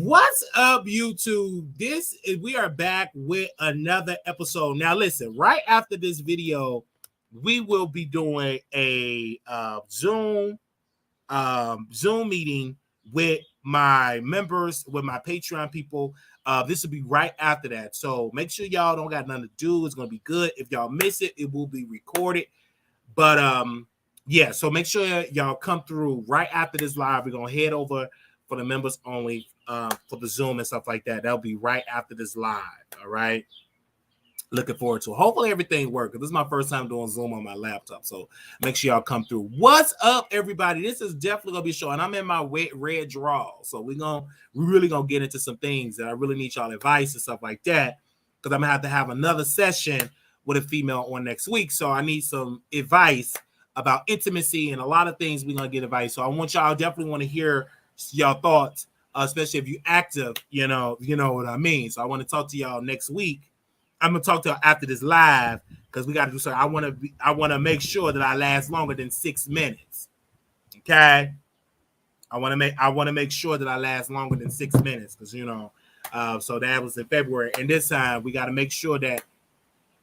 What's up, YouTube? We are back with another episode. Now, listen, right after this video, we will be doing a Zoom meeting with my members, with my Patreon people. This will be right after that. So make sure y'all don't got nothing to do. It's gonna be good. If y'all miss it, it will be recorded. But yeah, so make sure y'all come through right after this live. We're gonna head over for the members only, for the Zoom and stuff like that. That'll be right after this live. All right. Looking forward to it. Hopefully everything works. This is my first time doing Zoom on my laptop. So make sure y'all come through. What's up, everybody? This is definitely gonna be a show, and I'm in my red draw. So we're really gonna get into some things that I really need y'all advice and stuff like that. Because I'm gonna have to have another session with a female on next week. So I need some advice about intimacy and a lot of things. We're gonna get advice. So I want y'all definitely want to hear y'all thoughts, especially if you active, you know what I mean. So I want to talk to y'all next week. I'm gonna talk to y'all after this live because we got to do something. I want to make sure that I last longer than 6 minutes. Okay, I want to make sure that I last longer than 6 minutes because so that was in February, and this time we got to make sure that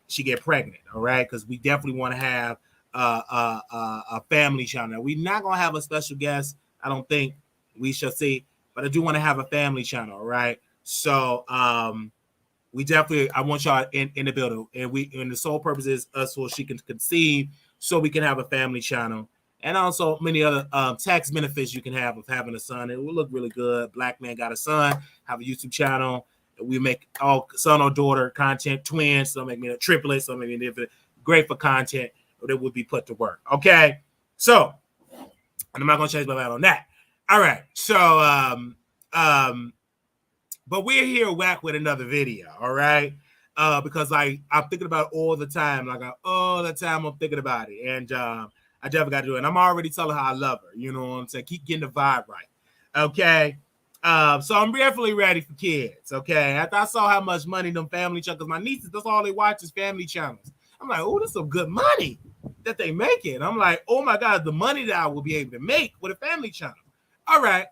she get pregnant. All right, because we definitely want to have a family channel. We're not gonna have a special guest, I don't think. We shall see, but I do want to have a family channel, all right? So we definitely, I want y'all in the building, and the sole purpose is us so she can conceive, so we can have a family channel, and also many other tax benefits you can have of having a son. It will look really good. Black man got a son, have a YouTube channel. We make all son or daughter content, twins, so make me a triplet, so make me different. Great for content that would be put to work. Okay, so and I'm not gonna change my mind on that. All right, so but we're here back with another video, all right? Because I'm thinking about it all the time. All the time I'm thinking about it, and I definitely got to do it. And I'm already telling her I love her. You know what I'm saying? Keep getting the vibe right, okay? So I'm definitely ready for kids, okay? After I saw how much money them family channels, because my nieces, that's all they watch is family channels. I'm like, oh, this is some good money that they making. I'm like, oh my God, the money that I will be able to make with a family channel. All right,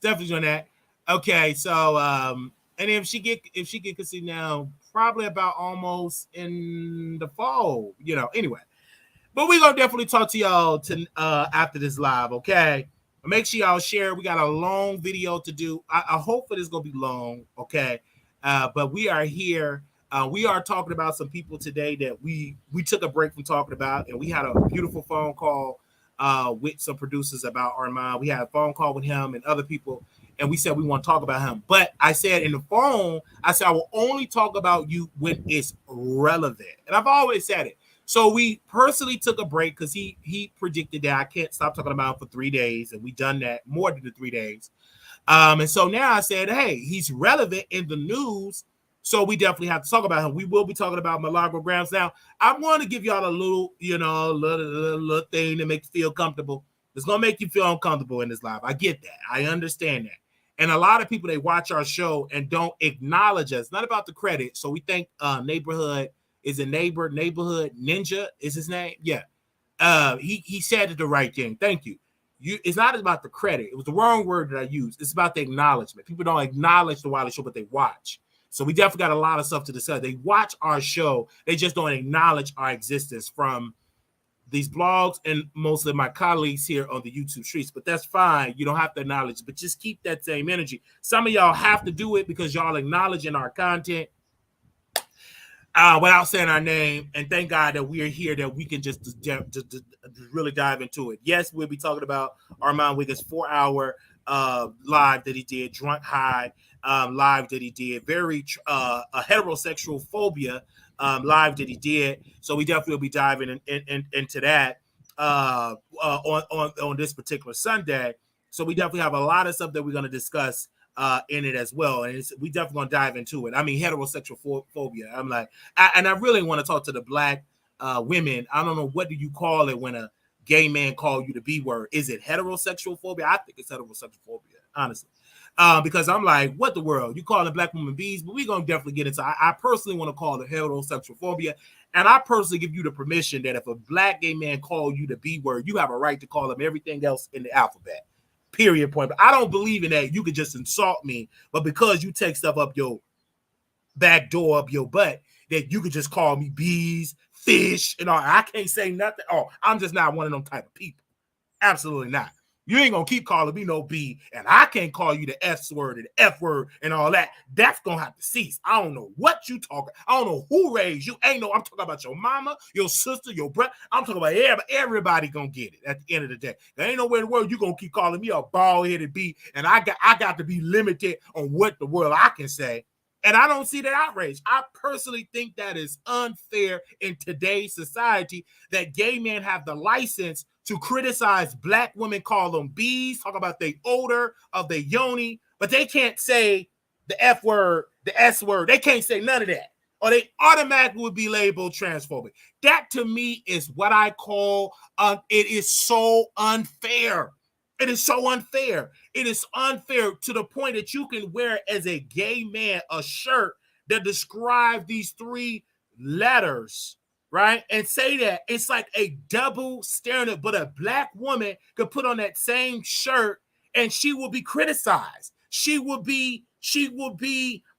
definitely doing that. Okay, so and if she get conceived now, probably about almost in the fall, anyway. But we're gonna definitely talk to y'all after this live, okay? Make sure y'all share. We got a long video to do. I hope it is gonna be long, okay? But we are here. We are talking about some people today that we took a break from talking about, and we had a beautiful phone call with some producers about Armon. We had a phone call with him and other people, and we said we want to talk about him. But I said in the phone, I said I will only talk about you when it's relevant, and I've always said it. So we personally took a break because he predicted that I can't stop talking about him for 3 days, and we done that more than the 3 days. And so now I said, hey, he's relevant in the news. So we definitely have to talk about him. We will be talking about Milagro Gramz. Now, I want to give y'all a little, little thing to make you feel comfortable. It's going to make you feel uncomfortable in this live. I get that. I understand that. And a lot of people, they watch our show and don't acknowledge us. Not about the credit. So we think Neighborhood is a Neighborhood Ninja is his name. Yeah. He said the right thing. Thank you. It's not about the credit. It was the wrong word that I used. It's about the acknowledgement. People don't acknowledge the Wiley Show, but they watch. So we definitely got a lot of stuff to discuss. They watch our show. They just don't acknowledge our existence from these blogs and most of my colleagues here on the YouTube streets, but that's fine. You don't have to acknowledge, but just keep that same energy. Some of y'all have to do it because y'all acknowledging our content without saying our name. And thank God that we are here, that we can just really dive into it. Yes, we'll be talking about Armon Wiggins' 4-hour live that he did, drunk high live that he did, very a heterosexual phobia live that he did. So we definitely will be diving into that on this particular Sunday. So we definitely have a lot of stuff that we're going to discuss in it as well, and we definitely going to dive into it. I mean, heterosexual phobia. I'm like, and I really want to talk to the black women. I don't know, what do you call it when a gay man call you the B word? Is it heterosexual phobia? I think it's heterosexual phobia, honestly. Because I'm like, what the world? You calling black women bees? But we're going to definitely get into it. I personally want to call it heterosexual phobia. And I personally give you the permission that if a black gay man call you the B word, you have a right to call him everything else in the alphabet. Period, point. But I don't believe in that. You could just insult me, but because you take stuff up your back door, up your butt, that you could just call me bees, fish, and all. I can't say nothing. Oh, I'm just not one of them type of people. Absolutely not. You ain't gonna keep calling me no B, and I can't call you the S word and the F word and all that. That's gonna have to cease. I don't know what you talking. I don't know who raised you. Ain't no. I'm talking about your mama, your sister, your brother. I'm talking about everybody gonna get it at the end of the day. There ain't nowhere in the world you gonna keep calling me a bald-headed B, and I got to be limited on what the world I can say. And I don't see that outrage. I personally think that is unfair in today's society, that gay men have the license to criticize black women, call them bees, talk about the odor of the yoni, but they can't say the F word, the S word. They can't say none of that, or they automatically would be labeled transphobic. That to me is what I call, it is so unfair. It is so unfair. It is unfair to the point that you can wear as a gay man a shirt that describes these 3 letters, right? And say that it's like a double standard, but a black woman could put on that same shirt and she will be criticized. She will be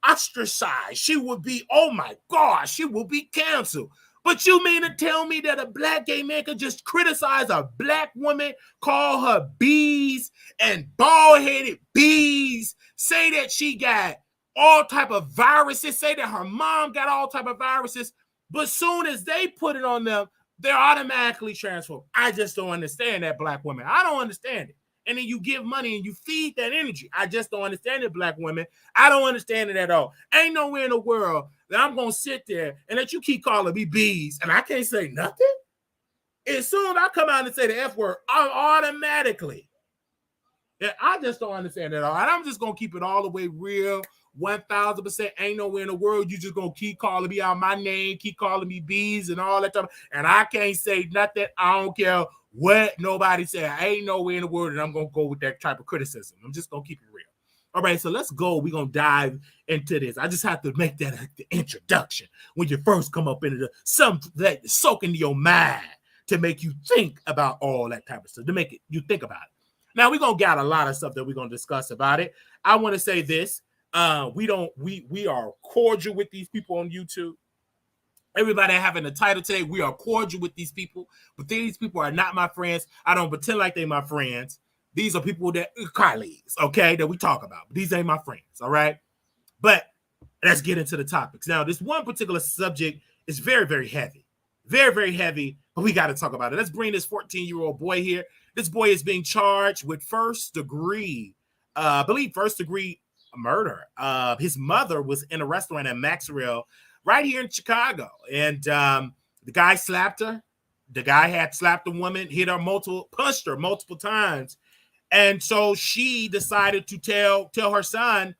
ostracized. She will be, oh my gosh, she will be canceled. But you mean to tell me that a black gay man could just criticize a black woman, call her bees and bald-headed bees, say that she got all type of viruses, say that her mom got all type of viruses, but soon as they put it on them, they're automatically transformed. I just don't understand that, black women. I don't understand it. And then you give money and you feed that energy. I just don't understand it, black women. I don't understand it at all. Ain't nowhere in the world that I'm going to sit there and that you keep calling me bees and I can't say nothing. As soon as I come out and say the F word, I'm automatically. Yeah, I just don't understand it at all. And I'm just going to keep it all the way real. 1,000%. Ain't nowhere in the world you just gonna keep calling me out my name, keep calling me bees and all that stuff, and I can't say nothing. I don't care what nobody say. I ain't nowhere in the world that I'm gonna go with that type of criticism. I'm just gonna keep it real. All right, so let's go. We're gonna dive into this. I just have to make that the introduction when you first come up into something that soak into your mind to make you think about all that type of stuff, to make you think about it. Now we're gonna get a lot of stuff that we're gonna discuss about it. I want to say this. We are cordial with these people on YouTube. Everybody having a title today, we are cordial with these people, but these people are not my friends. I don't pretend like they're my friends. These are people that colleagues, okay, that we talk about. But these ain't my friends, all right? But let's get into the topics. Now, this one particular subject is very, very heavy. Very, very heavy, but we got to talk about it. Let's bring this 14-year-old boy here. This boy is being charged with first-degree murder. His mother was in a restaurant at Maxwell right here in Chicago, and the guy slapped her. The guy had slapped the woman, punched her multiple times, and so she decided to tell her son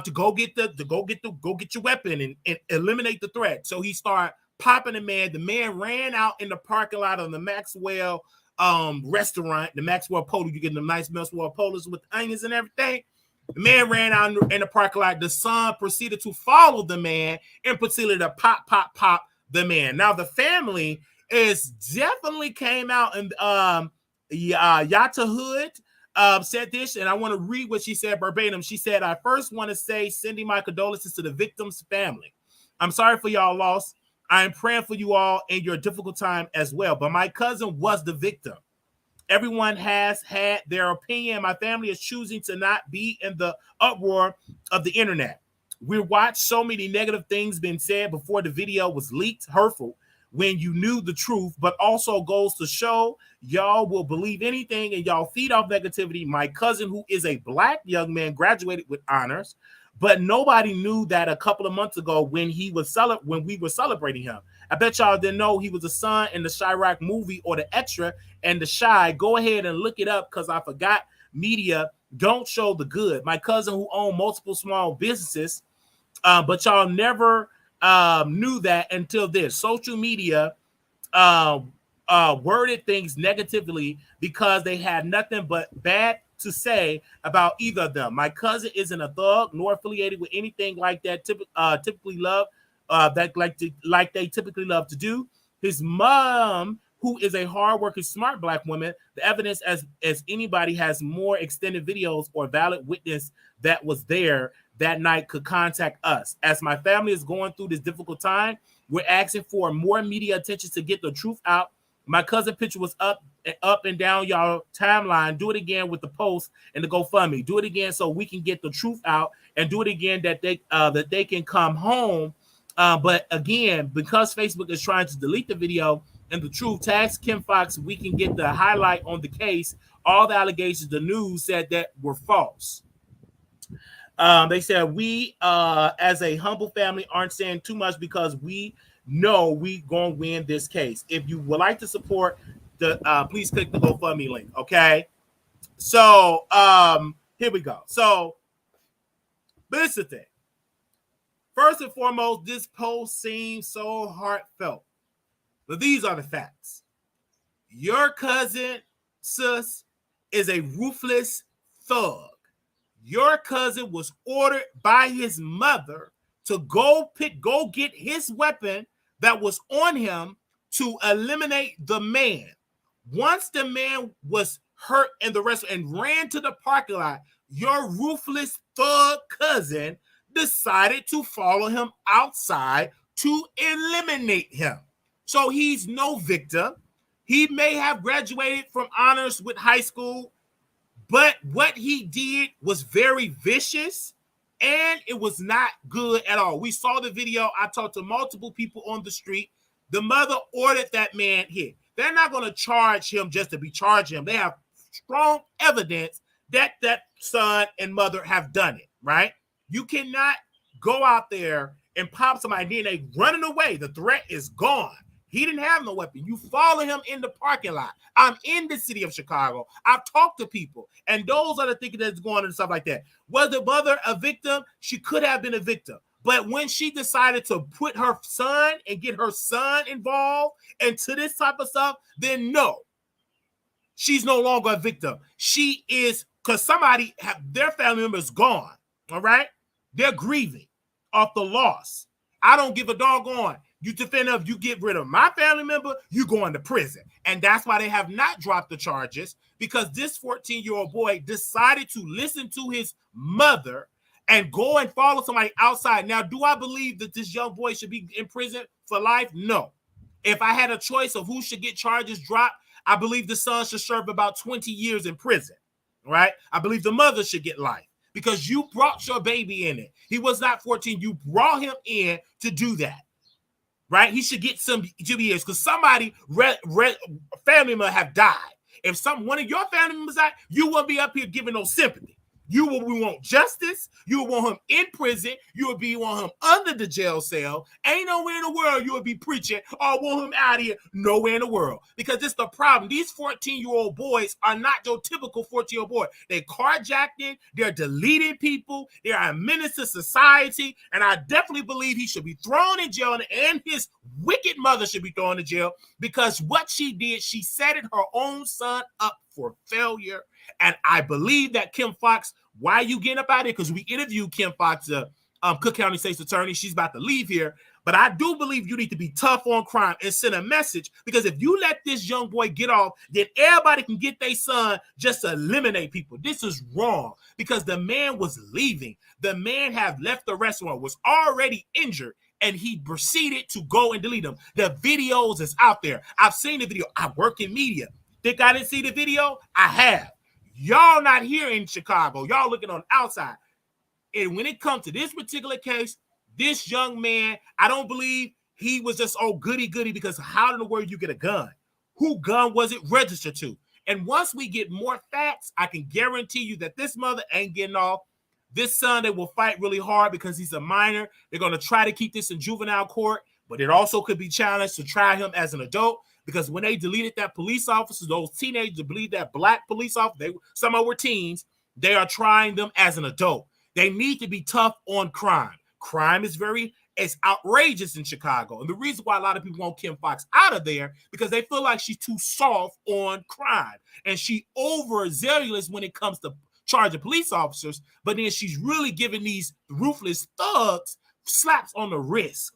to go get your weapon and eliminate the threat. So he started popping the man. The man ran out in the parking lot of the Maxwell restaurant, the Maxwell Polo. You get the nice Maxwell Polos with onions and everything. The man ran out in the parking lot. The son proceeded to follow the man and proceeded to pop the man. Now, the family is definitely came out and Yata Hood said this, and I want to read what she said verbatim. She said, "I first want to say sending my condolences to the victim's family. I'm sorry for y'all loss. I am praying for you all in your difficult time as well. But my cousin was the victim. Everyone has had their opinion. My family is choosing to not be in the uproar of the internet. We watched so many negative things being said before the video was leaked, hurtful, when you knew the truth, but also goes to show y'all will believe anything and y'all feed off negativity. My cousin, who is a black young man, graduated with honors, but nobody knew that a couple of months ago when we were celebrating him. I bet y'all didn't know he was a son in the Chirac movie or the Extra and the Shy. Go ahead and look it up because I forgot. Media don't show the good. My cousin who owned multiple small businesses, but y'all never knew that until this. Social media worded things negatively because they had nothing but bad to say about either of them. My cousin isn't a thug nor affiliated with anything like that. Typically love like they typically love to do. His mom, who is a hardworking, smart black woman, the evidence as anybody has more extended videos or valid witness that was there that night could contact us. As my family is going through this difficult time, we're asking for more media attention to get the truth out. My cousin picture was up and down y'all timeline. Do it again with the post and the GoFundMe. Do it again so we can get the truth out, and do it again that they can come home. But again, because Facebook is trying to delete the video and the truth, tags Kim Fox, we can get the highlight on the case. All the allegations, the news said that were false. They said we, as a humble family, aren't saying too much because we know we gonna win this case. If you would like to support the, please click the GoFundMe link. Okay, so here we go. So, but this is the thing. First and foremost, this post seems so heartfelt, but these are the facts. Your cousin, sis, is a ruthless thug. Your cousin was ordered by his mother to go get his weapon that was on him to eliminate the man. Once the man was hurt in the restaurant and ran to the parking lot, your ruthless thug cousin decided to follow him outside to eliminate him. So he's no victim. He may have graduated from honors with high school, but what he did was very vicious and it was not good at all. We saw the video. I talked to multiple people on the street. The mother ordered that man hit. They're not going to charge him just to be charging him. They have strong evidence that that son and mother have done it, right? You cannot go out there and pop somebody and they running away. The threat is gone. He didn't have no weapon. You follow him in the parking lot. I'm in the city of Chicago. I've talked to people, and those are the things that's going on and stuff like that. Was the mother a victim? She could have been a victim. But when she decided to put her son and get her son involved into this type of stuff, then no, she's no longer a victim. She is, because somebody, their family member is gone, all right? They're grieving off the loss. I don't give a doggone. You defend up, you get rid of my family member, you go into prison. And that's why they have not dropped the charges, because this 14-year-old boy decided to listen to his mother and go and follow somebody outside. Now, do I believe that this young boy should be in prison for life? No. If I had a choice of who should get charges dropped, I believe the son should serve about 20 years in prison, right? I believe the mother should get life because you brought your baby in it. He was not 14. You brought him in to do that. Right? He should get some years because somebody family member have died. If one of your family members died, you won't be up here giving no sympathy. We want justice. You will want him in prison. You will want him under the jail cell. Ain't nowhere in the world you would be preaching or want him out of here. Nowhere in the world. Because this is the problem. These 14-year-old boys are not your typical 14-year-old boy. They carjacking. They're deleting people. They are a menace to society. And I definitely believe he should be thrown in jail, and his wicked mother should be thrown in jail, because what she did, she set her own son up for failure. And I believe that Kim Fox, why are you getting up out of here? Because we interviewed Kim Fox, Cook County State's attorney. She's about to leave here. But I do believe you need to be tough on crime and send a message, because if you let this young boy get off, then everybody can get their son just to eliminate people. This is wrong, because the man was leaving. The man have left the restaurant, was already injured, and he proceeded to go and delete them. The videos is out there. I've seen the video. I work in media. Think I didn't see the video? I have. Y'all not here in Chicago. Y'all looking on outside. And when it comes to this particular case, this young man, I don't believe he was just goody because how in the world you get a gun? Who gun was it registered to? And once we get more facts, I can guarantee you that this mother ain't getting off. This son, they will fight really hard because he's a minor. They're going to try to keep this in juvenile court, but it also could be challenged to try him as an adult, because when they deleted that police officer, those teenagers believe that black police officer, some of them were teens, they are trying them as an adult. They need to be tough on crime. Crime is it's outrageous in Chicago. And the reason why a lot of people want Kim Foxx out of there, because they feel like she's too soft on crime. And she overzealous when it comes to charging police officers, but then she's really giving these ruthless thugs slaps on the wrist.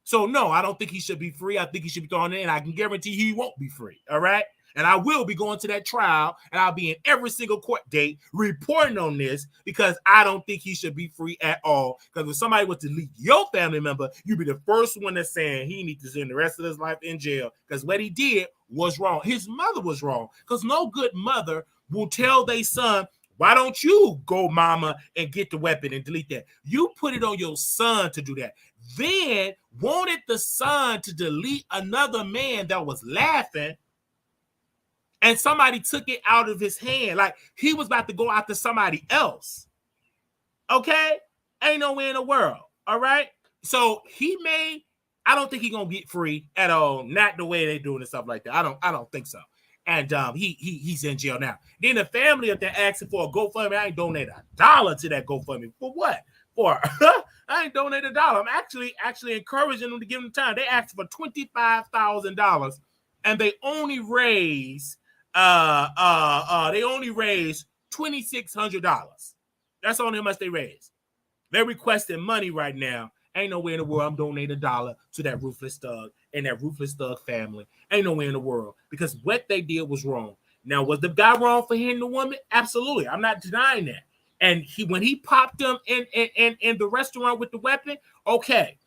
So no, I don't think he should be free. I think he should be thrown in, and I can guarantee he won't be free. All right. And I will be going to that trial, and I'll be in every single court date reporting on this, because I don't think he should be free at all. Because if somebody was to delete your family member, you'd be the first one that's saying he needs to spend the rest of his life in jail, because what he did was wrong. His mother was wrong, because no good mother will tell their son, why don't you go, mama, and get the weapon and delete that? You put it on your son to do that. Then wanted the son to delete another man that was laughing, and somebody took it out of his hand. Like he was about to go after somebody else. Okay? Ain't no way in the world. All right? So I don't think he's gonna get free at all. Not the way they doing and stuff like that. I don't think so. And he's in jail now. Then the family up there asking for a GoFundMe. I ain't donate $1 to that GoFundMe. For what? For I ain't donate $1. I'm actually encouraging them to give them time. They asked for $25,000, and they only raised $2,600. That's only how much they raised. They're requesting money right now. Ain't no way in the world I'm donating $1 to that ruthless thug and that ruthless thug family. Ain't no way in the world, because what they did was wrong. Now, was the guy wrong for hitting the woman? Absolutely. I'm not denying that. And when he popped him in the restaurant with the weapon, okay.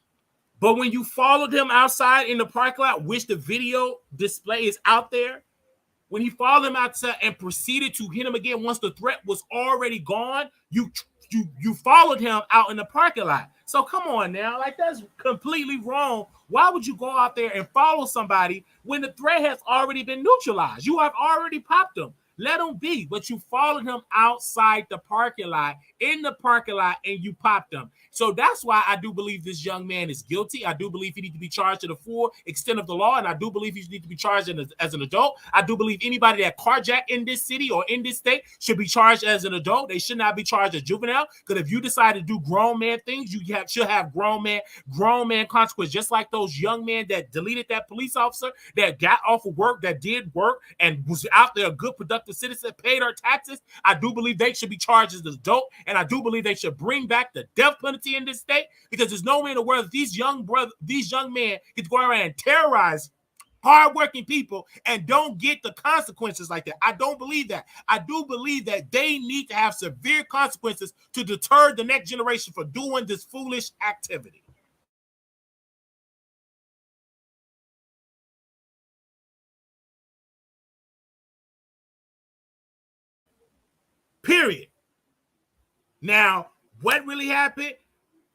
But when you followed him outside in the parking lot, which the video display is out there, when he followed him outside and proceeded to hit him again once the threat was already gone, you followed him out in the parking lot. So come on now, like that's completely wrong. Why would you go out there and follow somebody when the threat has already been neutralized? You have already popped him. Let him be, but you followed him outside the parking lot, in the parking lot, and you popped him. So that's why I do believe this young man is guilty. I do believe he needs to be charged to the full extent of the law, and I do believe he needs to be charged as an adult. I do believe anybody that carjacked in this city or in this state should be charged as an adult. They should not be charged as juvenile, because if you decide to do grown man things, you should have grown man consequence, just like those young men that deleted that police officer, that got off of work, that did work, and was out there a good, productive citizen, paid our taxes. I do believe they should be charged as an adult, and I do believe they should bring back the death penalty in this state, because there's no way in the world these young men get to go around and terrorize hardworking people and don't get the consequences like that. I don't believe that. I do believe that they need to have severe consequences to deter the next generation from doing this foolish activity. Period. Now, what really happened?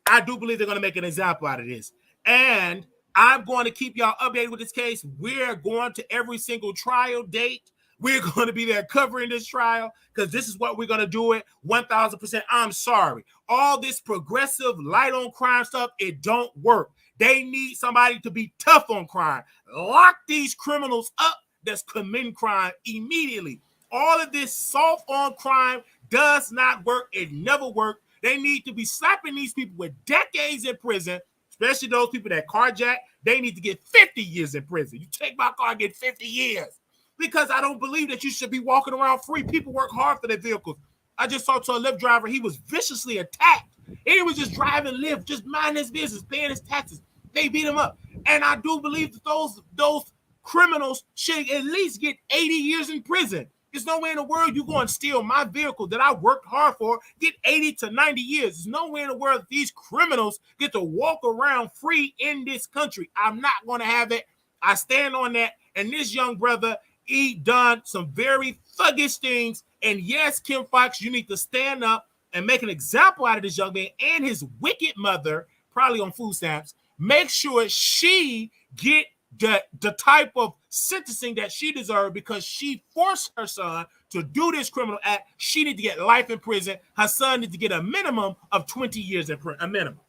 I do believe they're going to make an example out of this. And I'm going to keep y'all updated with this case. We're going to every single trial date. We're going to be there covering this trial, because this is what we're going to do it 1,000%. I'm sorry. All this progressive light on crime stuff, it don't work. They need somebody to be tough on crime. Lock these criminals up that's committing crime immediately. All of this soft on crime does not work. It never worked. They need to be slapping these people with decades in prison, especially those people that carjack. They need to get 50 years in prison. You take my car and get 50 years, because I don't believe that you should be walking around free. People work hard for their vehicles. I just talked to a Lyft driver. He was viciously attacked. He was just driving Lyft, just minding his business, paying his taxes. They beat him up. And I do believe that those criminals should at least get 80 years in prison. There's no way in the world you going to steal my vehicle that I worked hard for, get 80 to 90 years. There's no way in the world these criminals get to walk around free in this country. I'm not going to have it. I stand on that. And this young brother, he done some very thuggish things. And yes, Kim Fox, you need to stand up and make an example out of this young man and his wicked mother, probably on food stamps. Make sure she get the type of sentencing that she deserved because she forced her son to do this criminal act. She need to get life in prison. Her son needs to get a minimum of 20 years in prison. A minimum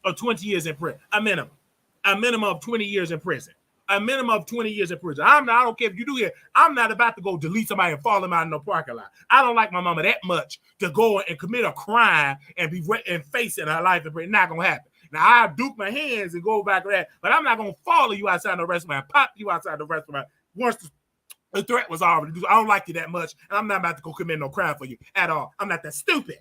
of 20 years in prison. A minimum of 20 years in prison. A minimum of 20 years in prison. I don't care if you do it. I'm not about to go delete somebody and fall them out in the parking lot. I don't like my mama that much to go and commit a crime and be and facing her life in prison. Not gonna happen. Now I'll duke my hands and go back to that, but I'm not gonna follow you outside the restaurant, pop you outside the restaurant once the threat was already due. I don't like you that much, and I'm not about to go commit no crime for you at all. I'm not that stupid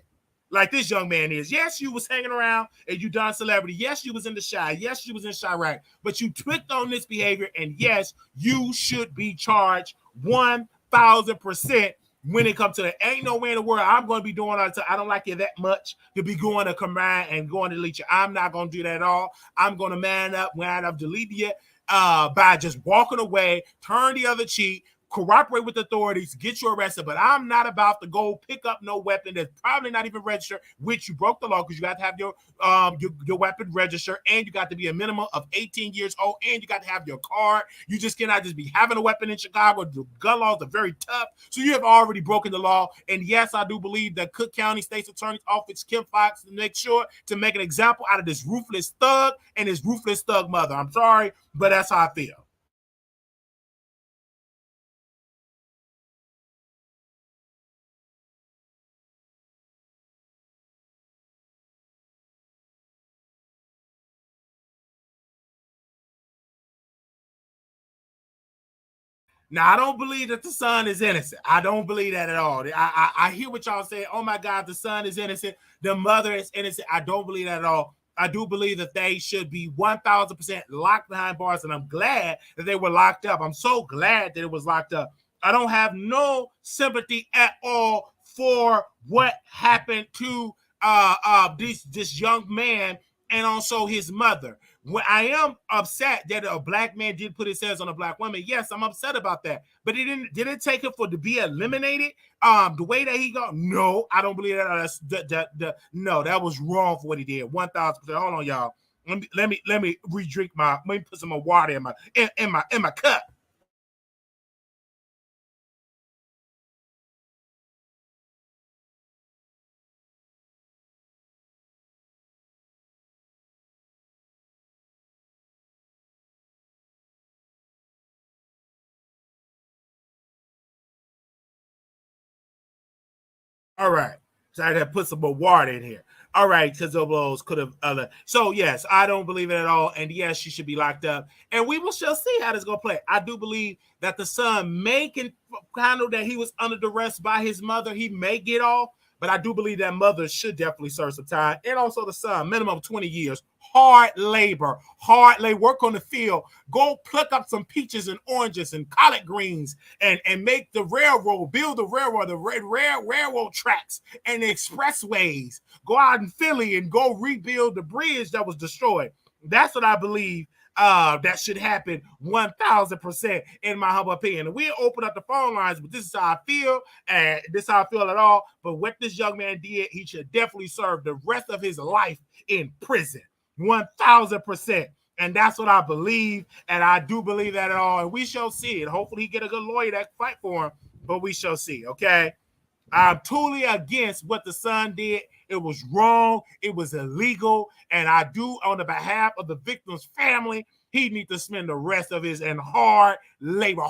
like this young man is. Yes, you was hanging around and you done celebrity. Yes, you was in the Shy. Yes, you was in Chirac, but you tweaked on this behavior, and yes, you should be charged 1,000%. When it comes to that, ain't no way in the world I'm going to be doing all the time. I don't like you that much to be going to command and going to delete you. I'm not going to do that at all. I'm going to man up when I've deleted you by just walking away, turn the other cheek, cooperate with authorities, get you arrested. But I'm not about to go pick up no weapon that's probably not even registered, which you broke the law because you got to have your weapon registered, and you got to be a minimum of 18 years old, and you got to have your card. You just cannot just be having a weapon in Chicago. The gun laws are very tough, so you have already broken the law. And yes, I do believe that Cook County State's Attorney's Office, Kim Fox, to make sure to make an example out of this ruthless thug and his ruthless thug mother. I'm sorry, but that's how I feel. Now, I don't believe that the son is innocent. I don't believe that at all. I hear what y'all say. Oh my God, the son is innocent. The mother is innocent. I don't believe that at all. I do believe that they should be 1,000% locked behind bars, and I'm glad that they were locked up. I'm so glad that it was locked up. I don't have no sympathy at all for what happened to this young man and also his mother. When I am upset that a black man did put his hands on a black woman, yes, I'm upset about that. But it didn't take him for to be eliminated. The way that he got, no, I don't believe that. No, that was wrong for what he did. 1,000%. Hold on, y'all. Let me re-drink let me put some more water in my cup. All right. So I had to put some more water in here. All right, because of those could have other. So yes, I don't believe it at all. And yes, she should be locked up. And we will shall see how this is gonna play. I do believe that the son may handle that he was under duress by his mother. He may get off, but I do believe that mother should definitely serve some time. And also the son, minimum of 20 years. Hard labor, work on the field. Go pluck up some peaches and oranges and collard greens and make the railroad, build the railroad, the railroad tracks and the expressways. Go out in Philly and go rebuild the bridge that was destroyed. That's what I believe that should happen 1,000% in my humble opinion. And we'll open up the phone lines, but this is how I feel, and this is how I feel at all. But what this young man did, he should definitely serve the rest of his life in prison. 1,000%. And that's what I believe. And I do believe that at all. And we shall see it. Hopefully he get a good lawyer that fight for him, but we shall see. Okay. I'm totally against what the son did. It was wrong. It was illegal. And I do, on the behalf of the victim's family, he needs to spend the rest of his hard labor,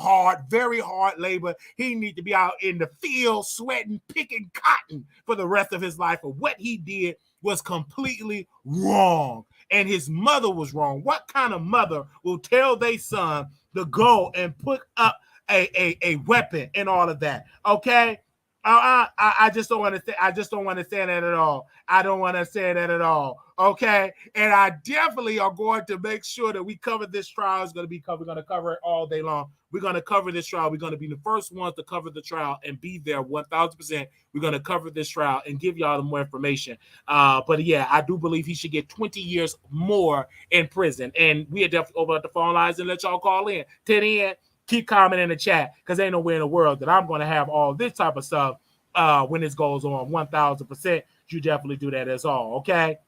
very hard labor. He needs to be out in the field sweating, picking cotton for the rest of his life. For what he did was completely wrong. And his mother was wrong. What kind of mother will tell their son to go and put up a weapon and all of that? Okay. I just don't want to say. I just don't want to say that at all. I don't want to say that at all. Okay, and I definitely are going to make sure that we cover this trial. It's going to be covered. We're going to cover it all day long. We're going to cover this trial. We're going to be the first ones to cover the trial and be there 1,000%. We're going to cover this trial and give y'all more information. But yeah, I do believe he should get 20 years more in prison. And we are definitely open up the phone lines and let y'all call in. 10 in, keep commenting in the chat because ain't nowhere in the world that I'm going to have all this type of stuff when this goes on 1,000%. You definitely do that as all. Okay.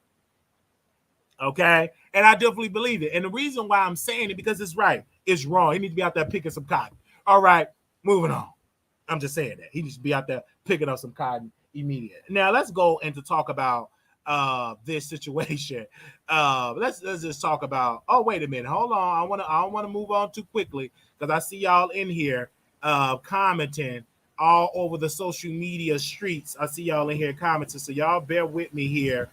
Okay, and I definitely believe it. And the reason why I'm saying it because it's right. It's wrong. He needs to be out there picking some cotton. All right, moving on. I'm just saying that he needs to be out there picking up some cotton immediately. Now let's go and to talk about this situation. Let's just talk about. Oh wait a minute, hold on. I don't want to move on too quickly because I see y'all in here commenting all over the social media streets. I see y'all in here commenting, so y'all bear with me here.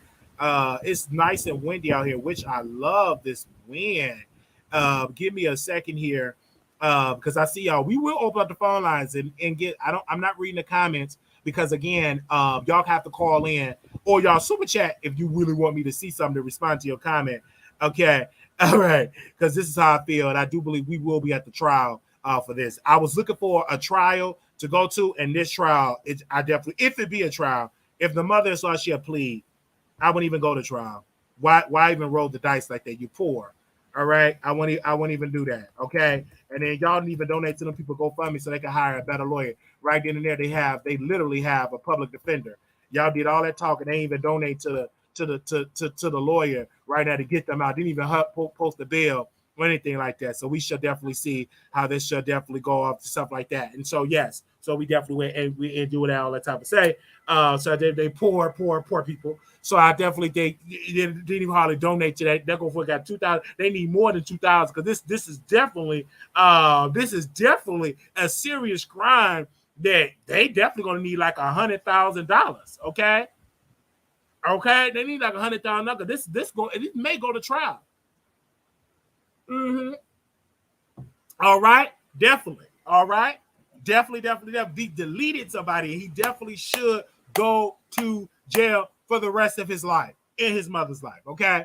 It's nice and windy out here, which I love this wind. Give me a second here because I see y'all. We will open up the phone lines and get. I'm not reading the comments because again, y'all have to call in or y'all super chat if you really want me to see something to respond to your comment. Okay, all right, because this is how I feel, and I do believe we will be at the trial for this. I was looking for a trial to go to, and this trial, I definitely, if it be a trial, if the mother saw she a plea. I wouldn't even go to trial. Why even roll the dice like that? You poor. All right. I wouldn't even do that. Okay. And then y'all don't even donate to them people GoFundMe so they can hire a better lawyer. Right then and there, they literally have a public defender. Y'all did all that talk and they even donate to the lawyer right now to get them out. Didn't even post a bill or anything like that. So we should definitely see how this should definitely go off to stuff like that. And so yes, so we definitely went and we do it all that type of say. So they poor people. So I definitely they didn't even hardly donate to that. They're going to got 2,000. They need more than 2,000 because this is definitely a serious crime that they definitely going to need like $100,000. Okay, they need like $100,000. This may go to trial. Mm-hmm. All right, definitely. All right, definitely. He deleted somebody. He definitely should go to jail for the rest of his life, in his mother's life, okay?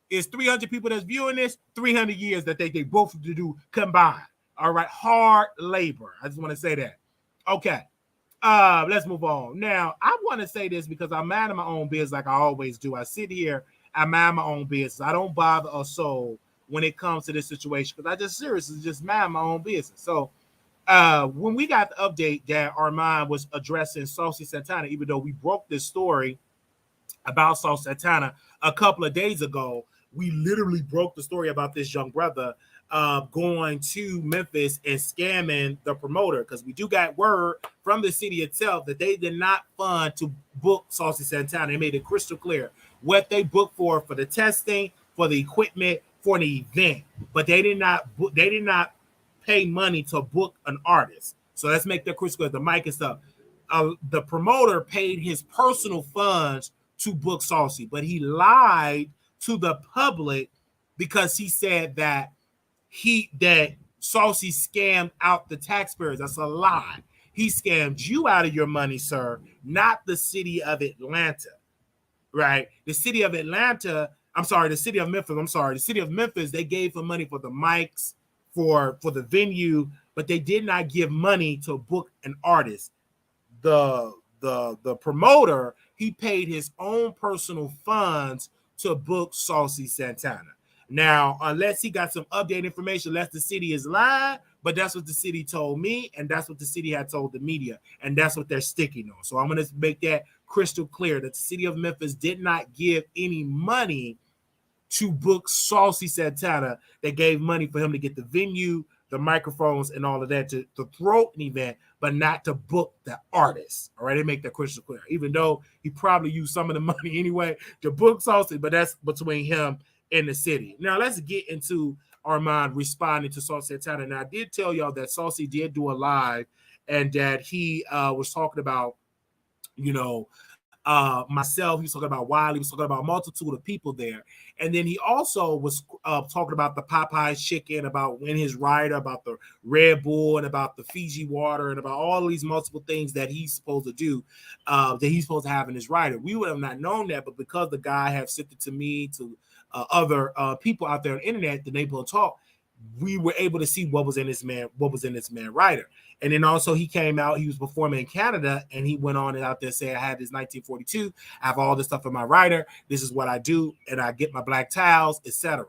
It's 300 people that's viewing this, 300 years that they both to do combined, all right? Hard labor. I just want to say that. Okay, let's move on. Now, I want to say this because I'm minding my own business like I always do. I sit here, I mind my own business. I don't bother a soul when it comes to this situation because I just seriously just mind my own business. So, when we got the update that Armon was addressing Saucy Santana, even though we broke this story about Saucy Santana a couple of days ago, we literally broke the story about this young brother going to Memphis and scamming the promoter because we do got word from the city itself that they did not fund to book Saucy Santana. They made it crystal clear what they booked for the testing, for the equipment, for the event, but they did not pay money to book an artist. So let's make that crystal clear. The mic and stuff. The promoter paid his personal funds to book Saucy, but he lied to the public because he said that Saucy scammed out the taxpayers. That's a lie. He scammed you out of your money, sir, not the city of Atlanta. Right? The city of Memphis. The city of Memphis, they gave him money for the mics, for the venue, but they did not give money to book an artist. The promoter, he paid his own personal funds to book Saucy Santana. Now, unless he got some updated information, unless the city is lying, but that's what the city told me, and that's what the city had told the media, and that's what they're sticking on. So I'm going to make that crystal clear that the city of Memphis did not give any money to book Saucy Santana. They gave money for him to get the venue, the microphones, and all of that to throw an event, but not to book the artist. All right, they make that crystal clear. Even though he probably used some of the money anyway to book Saucy, but that's between him and the city. Now let's get into Armon responding to Saucy Santana. Now I did tell y'all that Saucy did do a live and that he was talking about, myself. He was talking about Wiley. He was talking about a multitude of people there. And then he also was talking about the Popeyes chicken, about when his rider, about the Red Bull, and about the Fiji water, and about all these multiple things that he's supposed to do, that he's supposed to have in his rider. We would have not known that, but because the guy have sent it to me, to other people out there on the internet, the neighborhood talk, we were able to see what was in this man rider. And then also he came out, he was performing in Canada, and he went on and out there saying, I had this 1942, I have all this stuff in my rider, this is what I do, and I get my black towels, etc.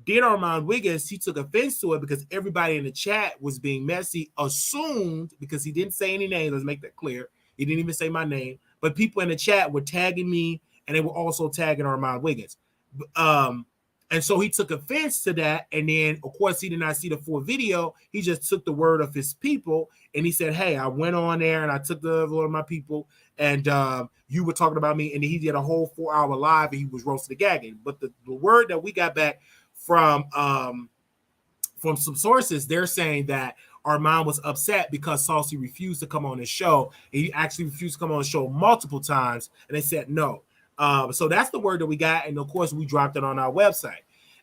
Then Armon Wiggins, he took offense to it because everybody in the chat was being messy, assumed, because he didn't say any names, let's make that clear, he didn't even say my name, but people in the chat were tagging me, and they were also tagging Armon Wiggins. And so he took offense to that. And then, of course, he did not see the full video. He just took the word of his people. And he said, hey, I went on there and I took the word of my people. And you were talking about me. And then he did a whole 4-hour live and he was roasted and gagging. But the word that we got back from some sources, they're saying that Armon was upset because Saucy refused to come on his show. He actually refused to come on the show multiple times. And they said no. So that's the word that we got, and of course we dropped it on our website.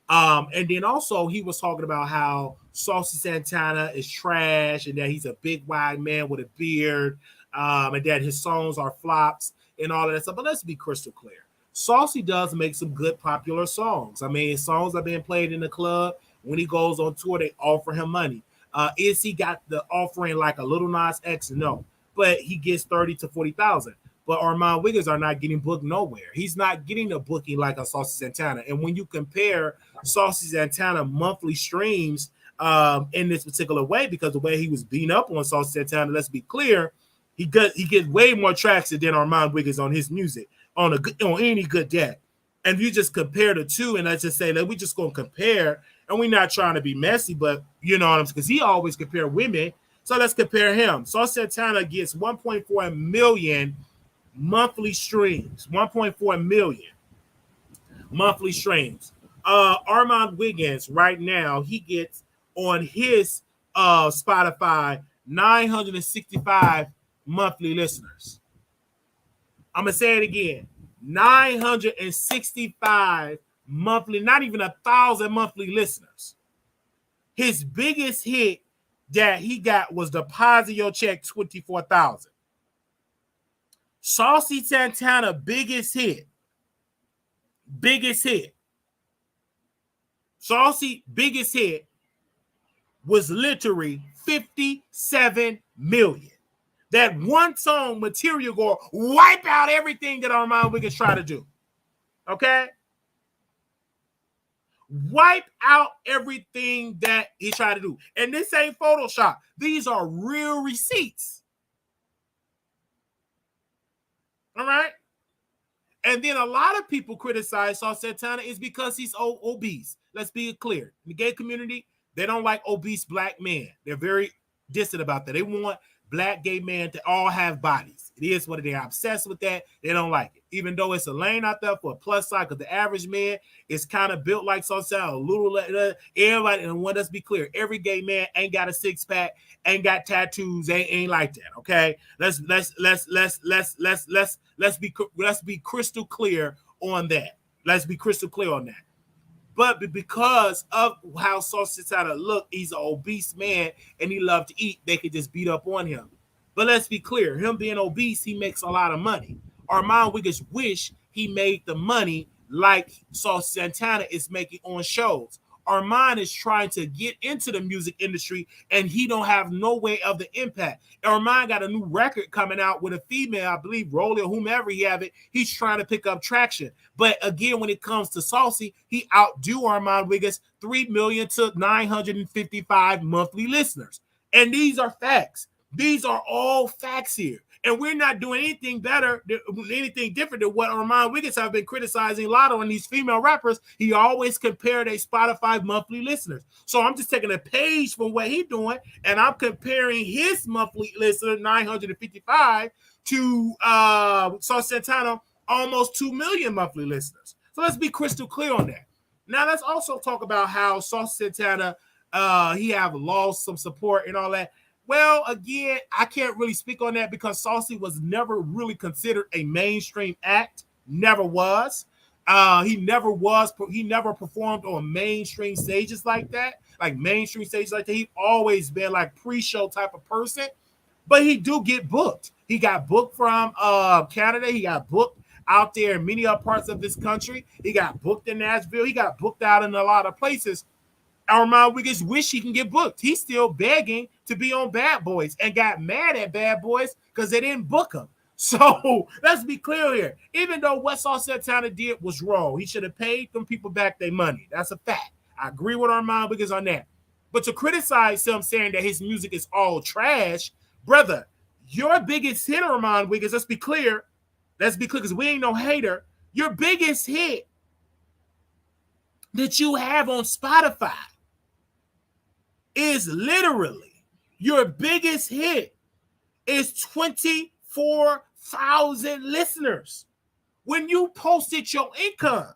And then also he was talking about how Saucy Santana is trash and that he's a big wide man with a beard, and that his songs are flops and all of that stuff. But let's be crystal clear. Saucy does make some good popular songs. I mean, songs are being played in the club. When he goes on tour, they offer him money. Is he got the offering like a Little Nas X? No, but he gets 30 to 40,000. But Armon Wiggins are not getting booked nowhere. He's not getting a booking like a Saucy Santana. And when you compare Saucy Santana monthly streams in this particular way, because the way he was beating up on Saucy Santana, let's be clear, he gets way more traction than Armon Wiggins on his music on any good day. And you just compare the two, and let's just say that we just gonna compare, and we're not trying to be messy, but you know what I'm saying, because he always compare women. So let's compare him. Saucy Santana gets 1.4 million monthly streams, 1.4 million monthly streams. Armon Wiggins right now, he gets on his Spotify 965 monthly listeners. I'm gonna say it again, 965 monthly, not even 1,000 monthly listeners. His biggest hit that he got was Deposit Your Check 24,000. Saucy Santana biggest hit. Saucy biggest hit was literally 57 million. That one song material go wipe out everything that Armon Wiggins try to do. Okay? Wipe out everything that he tried to do. And this ain't Photoshop. These are real receipts. All right. And then a lot of people criticize Saucy Santana is because he's obese. Let's be clear. In the gay community, they don't like obese black men. They're very distant about that. They want black gay men to all have bodies. It is what it is. They're obsessed with that. They don't like it. Even though it's a lane out there for a plus size, because the average man is kind of built like Saucy Santana, a little everybody. And let's be clear, every gay man ain't got a six pack, ain't got tattoos, ain't like that. Okay, let's be crystal clear on that. Let's be crystal clear on that. But because of how Saucy Santana look, he's an obese man and he loved to eat. They could just beat up on him. But let's be clear, him being obese, he makes a lot of money. Armon Wiggins wish he made the money like Saucy Santana is making on shows. Armon is trying to get into the music industry and he don't have no way of the impact. Armon got a new record coming out with a female, I believe, Rolly or whomever he have it. He's trying to pick up traction. But again, when it comes to Saucy, he outdo Armon Wiggins 3 million to 955 monthly listeners. And these are facts. These are all facts here. And we're not doing anything better, anything different than what Armon Wiggins have been criticizing a lot on these female rappers. He always compared a Spotify monthly listeners. So I'm just taking a page from what he's doing, and I'm comparing his monthly listener, 955, to Saucy Santana, almost 2 million monthly listeners. So let's be crystal clear on that. Now let's also talk about how Saucy Santana, he have lost some support and all that. Well, again, I can't really speak on that because Saucy was never really considered a mainstream act. Never was. He never was. He never performed on mainstream stages like that. Like mainstream stages like that. He'd always been like pre-show type of person. But he do get booked. He got booked from Canada. He got booked out there in many other parts of this country. He got booked in Nashville. He got booked out in a lot of places. Armon Wiggins wish he can get booked. He's still begging to be on Bad Boys and got mad at Bad Boys because they didn't book him. So let's be clear here. Even though what Saucy Santana did was wrong, he should have paid them people back their money. That's a fact. I agree with Armon Wiggins on that. But to criticize him saying that his music is all trash, brother, your biggest hit, Armon Wiggins, let's be clear because we ain't no hater. Your biggest hit that you have on Spotify is literally your biggest hit is 24,000 listeners. When you posted your income,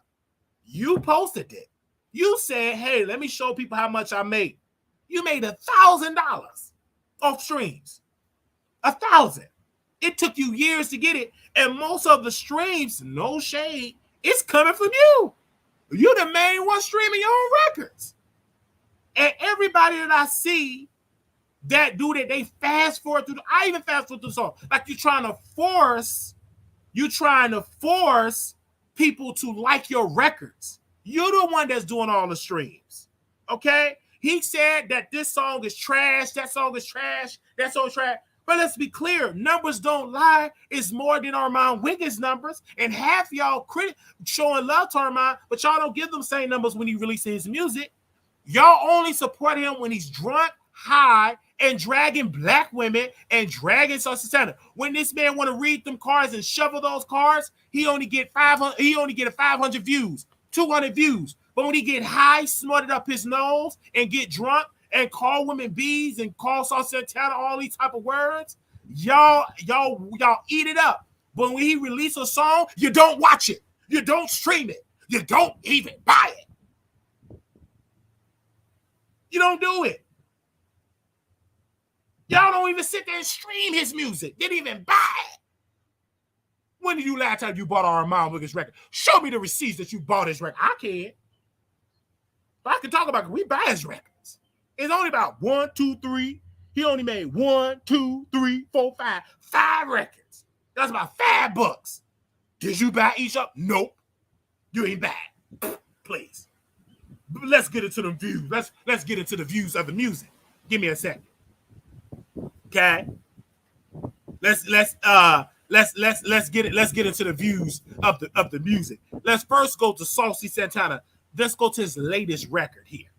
you posted it. You said, hey, let me show people how much I made. You made $1,000 off streams. 1,000. It took you years to get it. And most of the streams, no shade, it's coming from you. You're the main one streaming your own records. And everybody that I see that do that, they fast forward through. I even fast forward through the song. Like you're trying to force people to like your records. You're the one that's doing all the streams. Okay? He said that this song is trash. That song is trash. That song is trash. But let's be clear. Numbers don't lie. It's more than Armon Wiggins numbers. And half y'all showing love to Armon, but y'all don't give them same numbers when he releases his music. Y'all only support him when he's drunk, high, and dragging black women and dragging Saucy Santana. When this man want to read them cards and shovel those cards, he only get 500. He only get 500 views, 200 views. But when he get high, snorted up his nose, and get drunk and call women bees and call Saucy Santana all these type of words, y'all eat it up. But when he release a song, you don't watch it, you don't stream it, you don't even buy it. You don't do it. Y'all don't even sit there and stream his music. Didn't even buy it. When did you last time you bought Armon Wiggins record? Show me the receipts that you bought his record. I can. But I can talk about it. We buy his records. It's only about 1, 2, 3. He only made 1, 2, 3, 4, 5. 5 records. That's about $5. Did you buy each up? Nope. You ain't buy it. Please. Let's get into the views. Let's get into the views of the music. Give me a second. Okay. Let's get into the views of the music. Let's first go to Saucy Santana. Let's go to his latest record here.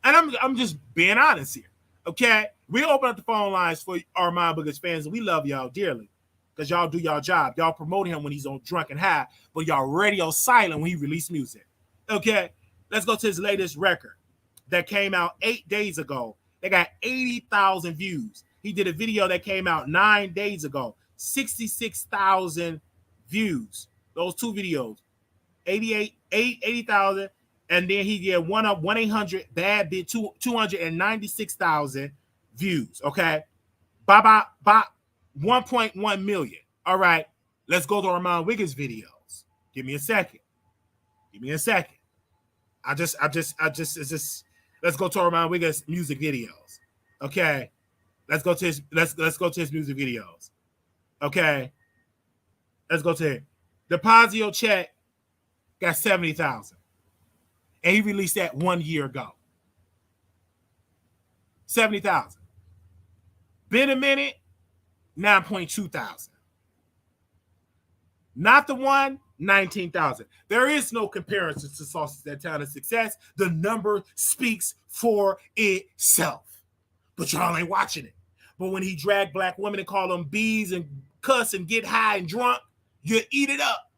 And I'm just being honest here. Okay. We open up the phone lines for Armon Wiggins fans, and we love y'all dearly because y'all do y'all job. Y'all promote him when he's on drunk and high, but y'all radio silent when he release music. Okay. Let's go to his latest record that came out 8 days ago. They got 80,000 views. He did a video that came out 9 days ago, 66,000 views. Those two videos, 80,000, and then he did 1-800 bad bit 296,000 views. Okay, by 1.1 million. All right, let's go to Armon Wiggins videos. Give me a second. Let's go to Armon Wiggins music videos. Okay. Let's go to his music videos. Okay. Let's go to it. Deposio check got 70,000. And he released that 1 year ago. 70,000. Been a minute, 9.2 thousand. Not the one, 19,000. There is no comparison to Saucy Santana's success. The number speaks for itself. But y'all ain't watching it. But when he dragged black women and call them bees and cuss and get high and drunk, you eat it up.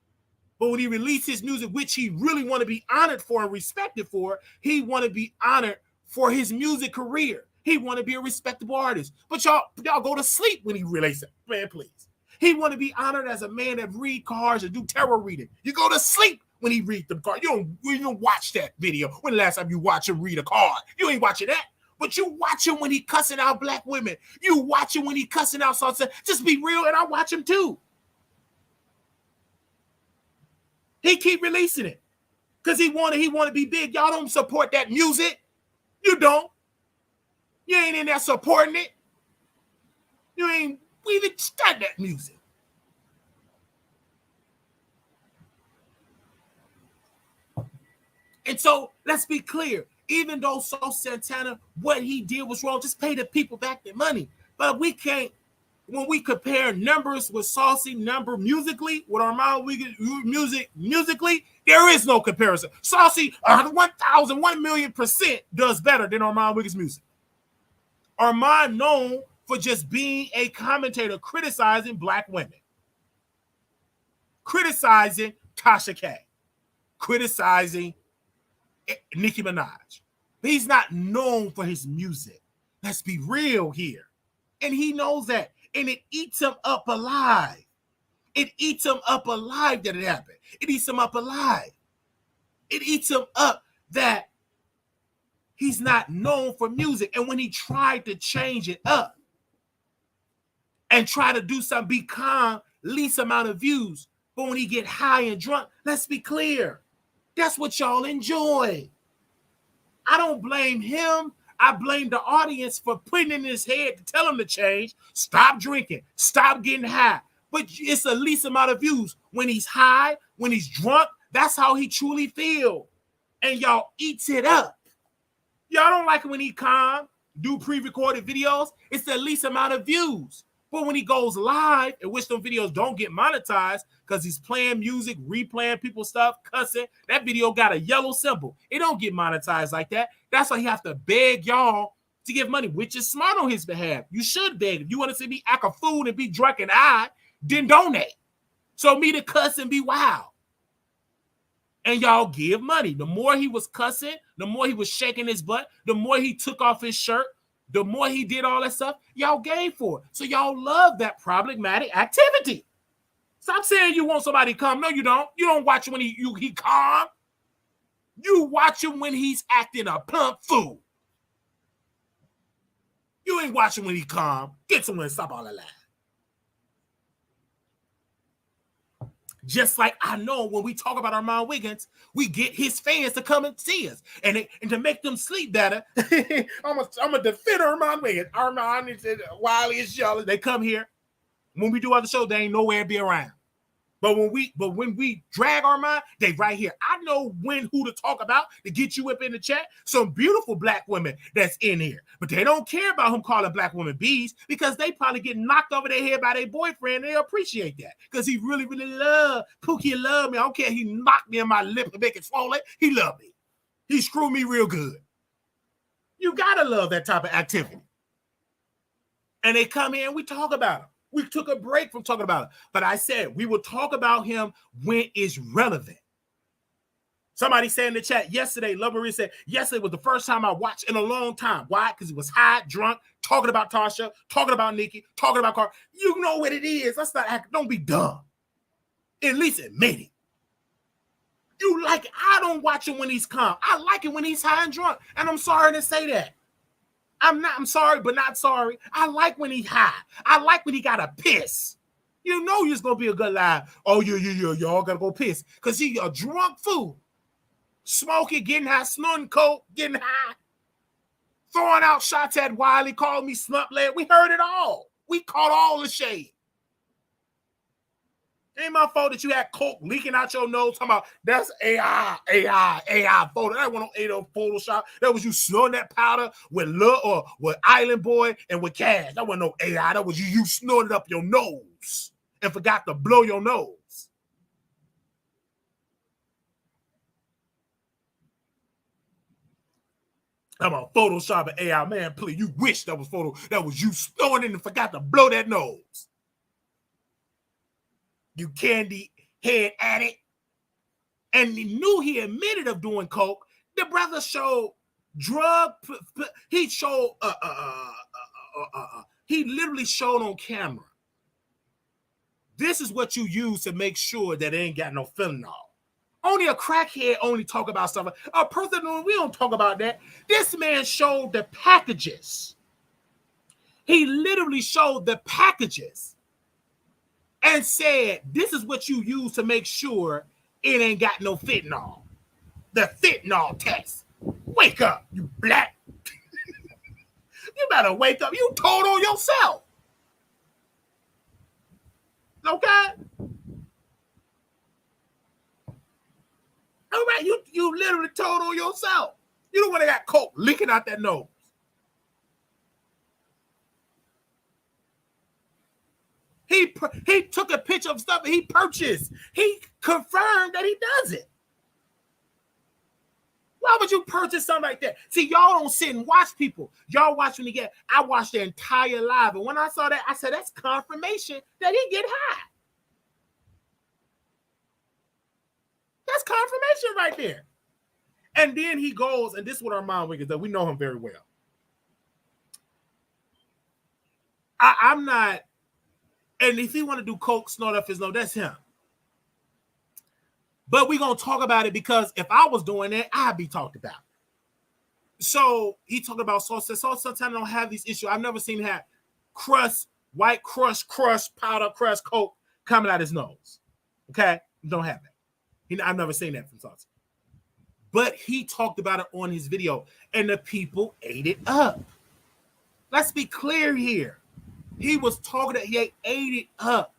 But when he released his music, which he really want to be honored for and respected for, he want to be honored for his music career. He want to be a respectable artist. But y'all go to sleep when he releases it. Man, please. He want to be honored as a man that read cards and do tarot reading. You go to sleep when he read them cards. You don't watch that video. When the last time you watch him read a card? You ain't watching that. But you watch him when he cussing out black women. You watch him when he cussing out Saucy. Just be real, and I watch him too. He keep releasing it because he want to be big. Y'all don't support that music. You don't. You ain't in there supporting it. You ain't even study that music. And so let's be clear. Even though Saucy Santana, what he did was wrong, just pay the people back their money. But we can't, when we compare numbers with Saucy number musically, with Armon Wiggins musically, there is no comparison. Saucy 1,000,000,000% does better than Armon Wiggins music. Armon known for just being a commentator criticizing black women, criticizing Tasha K, criticizing Nicki Minaj. But he's not known for his music. Let's be real here. And he knows that. And it eats him up alive. It eats him up alive that it happened. It eats him up alive. It eats him up that he's not known for music. And when he tried to change it up and try to do something, be calm, least amount of views. But when he get high and drunk, let's be clear. That's what y'all enjoy. I don't blame him. I blame the audience for putting in his head to tell him to change. Stop drinking. Stop getting high. But it's the least amount of views. When he's high, when he's drunk, that's how he truly feels. And y'all eats it up. Y'all don't like it when he calm, do pre-recorded videos. It's the least amount of views. But when he goes live, in which them videos don't get monetized because he's playing music, replaying people's stuff, cussing, that video got a yellow symbol. It don't get monetized like that. That's why he have to beg y'all to give money, which is smart on his behalf. You should beg. If you want to see me act a fool and be drunk and high, then donate. So me to cuss and be wild. And y'all give money. The more he was cussing, the more he was shaking his butt, the more he took off his shirt, the more he did all that stuff, y'all gave for it. So y'all love that problematic activity. Stop saying you want somebody to come. No, you don't. You don't watch him when he calm. You watch him when he's acting a plump fool. You ain't watching when he calm. Get someone to stop all that lie. Just like I know when we talk about Armon Wiggins, we get his fans to come and see us. And to make them sleep better, I'm a defender of Armon Wiggins. Armon is Wiley is jealous. They come here. When we do other shows, they ain't nowhere to be around. But when we drag Armon, they right here. I know who to talk about to get you up in the chat. Some beautiful black women that's in here. But they don't care about him calling black women bees because they probably get knocked over their head by their boyfriend. And they appreciate that because he really, really love Pookie love me. I don't care. He knocked me in my lip and make it swollen. He loved me. He screwed me real good. You got to love that type of activity. And they come here and we talk about him. We took a break from talking about it. But I said we will talk about him when it's relevant. Somebody said in the chat yesterday, Love Marie said, yesterday was the first time I watched in a long time. Why? Because he was high, drunk, talking about Tasha, talking about Nikki, talking about Cardi. You know what it is. Let's not act. Don't be dumb. At least admit it. You like it. I don't watch him when he's calm. I like it when he's high and drunk. And I'm sorry to say that. I'm sorry, but not sorry. I like when he's high. I like when he got to piss. You know you're going to be a good lie. Oh, y'all got to go piss. Because he a drunk fool. Smoking, getting high, snorting coke, getting high. Throwing out shots at Wiley, calling me slump leg. We heard it all. We caught all the shade. Ain't my fault that you had coke leaking out your nose. Talking about that's AI photo. That wasn't no Photoshop. That was you snorting that powder with Lil or with Island Boy and with Cash. That wasn't no AI. That was you snorted up your nose and forgot to blow your nose. I'm a Photoshop and AI. Man, please, you wish that was photo. That was you snorting and forgot to blow that nose. You candy head addict. And he knew he admitted of doing coke. The brother showed he showed he literally showed on camera. This is what you use to make sure that it ain't got no fentanyl. Only a crackhead only talk about stuff. A person, we don't talk about that. This man showed the packages. He literally showed the packages and said, this is what you use to make sure it ain't got no fentanyl. The fentanyl test. Wake up, you black. You better wake up. You told on yourself. Okay? All right, you literally told on yourself. You don't want to got coke leaking out that nose. He took a picture of stuff that he purchased. He confirmed that he does it. Why would you purchase something like that? See, y'all don't sit and watch people. Y'all watch when he get. I watched the entire live, and when I saw that, I said, that's confirmation that he get high. That's confirmation right there. And then he goes, and this is what Armon Wiggins does. We know him very well. I'm not, and if he want to do coke, snort up his nose, that's him. But we're going to talk about it because if I was doing that, I'd be talked about. So he talked about Saucy Santana don't have these issues. I've never seen him have white crust, powder crust, coke coming out his nose. Okay? Don't have that. I've never seen that from Saucy. But he talked about it on his video, and the people ate it up. Let's be clear here. He was talking that he ate it up.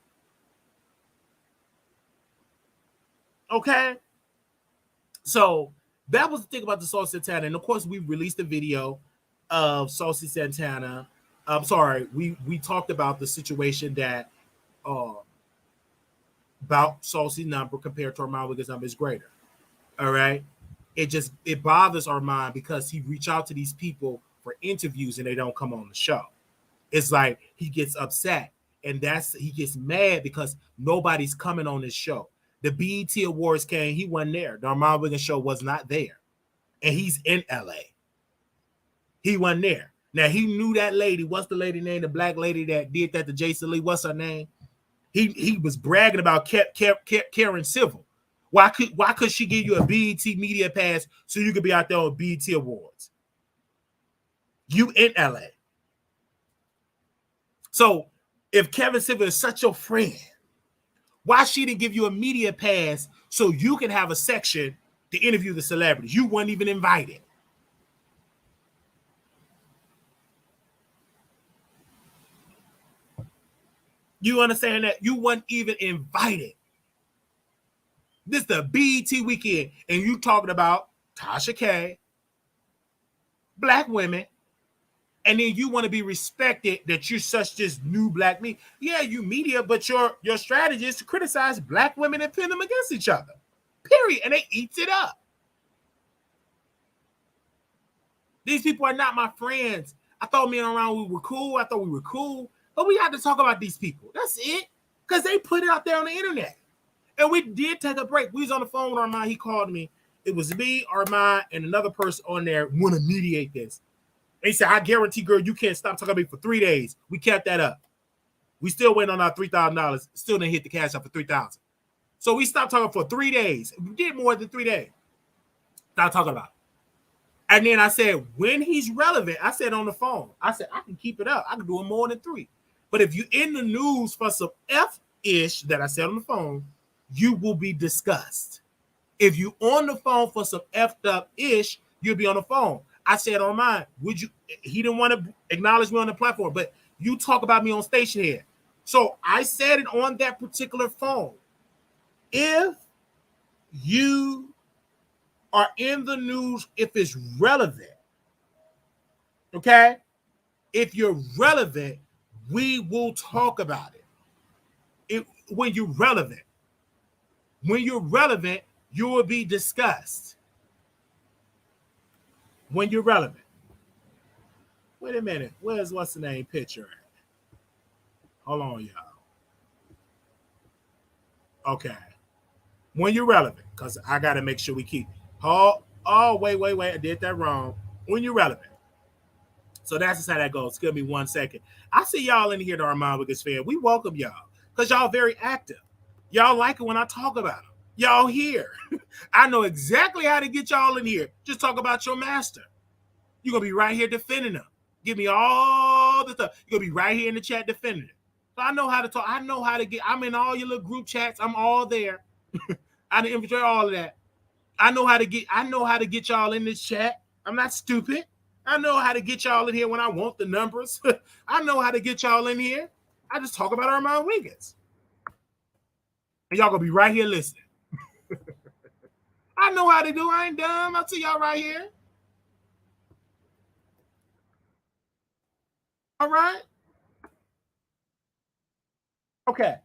Okay? So that was the thing about the Saucy Santana. And of course, we released a video of Saucy Santana. I'm sorry, we talked about the situation that about Saucy number compared to Armon Wiggins' number is greater. All right. It bothers Armon because he reach out to these people for interviews and they don't come on the show. It's like he gets upset and he gets mad because nobody's coming on this show. The BET Awards came, he wasn't there. The Armon Wiggins show was not there. And he's in LA. He wasn't there. Now he knew that lady. What's the lady name? The black lady that did that to Jason Lee. What's her name? He was bragging about Karen Civil. Why could she give you a BET media pass so you could be out there on BET Awards? You in LA. So if Kevin Civil is such your friend, why she didn't give you a media pass so you can have a section to interview the celebrities? You weren't even invited. You understand that? You weren't even invited. This is the BET weekend, and you talking about Tasha K, black women, and then you want to be respected that you're such this new black media. Yeah, you media, but your strategy is to criticize black women and pin them against each other. Period. And they eat it up. These people are not my friends. I thought me and around we were cool. I thought we were cool. But we had to talk about these people. That's it. Because they put it out there on the internet. And we did take a break. We was on the phone with Armon. He called me. It was me, Armon, and another person on there want to mediate this. And he said, I guarantee, girl, you can't stop talking to me for 3 days. We kept that up. We still waiting on our $3,000. Still didn't hit the cash up for $3,000. So we stopped talking for 3 days. We did more than 3 days. Stop talking about it. And then I said, when he's relevant, I said on the phone, I said, I can keep it up. I can do it more than 3. But if you're in the news for some F-ish that I said on the phone, you will be discussed. If you on the phone for some effed up-ish, you'll be on the phone. I said on mine, would you? He didn't want to acknowledge me on the platform, but you talk about me on station here. So I said it on that particular phone. If you are in the news, if it's relevant, okay? If you're relevant, we will talk about it. When you're relevant, you will be discussed. When you're relevant. Wait a minute. What's the name picture at? Hold on, y'all. Okay. When you're relevant, because I got to make sure we keep. Oh, wait. I did that wrong. When you're relevant. So that's just how that goes. Give me 1 second. I see y'all in here, the Armon Wiggins fan. We welcome y'all because y'all very active. Y'all like it when I talk about them. Y'all here. I know exactly how to get y'all in here. Just talk about your master. You're going to be right here defending them. Give me all the stuff. You're going to be right here in the chat defending it. So I know how to talk. I know how to get. I'm in all your little group chats. I'm all there. I didn't infiltrate all of that. I know how to get y'all in this chat. I'm not stupid. I know how to get y'all in here when I want the numbers. I know how to get y'all in here. I just talk about Armon Wiggins. And y'all gonna be right here listening. I know how to do. I ain't dumb. I'll see y'all right here. All right. Okay.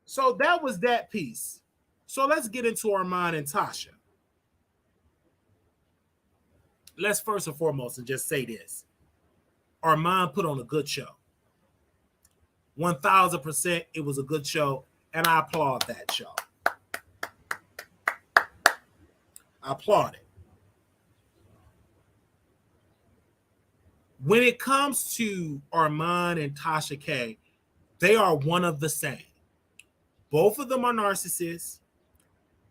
So that was that piece. So let's get into Armon and Tasha. Let's first and foremost and just say this. Armon put on a good show. 1,000% it was a good show, and I applaud that show. I applaud it. When it comes to Armon and Tasha K, they are one of the same. Both of them are narcissists.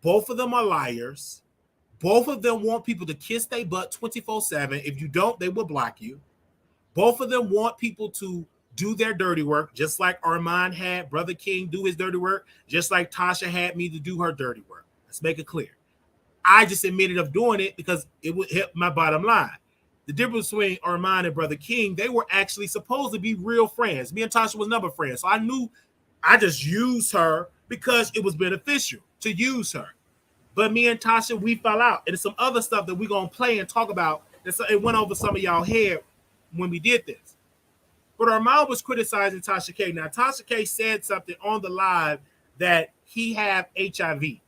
Both of them are liars. Both of them want people to kiss their butt 24/7. If you don't, they will block you. Both of them want people to do their dirty work, just like Armon had Brother King do his dirty work, just like Tasha had me to do her dirty work. Let's make it clear. I just admitted of doing it because it would hit my bottom line. The difference between Armon and Brother King, they were actually supposed to be real friends. Me and Tasha was number friends. So I knew I just used her because it was beneficial to use her. But me and Tasha, we fell out. And there's some other stuff that we're going to play and talk about. It went over some of y'all head when we did this. But Armon was criticizing Tasha K. Now, Tasha K said something on the live that he had HIV.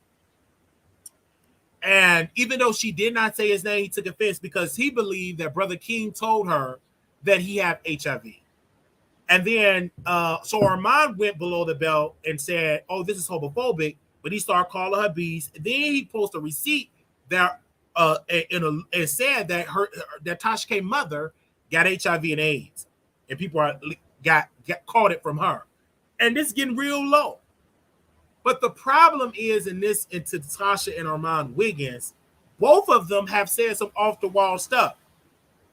And even though she did not say his name, he took offense because he believed that Brother King told her that he had HIV. And then, so Armon went below the belt and said, oh, this is homophobic. But he started calling her bees. Then he posted a receipt that and said that that Tasha K's mother got HIV and AIDS. And people got caught it from her. And this is getting real low. But the problem is into Tasha and Armon Wiggins, both of them have said some off-the-wall stuff.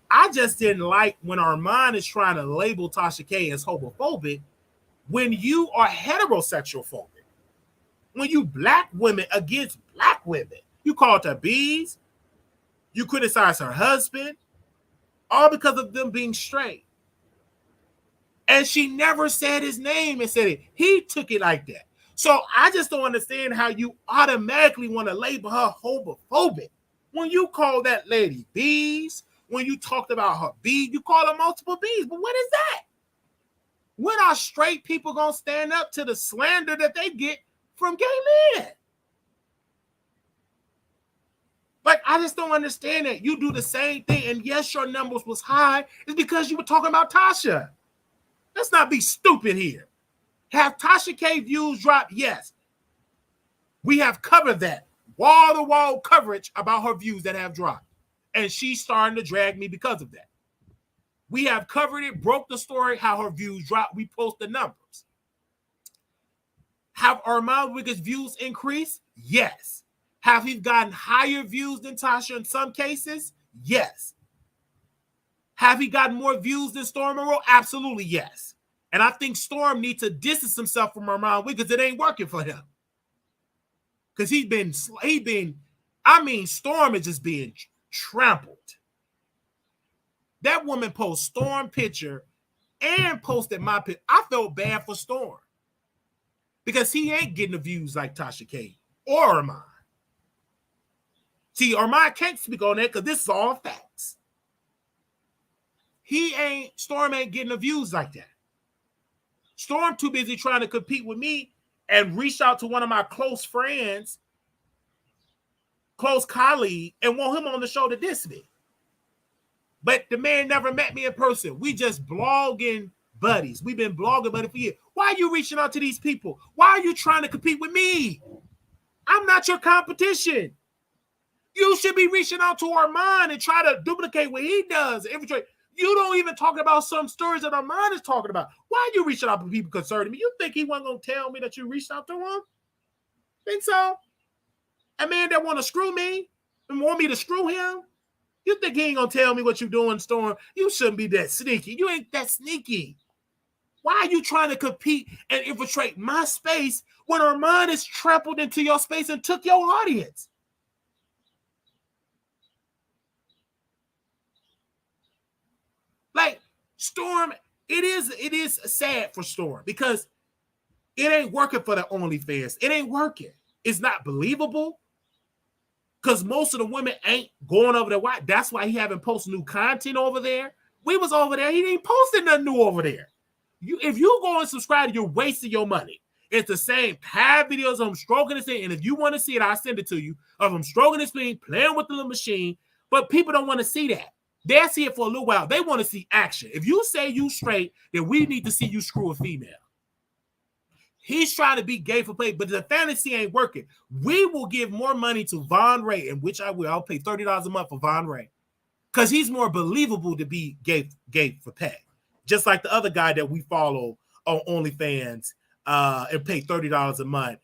I just didn't like when Armon is trying to label Tasha K as homophobic when you are heterosexual phobic. When you black women against black women. You called her bees. You criticize her husband. All because of them being straight. And she never said his name and said it. He took it like that. So I just don't understand how you automatically want to label her homophobic. When you call that lady bees, when you talked about her bee, you call her multiple bees. But what is that? When are straight people going to stand up to the slander that they get from gay men? Like, I just don't understand that. You do the same thing, and yes, your numbers was high. It's because you were talking about Tasha. Let's not be stupid here. Have Tasha K views dropped? Yes. We have covered that. Wall-to-wall coverage about her views that have dropped. And she's starting to drag me because of that. We have covered it, broke the story, how her views dropped. We post the numbers. Have Armon Wiggins' views increased? Yes. Have he gotten higher views than Tasha in some cases? Yes. Have he gotten more views than Storm Monroe? Absolutely yes. And I think Storm needs to distance himself from Armon Wiggins. It ain't working for him. Because Storm is just being trampled. That woman posted Storm picture and posted my picture. I felt bad for Storm. Because he ain't getting the views like Tasha K or Armon. See, Armon can't speak on that because this is all facts. Storm ain't getting the views like that. Storm too busy trying to compete with me and reach out to one of my close friends, close colleague, and want him on the show to diss me. But the man never met me in person. We just blogging buddies. We've been blogging buddies for years. Why are you reaching out to these people? Why are you trying to compete with me? I'm not your competition. You should be reaching out to Armon and try to duplicate what he does. You don't even talk about some stories that Armon is talking about. Why are you reaching out to people concerning me? You think he wasn't going to tell me that you reached out to him? Think so? A man that want to screw me and want me to screw him? You think he ain't gonna tell me what you doing, Storm? You shouldn't be that sneaky. You ain't that sneaky. Why are you trying to compete and infiltrate my space when Armon is trampled into your space and took your audience? Like, Storm, it is sad for Storm because it ain't working for the OnlyFans. It ain't working. It's not believable because most of the women ain't going over there. Why? That's why he haven't posted new content over there. We was over there. He ain't posted nothing new over there. If you go and subscribe, you're wasting your money. It's the same 5 videos of him stroking his thing. And if you want to see it, I'll send it to you. Of him stroking his thing, playing with the little machine. But people don't want to see that. They'll see it for a little while. They want to see action. If you say you straight, then we need to see you screw a female. He's trying to be gay for play, but the fantasy ain't working. We will give more money to Von Ray, and which I will. I'll pay $30 a month for Von Ray. Because he's more believable to be gay for pay. Just like the other guy that we follow on OnlyFans and pay $30 a month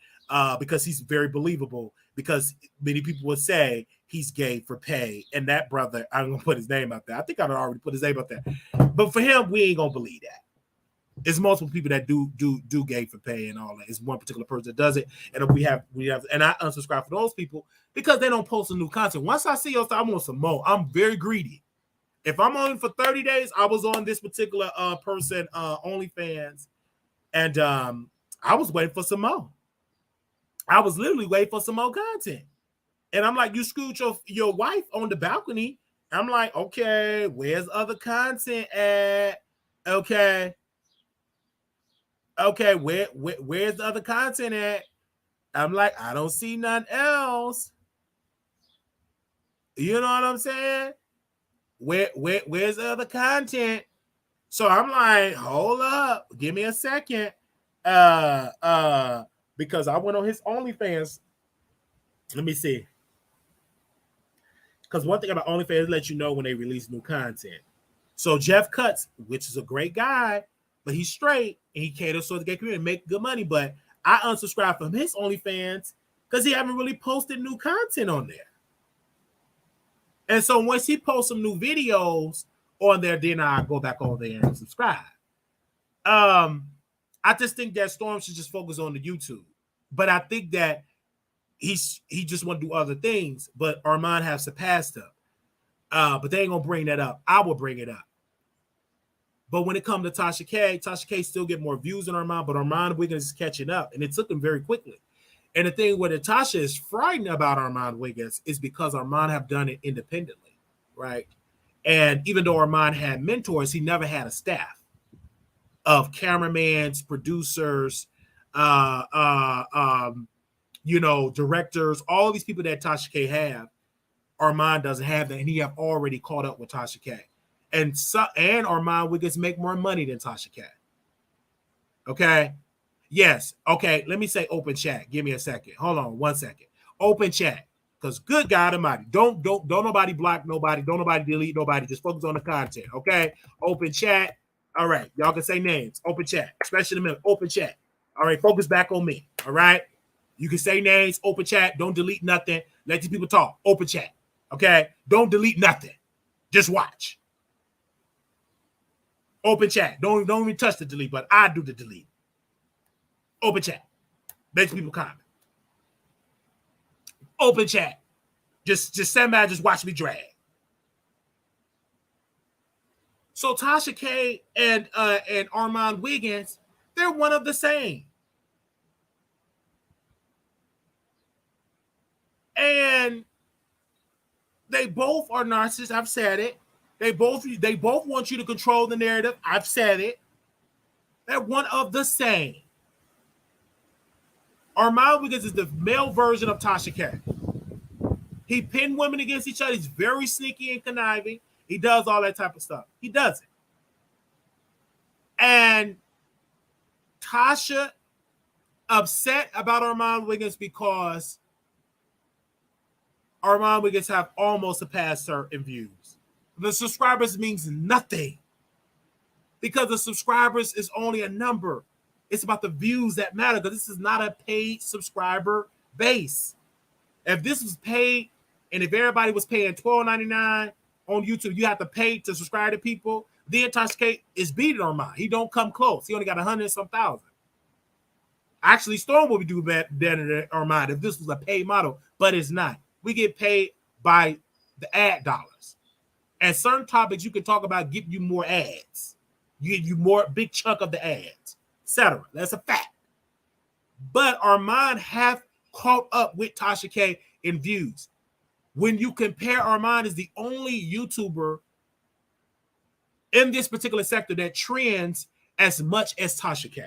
because he's very believable, because many people would say he's gay for pay. And that brother, I'm going to put his name out there. I think I've already put his name out there. But for him, we ain't going to believe that. It's multiple people that do gay for pay and all that. It's one particular person that does it. And we have, and I unsubscribe for those people because they don't post a new content. Once I see your stuff, I want some more. I'm very greedy. If I'm on for 30 days, I was on this particular person, OnlyFans, and I was waiting for some more. I was literally waiting for some more content. And I'm like, you screwed your wife on the balcony. I'm like, okay, where's other content at? Okay, where's the other content at? I'm like, I don't see nothing else. You know what I'm saying? Where's the other content? So I'm like, hold up, give me a second. Because I went on his OnlyFans. Let me see. Because one thing about OnlyFans lets you know when they release new content. So Jeff Cuts, which is a great guy, but he's straight and he caters to the gay community and make good money. But I unsubscribed from his OnlyFans because he haven't really posted new content on there. And so once he posts some new videos on there, then I go back over there and subscribe. I just think that Storm should just focus on the YouTube. But I think that he just want to do other things. But Armon have surpassed him. But they ain't going to bring that up. I will bring it up. But when it comes to Tasha K still get more views than Armon, but Armon Wiggins is catching up. And it took him very quickly. And the thing where Tasha is frightened about Armon Wiggins is because Armon have done it independently, right? And even though Armon had mentors, he never had a staff of cameramans, producers, directors, all these people that Tasha K have. Armon doesn't have that, and he have already caught up with Tasha K. And Armon Wiggins make more money than Tasha K. Okay. Yes. Okay. Let me say open chat. Give me a second. Hold on 1 second. Open chat. Because good God Almighty, don't nobody block nobody. Don't nobody delete nobody. Just focus on the content. Okay. Open chat. All right. Y'all can say names. Open chat. Especially in the middle. Open chat. All right. Focus back on me. All right. You can say names. Open chat. Don't delete nothing. Let these people talk. Open chat. Okay. Don't delete nothing. Just watch. Open chat. Don't even touch the delete button. I do the delete. Open chat. Let people comment. Open chat. Just stand by, just watch me drag. So Tasha K and Armon Wiggins, they're one of the same. And they both are narcissists. I've said it. They both want you to control the narrative. I've said it. They're one of the same. Armon Wiggins is the male version of Tasha K. He pinned women against each other. He's very sneaky and conniving. He does all that type of stuff. He does it. And Tasha upset about Armon Wiggins because Armon Wiggins have almost surpassed her in views. The subscribers means nothing because the subscribers is only a number. It's about the views that matter because this is not a paid subscriber base. If this was paid, and if everybody was paying $12.99 on YouTube, you have to pay to subscribe to people, then Tasha K is beating Armon. He don't come close. He only got 100 and some thousand. Actually, Storm will do better than Armon if this was a paid model, but it's not. We get paid by the ad dollars. And certain topics you can talk about give you more ads. You get you more big chunk of the ads, etc. That's a fact. But Armon have caught up with Tasha K in views. When you compare, Armon is the only YouTuber in this particular sector that trends as much as Tasha K.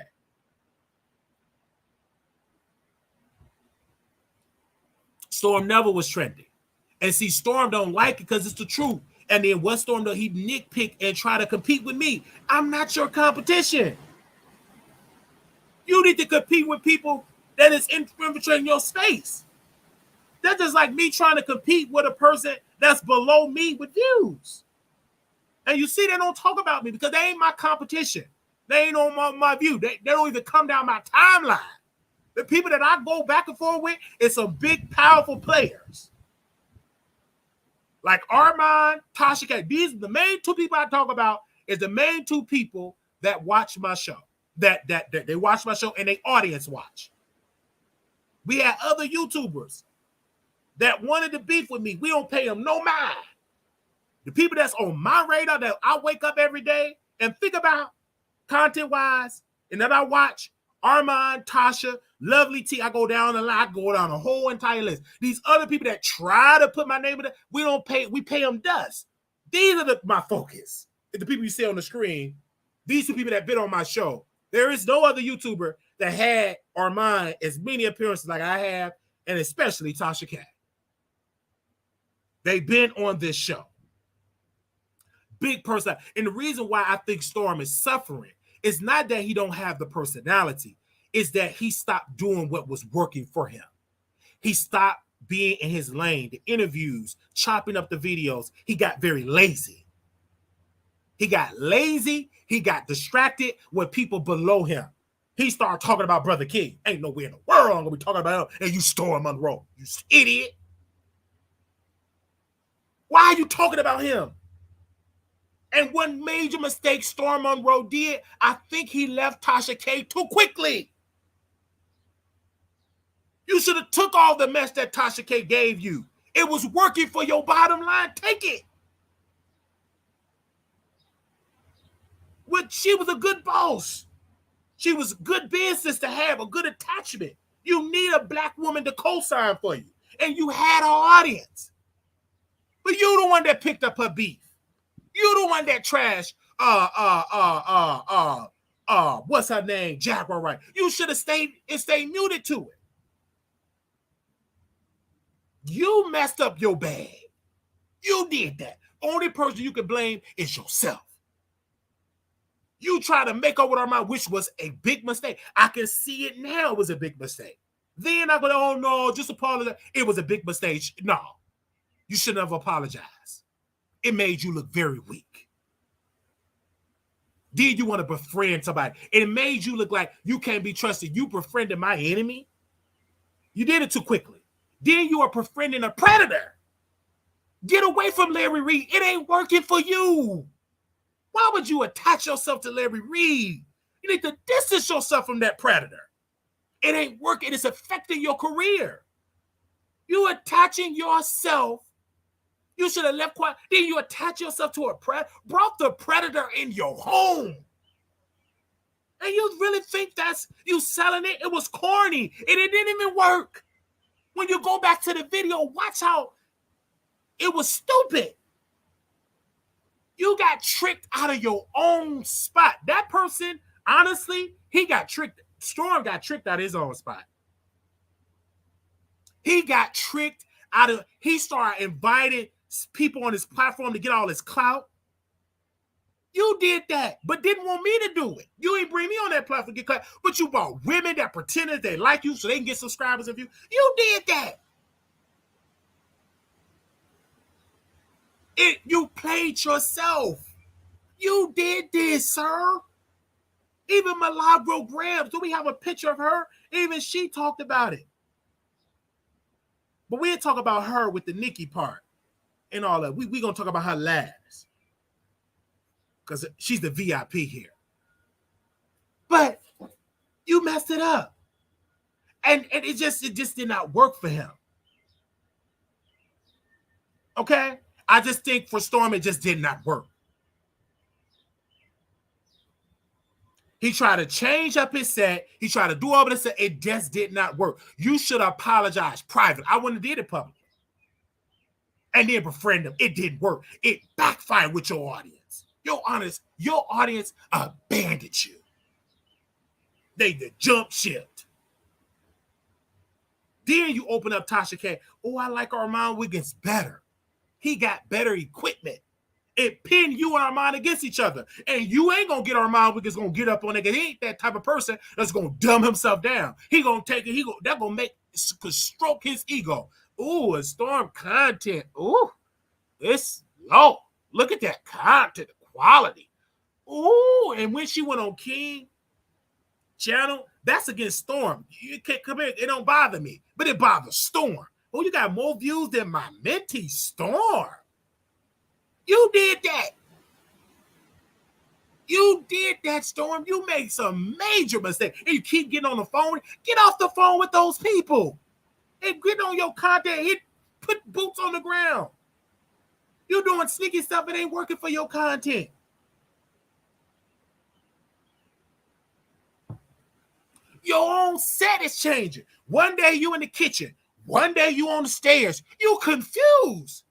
Storm never was trending. And see, Storm don't like it because it's the truth. And then what Storm does, he nitpick and try to compete with me. I'm not your competition. You need to compete with people that is infiltrating your space. That's just like me trying to compete with a person that's below me with views. And you see, they don't talk about me because they ain't my competition. They ain't on my view. They don't even come down my timeline. The people that I go back and forth with is some big, powerful players. Like Armon, Tasha K. These are the main two people I talk about is the main two people that watch my show. That they watch my show and they audience watch. We had other YouTubers that wanted to beef with me. We don't pay them no mind. The people that's on my radar that I wake up every day and think about content-wise and that I watch, Armon, Tasha, Lovely T, I go down the line, I go down a whole entire list. These other people that try to put my name in it, we pay them dust. These are my focus. The people you see on the screen, these two people that been on my show. There is no other YouTuber that had Armon as many appearances like I have, and especially Tasha K. They've been on this show. Big person. And the reason why I think Storm is suffering is not that he don't have the personality. It's that he stopped doing what was working for him. He stopped being in his lane, the interviews, chopping up the videos. He got very lazy. He got lazy. He got distracted with people below him. He started talking about Brother King. Ain't nowhere in the world I'm going to be talking about him. And you Storm Monroe. You idiot. Why are you talking about him? And one major mistake Storm Monroe did, I think he left Tasha K too quickly. You should have took all the mess that Tasha K gave you. It was working for your bottom line. Take it. She was a good boss. She was good business to have, a good attachment. You need a black woman to co-sign for you. And you had an audience. But you the one that picked up her beef. You the one that trashed what's her name? Jaguar, right? You should have stayed muted to it. You messed up your bag. You did that. Only person you can blame is yourself. You try to make up with Armon, which was a big mistake. I can see it now. It was a big mistake. Then I go, oh no, just apologize. It was a big mistake. No, you shouldn't have apologized. It made you look very weak. Did you want to befriend somebody? It made you look like you can't be trusted. You befriended my enemy. You did it too quickly. Then you are befriending a predator. Get away from Larry Reed. It ain't working for you. Why would you attach yourself to Larry Reed? You need to distance yourself from that predator. It ain't working. It's affecting your career. You attaching yourself. You should have left quiet. Then you attach yourself to a predator. Brought the predator in your home. And you really think that's you selling it? It was corny. And it didn't even work. When you go back to the video, watch how it was stupid. You got tricked out of your own spot. That person, honestly, he got tricked. Storm got tricked out of his own spot. He got tricked out of, he started inviting people on his platform to get all his clout. You did that, but didn't want me to do it. You ain't bring me on that platform to get clout, but you bought women that pretended they like you so they can get subscribers of you. You did that. You played yourself. You did this, sir. Even Milagro Gramz, do we have a picture of her? Even she talked about it. But we'll talk about her with the Nikki part and all that. We're going to talk about her last. Because she's the VIP here. But you messed it up. And it just did not work for him. Okay? I just think for Storm, it just did not work. He tried to change up his set. He tried to do all this. It just did not work. You should apologize private. I wouldn't have did it public. And then befriend him. It didn't work. It backfired with your audience. Your audience abandoned you. They jump shipped. Then you open up Tasha K. Oh, I like Armon Wiggins better. He got better equipment. It pinned you and Armon against each other. And you ain't going to get Armon Wiggins going to get up on it, because he ain't that type of person that's going to dumb himself down. He going to take it. That's going to stroke his ego. Ooh, a Storm content. Ooh, it's low. Look at that content quality. Ooh, and when she went on King channel, that's against Storm. You can't come in. It don't bother me, but it bothers Storm. Oh, you got more views than my mentee Storm. You did that. You did that, Storm. You made some major mistakes. And you keep getting on the phone. Get off the phone with those people. And get on your content. Put boots on the ground. You're doing sneaky stuff that ain't working for your content. Your own set is changing. One day you in the kitchen. One day you on the stairs. You confused.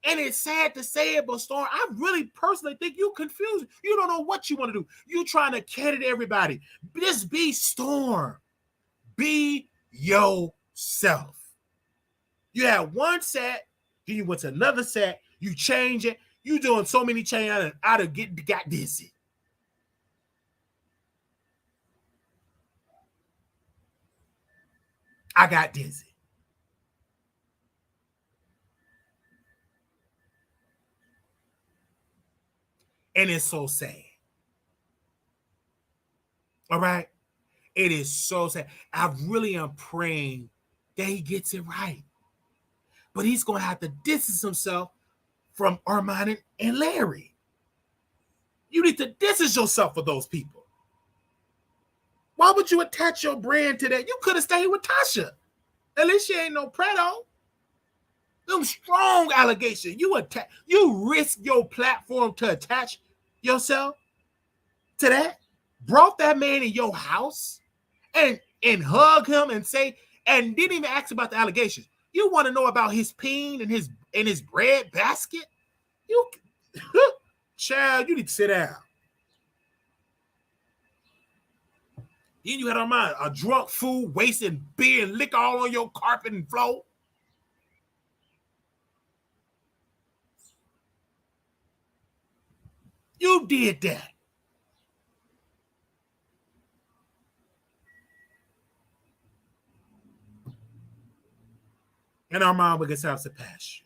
And it's sad to say it, but Storm, I really personally think you confused. You don't know what you want to do. You trying to cater to everybody. Just be Storm. Be yourself. You had one set, then you went to another set, you change it. You doing so many changes, and I'd have got dizzy. I got dizzy. And it's so sad. All right? It is so sad. I really am praying that he gets it right. But he's going to have to distance himself from Armon and Larry. You need to distance yourself from those people. Why would you attach your brand to that? You could have stayed with Tasha. At least she ain't no preto. Them strong allegations. You risk your platform to attach yourself to that. Brought that man in your house and hug him and say, and didn't even ask about the allegations. You want to know about his peen and his bread basket? You, child, you need to sit down. Then you had on mind a drunk fool wasting beer and liquor all on your carpet and floor. You did that. And Armon Wiggins have surpassed you.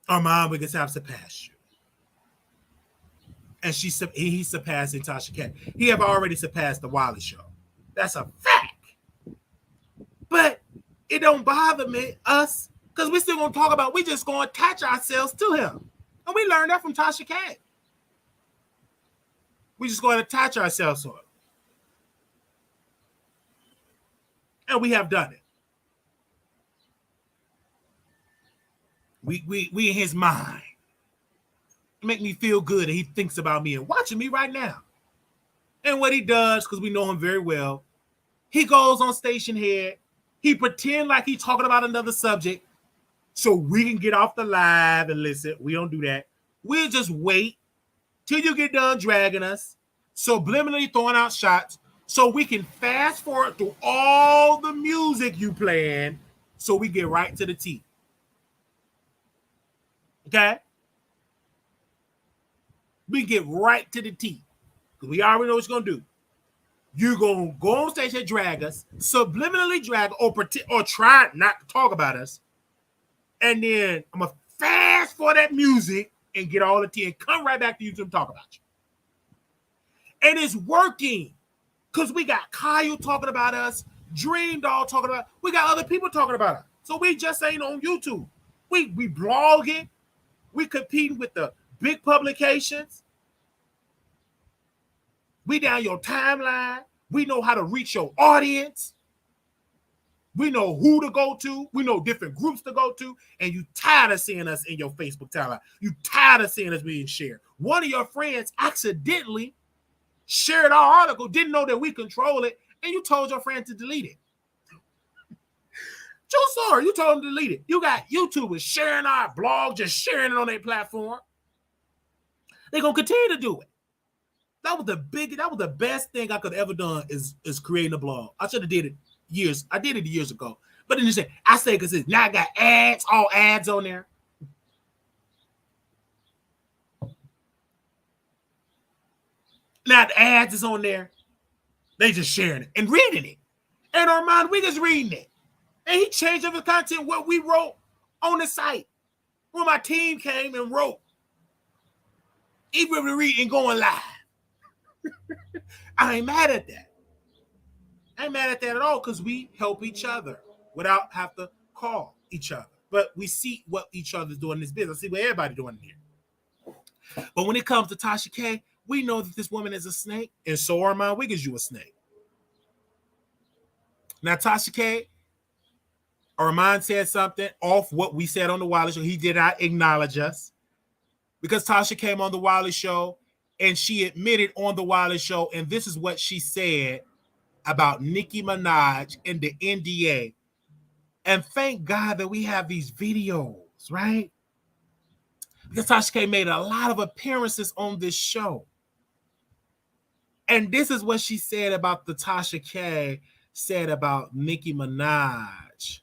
Armon Wiggins have surpassed you. And he's surpassing Tasha K. He have already surpassed the Wiley Show. That's a fact. But it don't bother us, because we still gonna talk about, we just gonna attach ourselves to him. And we learned that from Tasha K. We just gonna attach ourselves to him. And we have done it. We in his mind. Make me feel good that he thinks about me and watching me right now. And what he does, because we know him very well, he goes on station head. He pretend like he's talking about another subject so we can get off the live and listen. We don't do that. We'll just wait till you get done dragging us, subliminally throwing out shots, so we can fast forward through all the music you playing so we get right to the tea. Okay? We get right to the tea. Because we already know what you're going to do. You're going to go on stage and drag us, subliminally drag or try not to talk about us. And then I'm going to fast for that music and get all the tea and come right back to you to talk about you. And it's working. Because we got Kyle talking about us, Dream Doll talking about, we got other people talking about us. So we just ain't on YouTube. We blogging. We competing with the big publications. We down your timeline. We know how to reach your audience. We know who to go to. We know different groups to go to. And you tired of seeing us in your Facebook timeline. You tired of seeing us being shared. One of your friends accidentally shared our article, didn't know that we control it, and you told your friend to delete it. True story. You told them to delete it. You got YouTubers sharing our blog, just sharing it on their platform. They're going to continue to do it. That was the best thing I could have ever done is creating a blog. I should have did it years. I did it years ago. But then you say, I say because now I got ads, all ads on there. Now the ads is on there. They just sharing it and reading it. And Armon Wiggins reading it. And he changed up the content, what we wrote on the site. When my team came and wrote. Even reading going live. I ain't mad at that. I ain't mad at that at all because we help each other without have to call each other. But we see what each other's doing in this business. See what everybody's doing here. But when it comes to Tasha K, we know that this woman is a snake, and so are Armon Wiggins, you a snake. Now, Tasha K, Armon said something off what we said on the Wiley Show. He did not acknowledge us because Tasha came on the Wiley Show and she admitted on the Wiley Show, and this is what she said about Nicki Minaj and the NDA. And thank God that we have these videos, right? Because Tasha K made a lot of appearances on this show. And this is what she said about the Tasha K said about Nicki Minaj.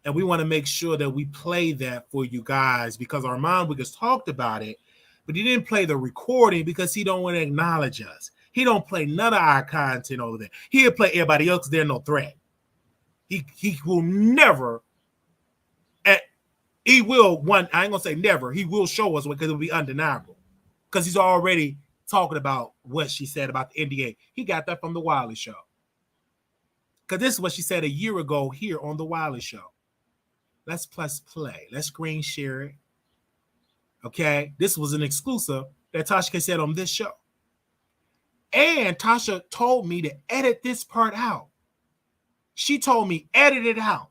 And we want to make sure that we play that for you guys because Armon Wiggins talked about it, but he didn't play the recording because he don't want to acknowledge us. He don't play none of our content over there. He'll play everybody else because they're no threat. He will never, he will, one, I ain't going to say never, he will show us because it'll be undeniable because he's already talking about what she said about the NDA. He got that from the Wiley Show. Because this is what she said a year ago here on the Wiley Show. Let's play. Let's screen share it. Okay? This was an exclusive that Tasha K said on this show. And Tasha told me to edit this part out. She told me, edit it out.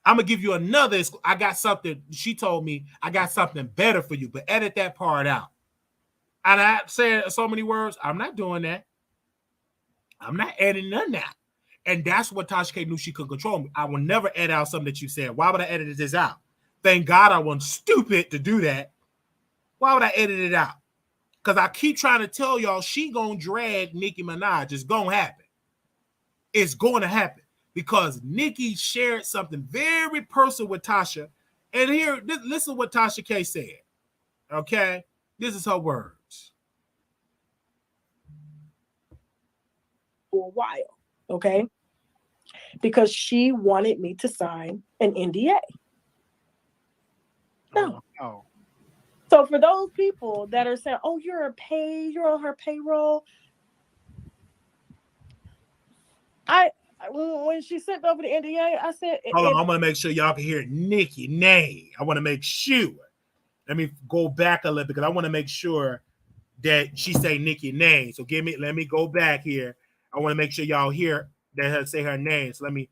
I'm going to give you another. I got something. She told me, I got something better for you, but edit that part out. And I said so many words, I'm not doing that. I'm not editing none of that. And that's what Tasha K knew she could control me. I will never edit out something that you said. Why would I edit this out? Thank God I wasn't stupid to do that. Why would I edit it out? Because I keep trying to tell y'all she gonna drag Nicki Minaj. It's gonna happen. It's going to happen. Because Nicki shared something very personal with Tasha. And here, listen to what Tasha K said. Okay? This is her words. For a while, okay? Because she wanted me to sign an NDA. No. Oh. So for those people that are saying, oh, you're on her payroll. When she sent over the NDA, I said, hold on, I'm gonna make sure y'all can hear Nicki name. I want to make sure. Let me go back a little because I want to make sure that she say Nicki name. So let me go back here. I want to make sure y'all hear that her say her name. So let me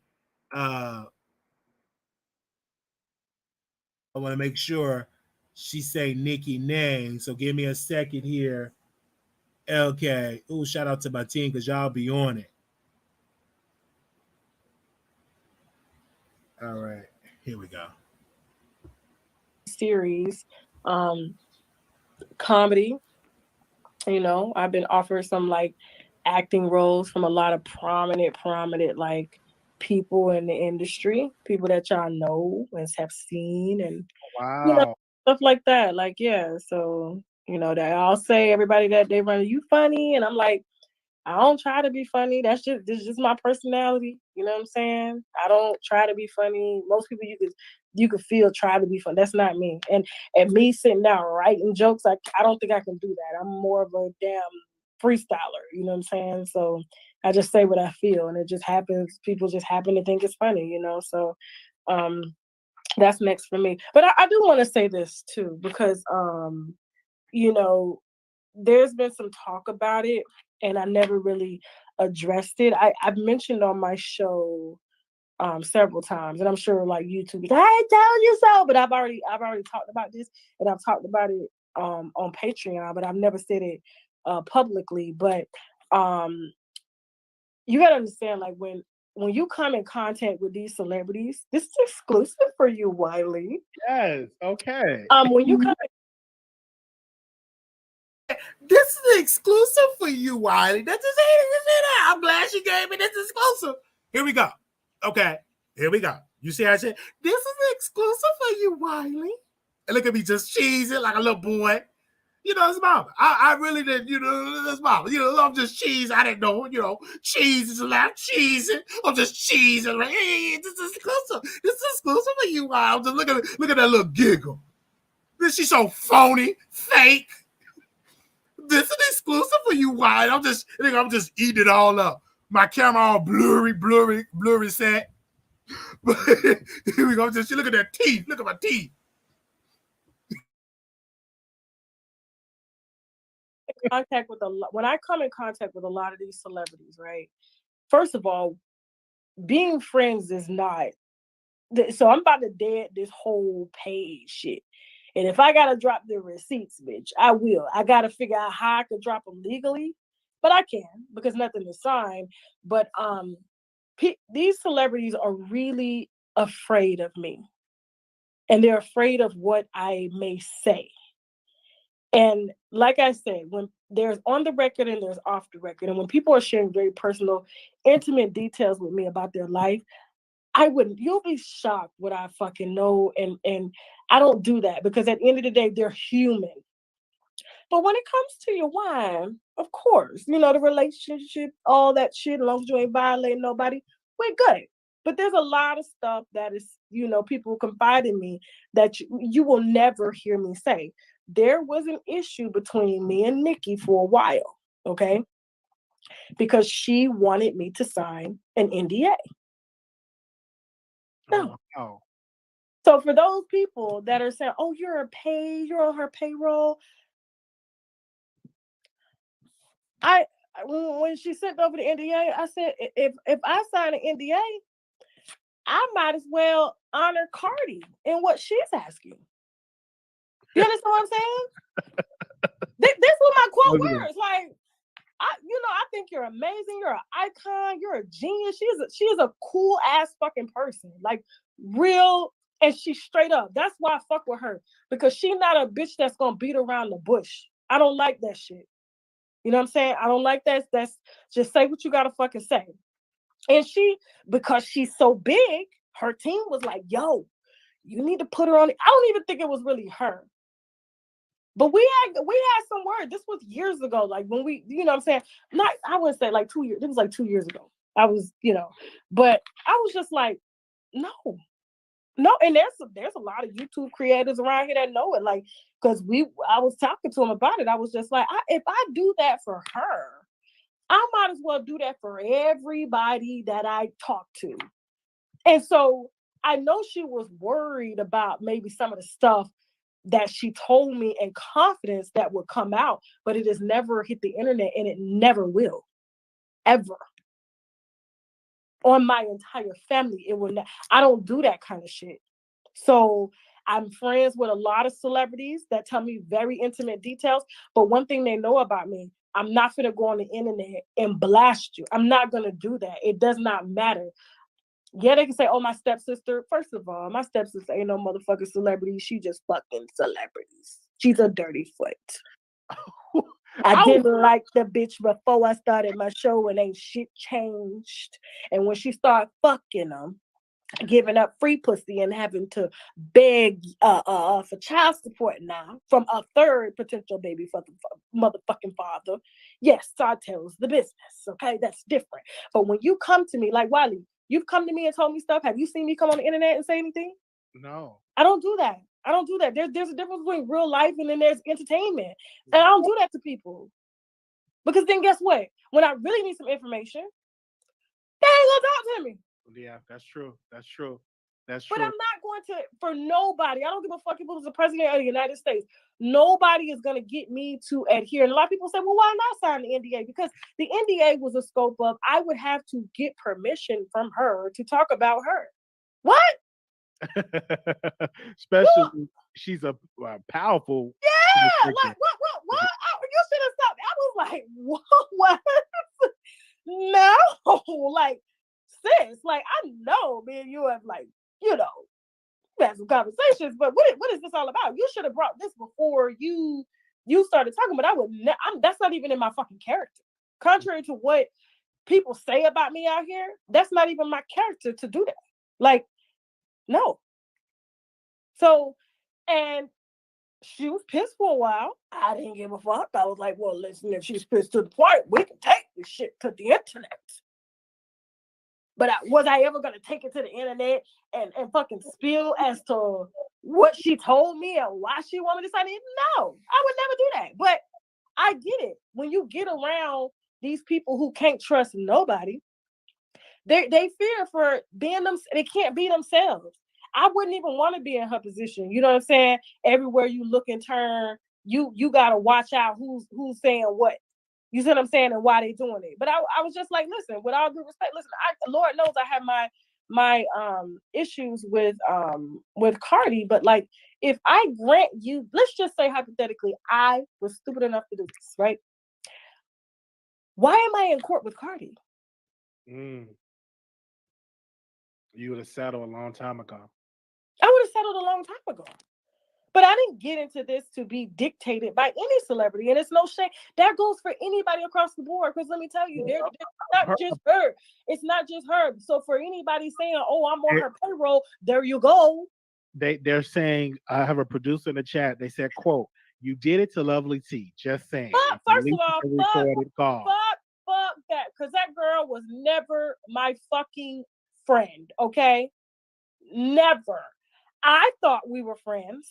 I want to make sure she say Nicki name. So give me a second here. Okay. Ooh, shout out to my team because y'all be on it. All right, here we go. Series, comedy. You know, I've been offered some like acting roles from a lot of prominent like people in the industry, people that y'all know and have seen, and you know, stuff like that. Like, yeah, so you know that I'll say everybody that they run, you funny, and I'm like, I don't try to be funny. This is just my personality. You know what I'm saying? I don't try to be funny. Most people you could feel try to be funny. That's not me. And me sitting down writing jokes, I don't think I can do that. I'm more of a damn freestyler. You know what I'm saying? So I just say what I feel, and it just happens. People just happen to think it's funny, you know. So that's next for me. But I do want to say this too, because you know, there's been some talk about it, and I never really addressed it. I've mentioned on my show several times, and I'm sure like YouTube, I told you so, but I've already talked about this, and I've talked about it on Patreon, but I've never said it publicly. But you gotta understand, like when you come in contact with these celebrities, this is exclusive for you, Wiley. Yes, okay. When you come This is exclusive for you, Wiley. That's just that. I'm glad she gave me this exclusive. Here we go. Okay, here we go. You see how I said, this is exclusive for you, Wiley. And look at me just cheesing like a little boy. You know, it's mama. I really didn't, you know, that's mama. You know, I'm just cheesing. I didn't know, you know, cheese is loud cheesing. I'm just cheesing. Like, hey, this is exclusive. This is exclusive for you, Wiley. I'm just look at that little giggle. She's so phony, fake. This is exclusive for you, Wiley. I'm just eating it all up. My camera all blurry set. But here we go. Just look at that teeth. Look at my teeth. When I come in contact with a lot of these celebrities, right? First of all, being friends is not. So I'm about to dead this whole page shit. And if I gotta drop the receipts, bitch, I will. I gotta figure out how I can drop them legally, but I can because nothing is signed. But these celebrities are really afraid of me, and they're afraid of what I may say. And like I said, when there's on the record and there's off the record, and when people are sharing very personal, intimate details with me about their life, you'll be shocked what I fucking know. And I don't do that because at the end of the day, they're human. But when it comes to your wine, of course, you know, the relationship, all that shit, as long as you ain't violating nobody, we're good. But there's a lot of stuff that is, you know, people confide in me that you will never hear me say. There was an issue between me and Nikki for a while, okay? Because she wanted me to sign an NDA. No. Oh. So for those people that are saying, "Oh, you're on her payroll," when she sent over the NDA, I said, if I sign an NDA, I might as well honor Cardi in what she's asking. You understand what I'm saying? This was my quote words. Like, I think you're amazing. You're an icon. You're a genius. She is a cool ass fucking person. Like, real. And she's straight up. That's why I fuck with her. Because she's not a bitch that's gonna beat around the bush. I don't like that shit. You know what I'm saying? I don't like that. That's just say what you gotta fucking say. And because she's so big, her team was like, yo, you need to put her on it. I don't even think it was really her. But we had some word. This was years ago. Like when we, you know what I'm saying? I wouldn't say like 2 years. It was like 2 years ago. I was, but I was just like, no. And there's a lot of YouTube creators around here that know it. Like, because I was talking to him about it. I was just like, if I do that for her, I might as well do that for everybody that I talk to. And so I know she was worried about maybe some of the stuff that she told me in confidence that would come out, but it has never hit the internet and it never will, ever. On my entire family, it will not. I don't do that kind of shit. So I'm friends with a lot of celebrities that tell me very intimate details, but one thing they know about me, I'm not going to go on the internet and blast you. I'm not going to do that. It does not matter. Yeah, they can say, oh, my stepsister. First of all, my stepsister ain't no motherfucking celebrity. She just fucking celebrities. She's a dirty foot. I didn't like the bitch before I started my show and ain't shit changed. And when she started fucking them, giving up free pussy and having to beg for child support now from a third potential baby for the motherfucking father. Yes, I tells the business. Okay, that's different. But when you come to me, like Wiley, you've come to me and told me stuff. Have you seen me come on the internet and say anything? No. I don't do that. There's a difference between real life and then there's entertainment. And I don't do that to people. Because then guess what? When I really need some information, they ain't gonna talk to me. Yeah, that's true. That's true. That's But true. I'm not going to, for nobody, I don't give a fuck if it was the president of the United States. Nobody is going to get me to adhere. And a lot of people say, well, why not sign the NDA? Because the NDA was a scope of, I would have to get permission from her to talk about her. What? Especially, she's a powerful. Yeah, like, what? You should have stopped. I was like, what? No, like, sis, like, I know, man, you have, like, you know, we had some conversations, but what is this all about? You should have brought this before you started talking, but I would that's not even in my fucking character. Contrary to what people say about me out here, that's not even my character to do that. Like, no. So, and she was pissed for a while. I didn't give a fuck. I was like, well, listen, if she's pissed to the point, we can take this shit to the internet. But was I ever going to take it to the internet and fucking spill as to what she told me and why she wanted to sign it? No, I would never do that. But I get it. When you get around these people who can't trust nobody, they fear for being them. They can't be themselves. I wouldn't even want to be in her position. You know what I'm saying? Everywhere you look and turn, you got to watch out who's saying what. You see what I'm saying, and why they doing it. But I was just like, listen, with all due respect, listen, Lord knows I have my issues with Cardi, but like, if I grant you, let's just say hypothetically, I was stupid enough to do this, right? Why am I in court with Cardi? You would have settled a long time ago. I would have settled a long time ago. But I didn't get into this to be dictated by any celebrity. And it's no shame. That goes for anybody across the board. Because let me tell you, they're not just her. It's not just her. So for anybody saying, oh, I'm on her payroll, there you go. They're saying, I have a producer in the chat. They said, quote, you did it to Lovely T. Just saying. First of all, fuck that. Because that girl was never my fucking friend. Okay? Never. I thought we were friends.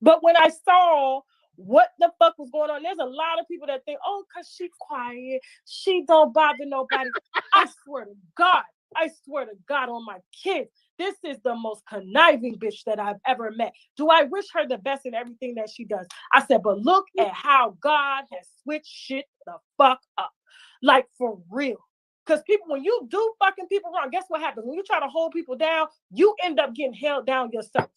But when I saw what the fuck was going on, there's a lot of people that think, oh, because she's quiet, she don't bother nobody. I swear to God on my kids, this is the most conniving bitch that I've ever met. Do I wish her the best in everything that she does? I said, but look at how God has switched shit the fuck up. Like, for real. Because people, when you do fucking people wrong, guess what happens? When you try to hold people down, you end up getting held down yourself.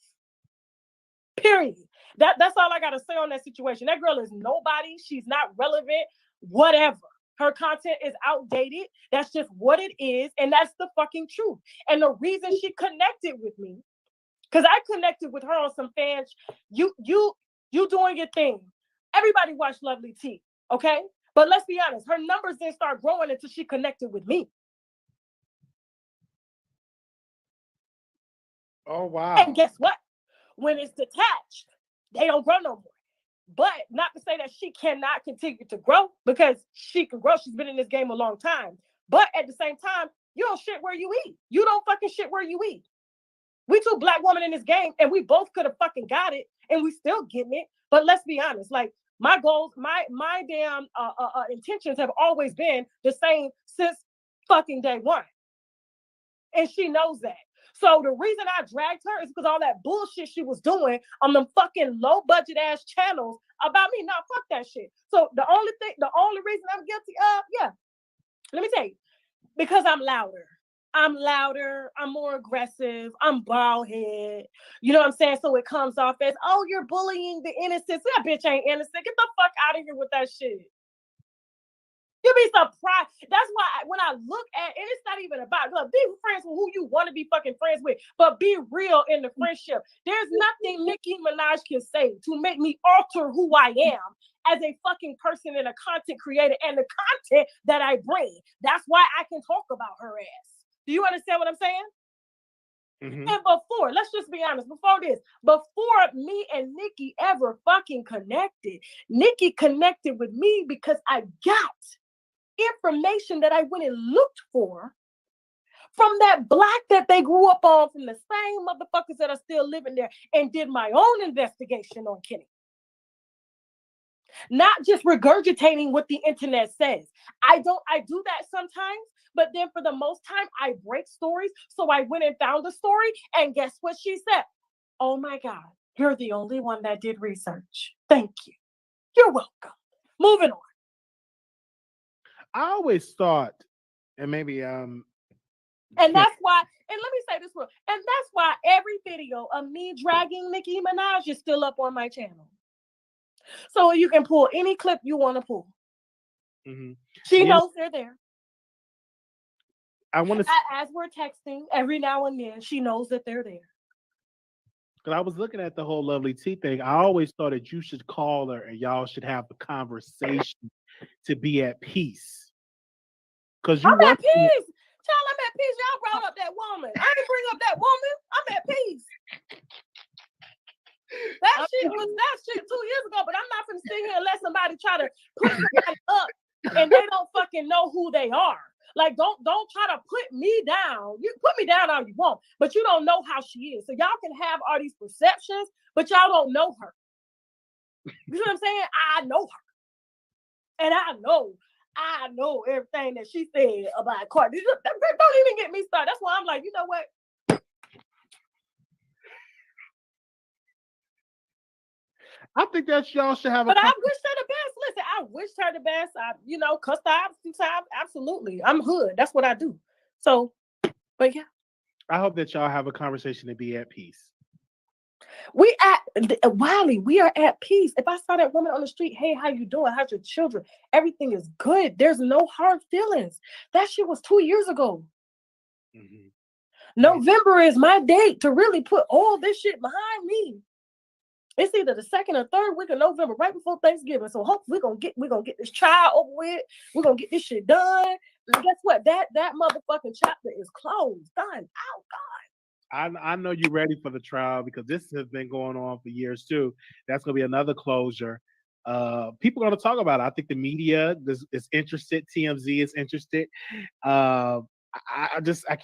Period. That's all I gotta say on that situation. That girl is nobody. She's not relevant. Whatever. Her content is outdated. That's just what it is, and that's the fucking truth. And the reason she connected with me, because I connected with her on some fans. You doing your thing. Everybody watched Lovely T, okay? But let's be honest, her numbers didn't start growing until she connected with me. Oh wow! And guess what? When it's detached, they don't grow no more. But not to say that she cannot continue to grow, because she can grow. She's been in this game a long time. But at the same time, you don't shit where you eat. You don't fucking shit where you eat. We two black women in this game, and we both could have fucking got it, and we still getting it. But let's be honest, like, my goals, my damn intentions have always been the same since fucking day one. And she knows that. So the reason I dragged her is because all that bullshit she was doing on them fucking low budget ass channels about me. Nah, fuck that shit. So the only reason I'm guilty of, let me tell you, because I'm louder. I'm more aggressive, I'm bald head. You know what I'm saying? So it comes off as, oh, you're bullying the innocent. That bitch ain't innocent. Get the fuck out of here with that shit. You'll be surprised. That's why when I look at it, it's not even about, look, be friends with who you want to be fucking friends with, but be real in the friendship. There's nothing Nicki Minaj can say to make me alter who I am as a fucking person and a content creator and the content that I bring. That's why I can talk about her ass. Do you understand what I'm saying? Mm-hmm. And before, let's just be honest, before me and Nicki ever fucking connected, Nicki connected with me because I got information that I went and looked for from that block that they grew up on, from the same motherfuckers that are still living there, and did my own investigation on Kenny. not just regurgitating what the internet says. I do that sometimes, but then for the most time, I break stories. So I went and found a story, and guess what she said? Oh my God, you're the only one that did research. Thank you. You're welcome. Moving on. I always thought, and maybe and that's why, and let me say this real, and that's why every video of me dragging Nicki Minaj is still up on my channel. So you can pull any clip you want to pull. Mm-hmm. She knows they're there. I want to, as we're texting every now and then, she knows that they're there. Because I was looking at the whole Lovely T thing. I always thought that you should call her and y'all should have a conversation to be at peace. Because I'm at peace. Child, I'm at peace. Y'all brought up that woman. I didn't bring up that woman. I'm at peace. That shit 2 years ago, but I'm not gonna sit here and let somebody try to put somebody up and they don't fucking know who they are. Like, don't try to put me down. You put me down all you want, but you don't know how she is. So y'all can have all these perceptions, but y'all don't know her. You know what I'm saying? I know her. And I know everything that she said about Cardi. Don't even get me started. That's why I'm like, you know what? I think that y'all should have But I wish her the best. Listen, I wish her the best. I, cussed her out sometimes. Absolutely. I'm hood. That's what I do. So, but yeah. I hope that y'all have a conversation to be at peace. Wiley, we are at peace. If I saw that woman on the street, hey, how you doing? How's your children? Everything is good. There's no hard feelings. That shit was 2 years ago. Mm-hmm. November is my date to really put all this shit behind me. It's either the 2nd or 3rd week of November, right before Thanksgiving. So hopefully we're gonna get this trial over with. We're gonna get this shit done. And guess what? That motherfucking chapter is closed. Done. Oh God. I know you're ready for the trial because this has been going on for years too. That's gonna be another closure. People are gonna talk about it. I think the media is interested. TMZ is interested. I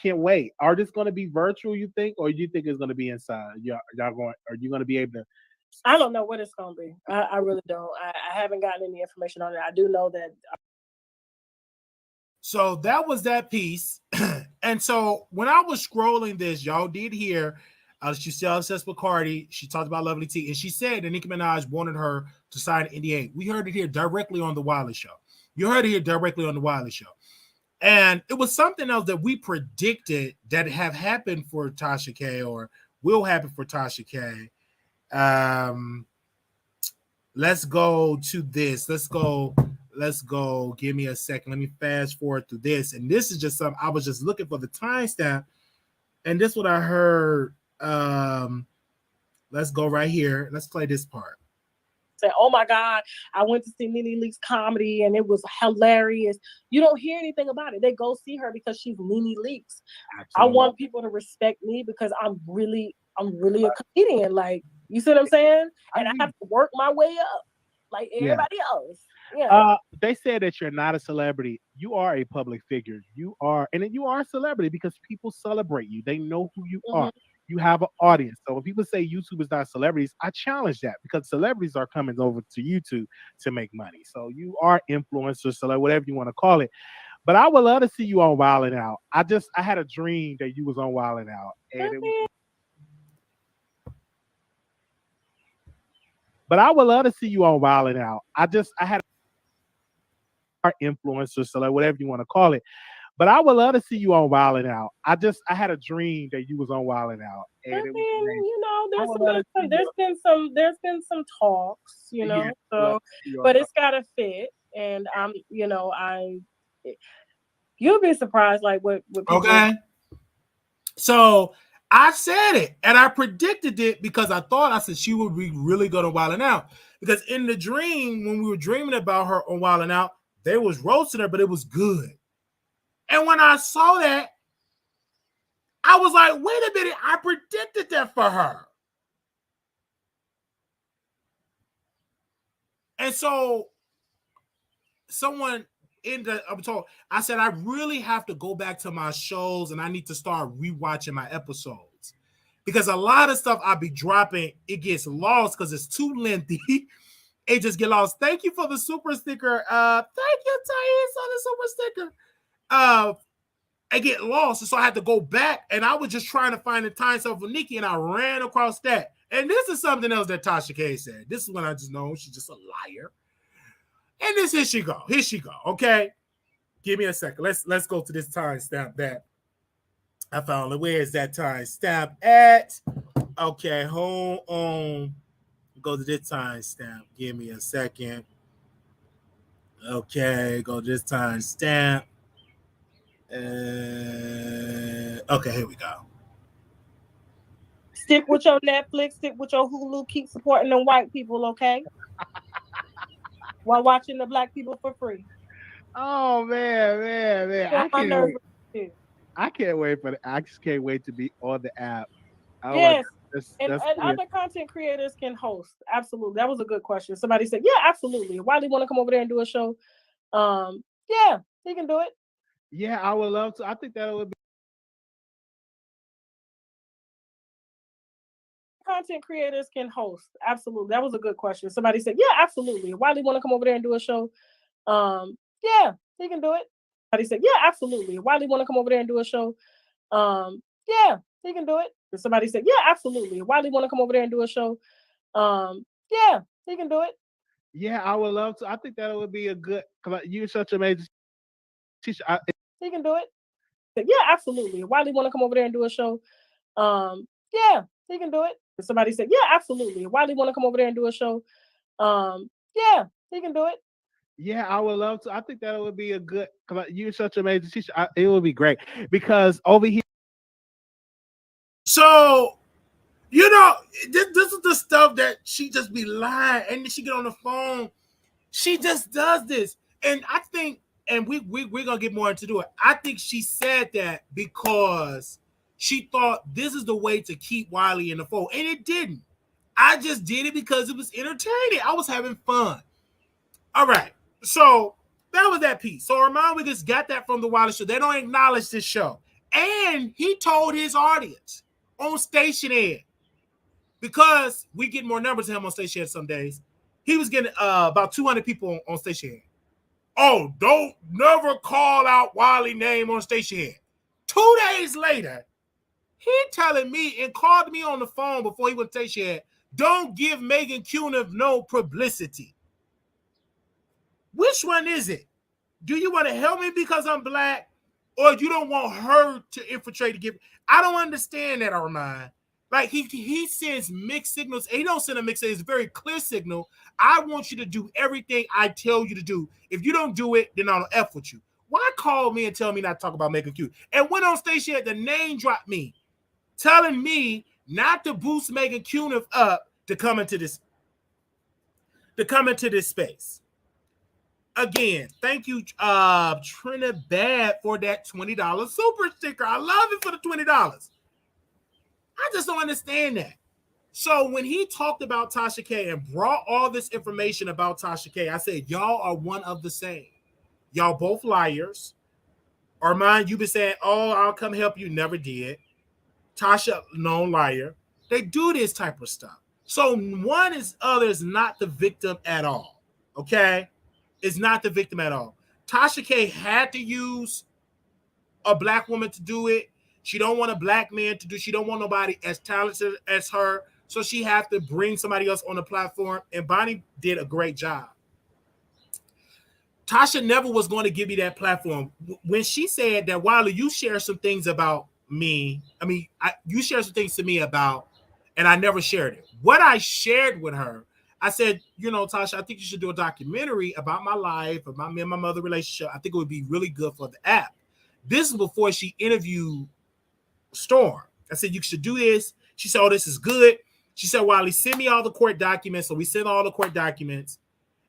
can't wait. Are this gonna be virtual? You think, or do you think it's gonna be inside? Y'all going? Are you gonna be able to? I don't know what it's gonna be. I really don't. I haven't gotten any information on it. I do know that. So that was that piece. And so when I was scrolling this, y'all did hear she's still obsessed with Cardi. She talked about Lovely T, and she said that Nicki Minaj wanted her to sign an NDA. We heard it here directly on the Wiley Show. You heard it here directly on the Wiley Show. And it was something else that we predicted that have happened for Tasha K or will happen for Tasha K. Let's go to this. Let's go. Give me a second. Let me fast forward through this. And this is just something I was just looking for the timestamp. And this is what I heard. Let's go right here. Let's play this part. Say, oh my God, I went to see Nene Leakes comedy and it was hilarious. You don't hear anything about it. They go see her because she's Nene Leakes. I want people to respect me because I'm really a comedian. Like, you see what I'm saying? And I have to work my way up like everybody else. Yeah. They said that you're not a celebrity. You are a public figure. You are a celebrity because people celebrate you. They know who you are. You have an audience. So when people say YouTube is not celebrities, I challenge that because celebrities are coming over to YouTube to make money. So you are influencers, whatever you want to call it. But I would love to see you on Wild 'N Out. I had a dream that you was on Wild 'N Out. But I would love to see you on Wild 'N Out. I had influencers, whatever you want to call it. But I would love to see you on Wild 'N Out. I had a dream that you was on Wild 'N Out. There's been some talks, so but it's gotta fit. And you'll be surprised like what people. Okay. So I said it and I predicted it because I said she would be really good on Wild 'N Out. Because in the dream, when we were dreaming about her on Wild 'N Out, they was roasting her, but it was good. And when I saw that, I was like, wait a minute, I predicted that for her. And so I said, I really have to go back to my shows and I need to start rewatching my episodes. Because a lot of stuff I'll be dropping, it gets lost because it's too lengthy. It just get lost. Thank you for the super sticker. Thank you, Thais, on the super sticker. I get lost, and so I had to go back, and I was just trying to find the time stuff for Nikki, and I ran across that. And this is something else that Tasha K said. This is when I just know she's just a liar. And this, here she go. Here she go. Okay, give me a second. Let's go to this timestamp that I found. Where is that timestamp at? Okay, hold on. Go to this timestamp. Give me a second. Okay, go to this timestamp. Okay, here we go. Stick with your Netflix, stick with your Hulu, keep supporting them white people, okay? While watching the black people for free. Oh man. I can't wait for I just can't wait to be on the app. Yes. And other content creators can host. Absolutely. That was a good question. Somebody said, yeah, absolutely. Wiley want to come over there and do a show? Yeah, he can do it. Yeah, I would love to. I think that would be. Content creators can host. Absolutely. That was a good question. Somebody said, yeah, absolutely. Wiley want to come over there and do a show? Yeah, he can do it. Somebody said, yeah, absolutely. Wiley want to come over there and do a show? Yeah, he can do it. Somebody said, yeah, absolutely. Wiley want to come over there and do a show? Yeah, he can do it. Yeah, I would love to. I think that would be a good. You're such a major teacher. He can do it. Yeah, absolutely. Wiley want to come over there and do a show? Yeah, he can do it. Somebody said, yeah, absolutely. Wiley want to come over there and do a show? Yeah, he can do it. Yeah, I would love to. I think that would be a good. You're such a major teacher. It would be great because over here. So, you know, this is the stuff that she just be lying, and then she get on the phone. She just does this, and I think, and we're gonna get more into it. I think she said that because she thought this is the way to keep Wiley in the fold, and it didn't. I just did it because it was entertaining. I was having fun. All right, so that was that piece. So Armon Wiggins got that from the Wiley Show. They don't acknowledge this show, and he told his audience on Station Ed, because we get more numbers than him on Station Ed some days. He was getting about 200 people on Station Ed. Oh, don't never call out Wiley's name on Station Ed. 2 days later, he telling me and called me on the phone before he went to Station Ed, don't give Megan Cuniff no publicity. Which one is it? Do you want to help me because I'm black, or you don't want her to infiltrate to give? I don't understand that, Armon. Like he sends mixed signals. He don't send a mixed signal. It's a very clear signal. I want you to do everything I tell you to do. If you don't do it, then I'll F with you. Why call me and tell me not to talk about Megan Q? And went on Station at the name dropped me, telling me not to boost Megan Cuniff up to come into this space. Again, thank you, Trinidad, for that $20 super sticker. I love it for the $20. I just don't understand that. So when he talked about Tasha K and brought all this information about Tasha K, I said, y'all are one of the same. Y'all both liars. Armon, you've been saying, oh, I'll come help you. Never did. Tasha, known liar. They do this type of stuff. So one is other is not the victim at all. Okay? It's not the victim at all. Tasha K had to use a black woman to do it. She don't want a black man to do. She don't want nobody as talented as her. So she had to bring somebody else on the platform. And Bonnie did a great job. Tasha never was going to give me that platform. When she said that, Wiley, you share some things about me. I mean, you shared some things to me about, and I never shared it. What I shared with her, I said, you know, Tasha, I think you should do a documentary about my life, about me and my mother relationship. I think it would be really good for the app. This is before she interviewed Storm. I said, you should do this. She said, oh, this is good. She said, Wiley, send me all the court documents. So we sent all the court documents.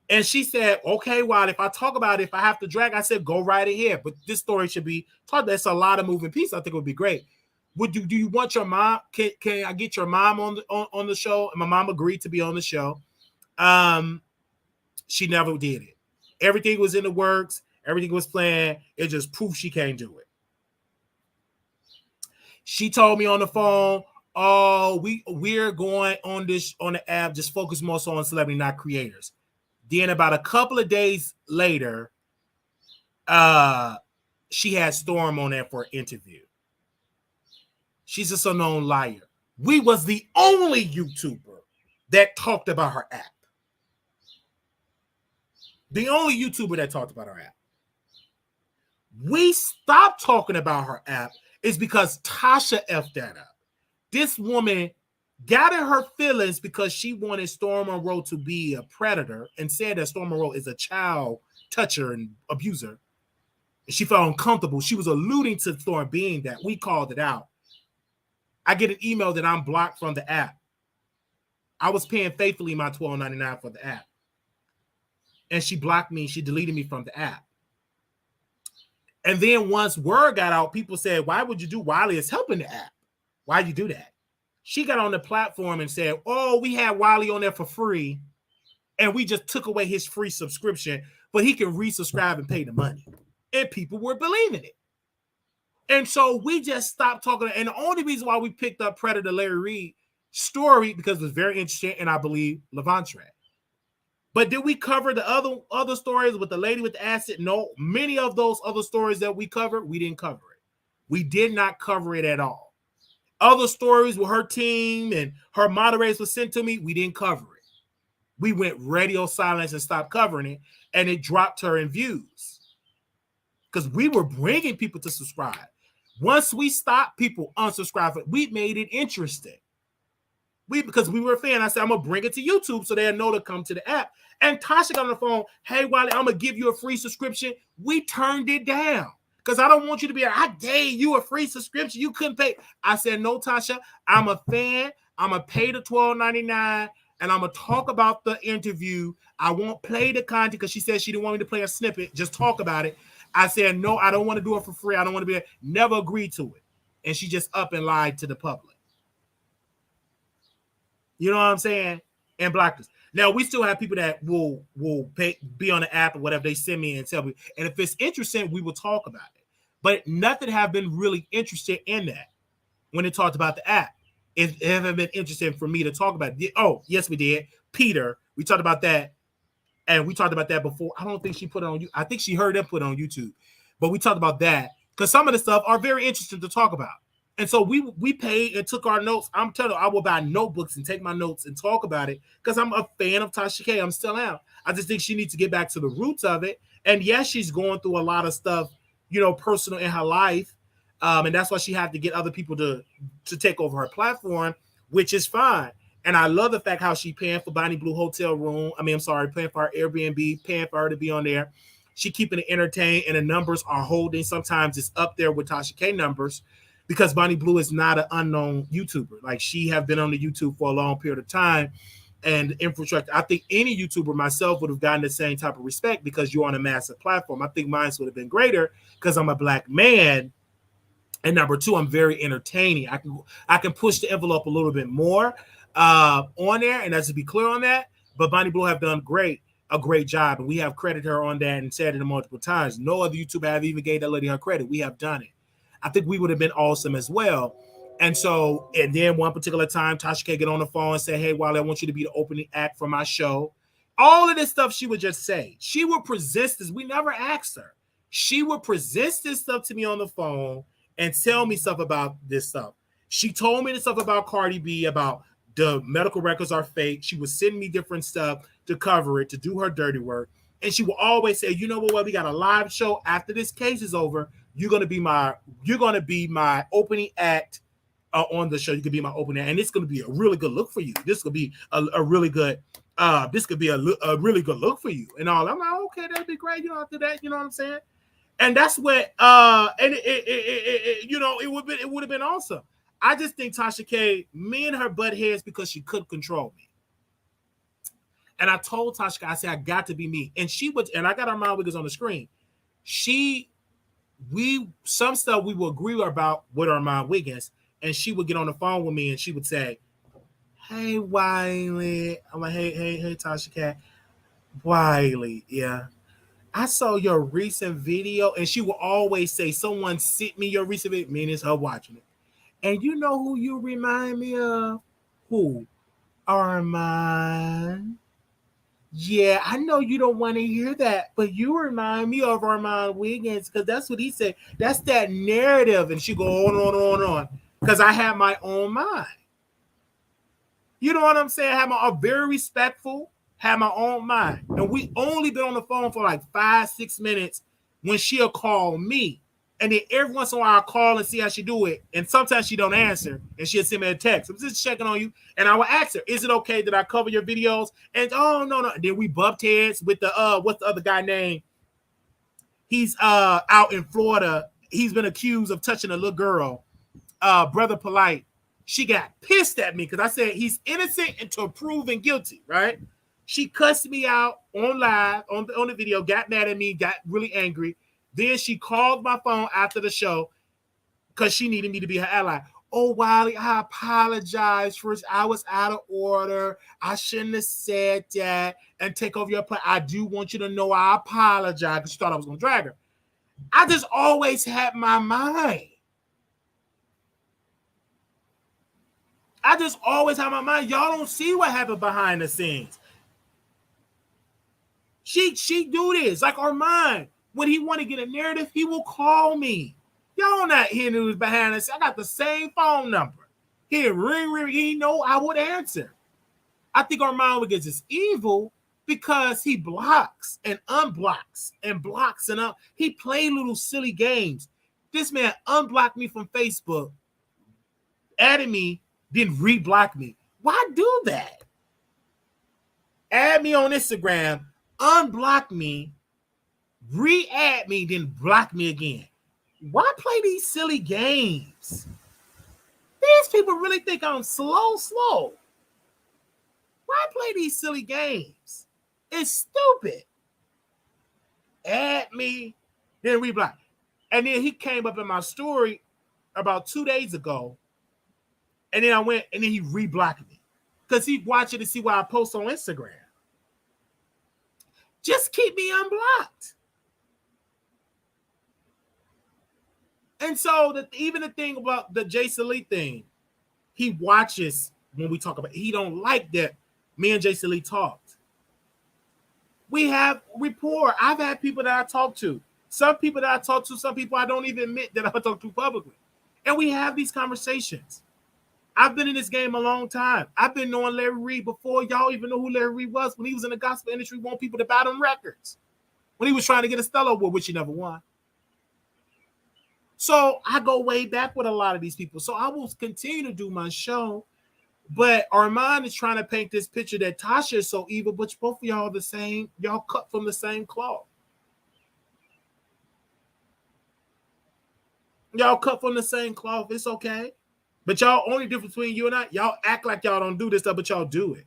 And she said, okay, Wiley, if I talk about it, if I have to drag, I said, go right ahead. But this story should be talked. That's a lot of moving pieces. I think it would be great. Do you want your mom? Can I get your mom on the show? And my mom agreed to be on the show. She never did it. Everything was in the works. Everything was planned. It just proved she can't do it. She told me on the phone, oh, we're going on the app, just focus more so on celebrity, not creators. Then about a couple of days later, she had Storm on there for an interview. She's just a known liar. We was the only YouTuber that talked about her app. The only YouTuber that talked about her app. We stopped talking about her app is because Tasha effed that up. This woman got in her feelings because she wanted Storm Monroe to be a predator and said that Storm Monroe is a child toucher and abuser. And she felt uncomfortable. She was alluding to Storm being that. We called it out. I get an email that I'm blocked from the app. I was paying faithfully my $12.99 for the app. And she blocked me. She deleted me from the app. And then once word got out, people said, why would you do Wiley is helping the app? Why'd you do that? She got on the platform and said, oh, we had Wiley on there for free. And we just took away his free subscription, but he can resubscribe and pay the money. And people were believing it. And so we just stopped talking. And the only reason why we picked up Predator Larry Reid story, because it was very interesting, and I believe Levantre. But did we cover the other stories with the lady with the acid? No. Many of those other stories that we covered, we didn't cover it. We did not cover it at all. Other stories with her team and her moderators were sent to me, we didn't cover it. We went radio silence and stopped covering it, and it dropped her in views. Because we were bringing people to subscribe. Once we stopped people unsubscribing, we made it interesting. Because we were a fan, I said, I'm going to bring it to YouTube so they'll know to come to the app. And Tasha got on the phone, hey, Wiley, I'm going to give you a free subscription. We turned it down because I don't want you to be, I gave you a free subscription. You couldn't pay. I said, no, Tasha, I'm a fan. I'm going to pay the $12.99 and I'm going to talk about the interview. I won't play the content because she said she didn't want me to play a snippet. Just talk about it. I said, no, I don't want to do it for free. I don't want to be, never agreed to it. And she just up and lied to the public. You know what I'm saying? And blocked us. Now, we still have people that will be on the app or whatever. They send me and tell me. And if it's interesting, we will talk about it. But nothing have been really interested in that when they talked about the app. It haven't been interesting for me to talk about it. Oh, yes, we did. Peter, we talked about that. And we talked about that before. I don't think she put it on you. I think she heard them put it on YouTube. But we talked about that because some of the stuff are very interesting to talk about. And so we paid and took our notes. I'm telling you, I will buy notebooks and take my notes and talk about it because I'm a fan of Tasha K. I'm still am. I just think she needs to get back to the roots of it. And yes, she's going through a lot of stuff, you know, personal in her life. And that's why she had to get other people to take over her platform, which is fine. And I love the fact how she paying for Bonnie Blue hotel room. Paying for her Airbnb, paying for her to be on there. She keeping it entertained and the numbers are holding. Sometimes it's up there with Tasha K numbers. Because Bonnie Blue is not an unknown YouTuber. Like she have been on the YouTube for a long period of time and infrastructure. I think any YouTuber, myself, would have gotten the same type of respect because you're on a massive platform. I think mine would have been greater because I'm a black man. And number two, I'm very entertaining. I can push the envelope a little bit more on there. And that's to be clear on that. But Bonnie Blue have done a great job. And we have credited her on that and said it multiple times. No other YouTuber have even gave that lady her credit. We have done it. I think we would have been awesome as well. And so, and then one particular time, Tasha K get on the phone and say, hey, Wiley, I want you to be the opening act for my show. All of this stuff she would just say. She would present this. We never asked her. She would present this stuff to me on the phone and tell me stuff about this stuff. She told me the stuff about Cardi B, about the medical records are fake. She would send me different stuff to cover it, to do her dirty work. And she will always say, you know what, we got a live show after this case is over. You're gonna be my opening act on the show. You could be my opening act, and it's gonna be a really good look for you. This could be a really good. This could be a really good look for you, and all. I'm like, okay, that'd be great. You know, after that, you know what I'm saying? And that's what. And it would have been awesome. I just think Tasha K, me and her butt heads because she couldn't control me. And I told Tasha K, I said I got to be me, and she would. And I got Armon Wiggins on the screen. Some stuff we will agree about with Armon Wiggins, and she would get on the phone with me and she would say, hey, Wiley. I'm like, hey, Tasha Cat. Wiley, yeah. I saw your recent video, and she will always say, someone sent me your recent video, meaning her watching it. And you know who you remind me of? Who? Armon. Yeah, I know you don't want to hear that, but you remind me of Armon Wiggins because that's what he said. That's that narrative. And she go on. Because I have my own mind. You know what I'm saying? I'm very respectful, have my own mind. And we only been on the phone for like 5-6 minutes when she'll call me. And then every once in a while I'll call and see how she do it. And sometimes she don't answer and she'll send me a text. I'm just checking on you. And I will ask her, is it okay that I cover your videos? And oh no. And then we bumped heads with the what's the other guy name? He's out in Florida. He's been accused of touching a little girl. Brother Polite. She got pissed at me because I said he's innocent until proven guilty, right? She cussed me out on live, on the video, got mad at me, got really angry. Then she called my phone after the show because she needed me to be her ally. Oh, Wiley, I apologize. First, I was out of order. I shouldn't have said that and take over your play. I do want you to know I apologize because she thought I was going to drag her. I just always had my mind. I just always have my mind. Y'all don't see what happened behind the scenes. She do this like Armon. When he want to get a narrative, he will call me. Y'all not hearing who's behind us. I got the same phone number. He ring. He know I would answer. I think Armon Wiggins is evil because he blocks and unblocks and blocks and up. He play little silly games. This man unblocked me from Facebook, added me, then reblock me. Why do that? Add me on Instagram, unblock me, re-add me, then block me again. Why play these silly games? These people really think I'm slow. Why play these silly games? It's stupid. Add me, then reblock. And then he came up in my story about 2 days ago. And then I went, and then he reblocked me because he watching to see what I post on Instagram. Just keep me unblocked. And so even the thing about the Jason Lee thing, he watches when we talk about it. He don't like that me and Jason Lee talked. We have rapport. I've had people that I talk to. Some people that I talk to, some people I don't even admit that I talk to publicly. And we have these conversations. I've been in this game a long time. I've been knowing Larry Reid before y'all even know who Larry Reid was. When he was in the gospel industry, want people to buy them records. When he was trying to get a Stella Award, which he never won. So I go way back with a lot of these people. So I will continue to do my show. But Armon is trying to paint this picture that Tasha is so evil, but both of y'all are the same. Y'all cut from the same cloth. Y'all cut from the same cloth. It's okay. But y'all, only difference between you and I, y'all act like y'all don't do this stuff, but y'all do it.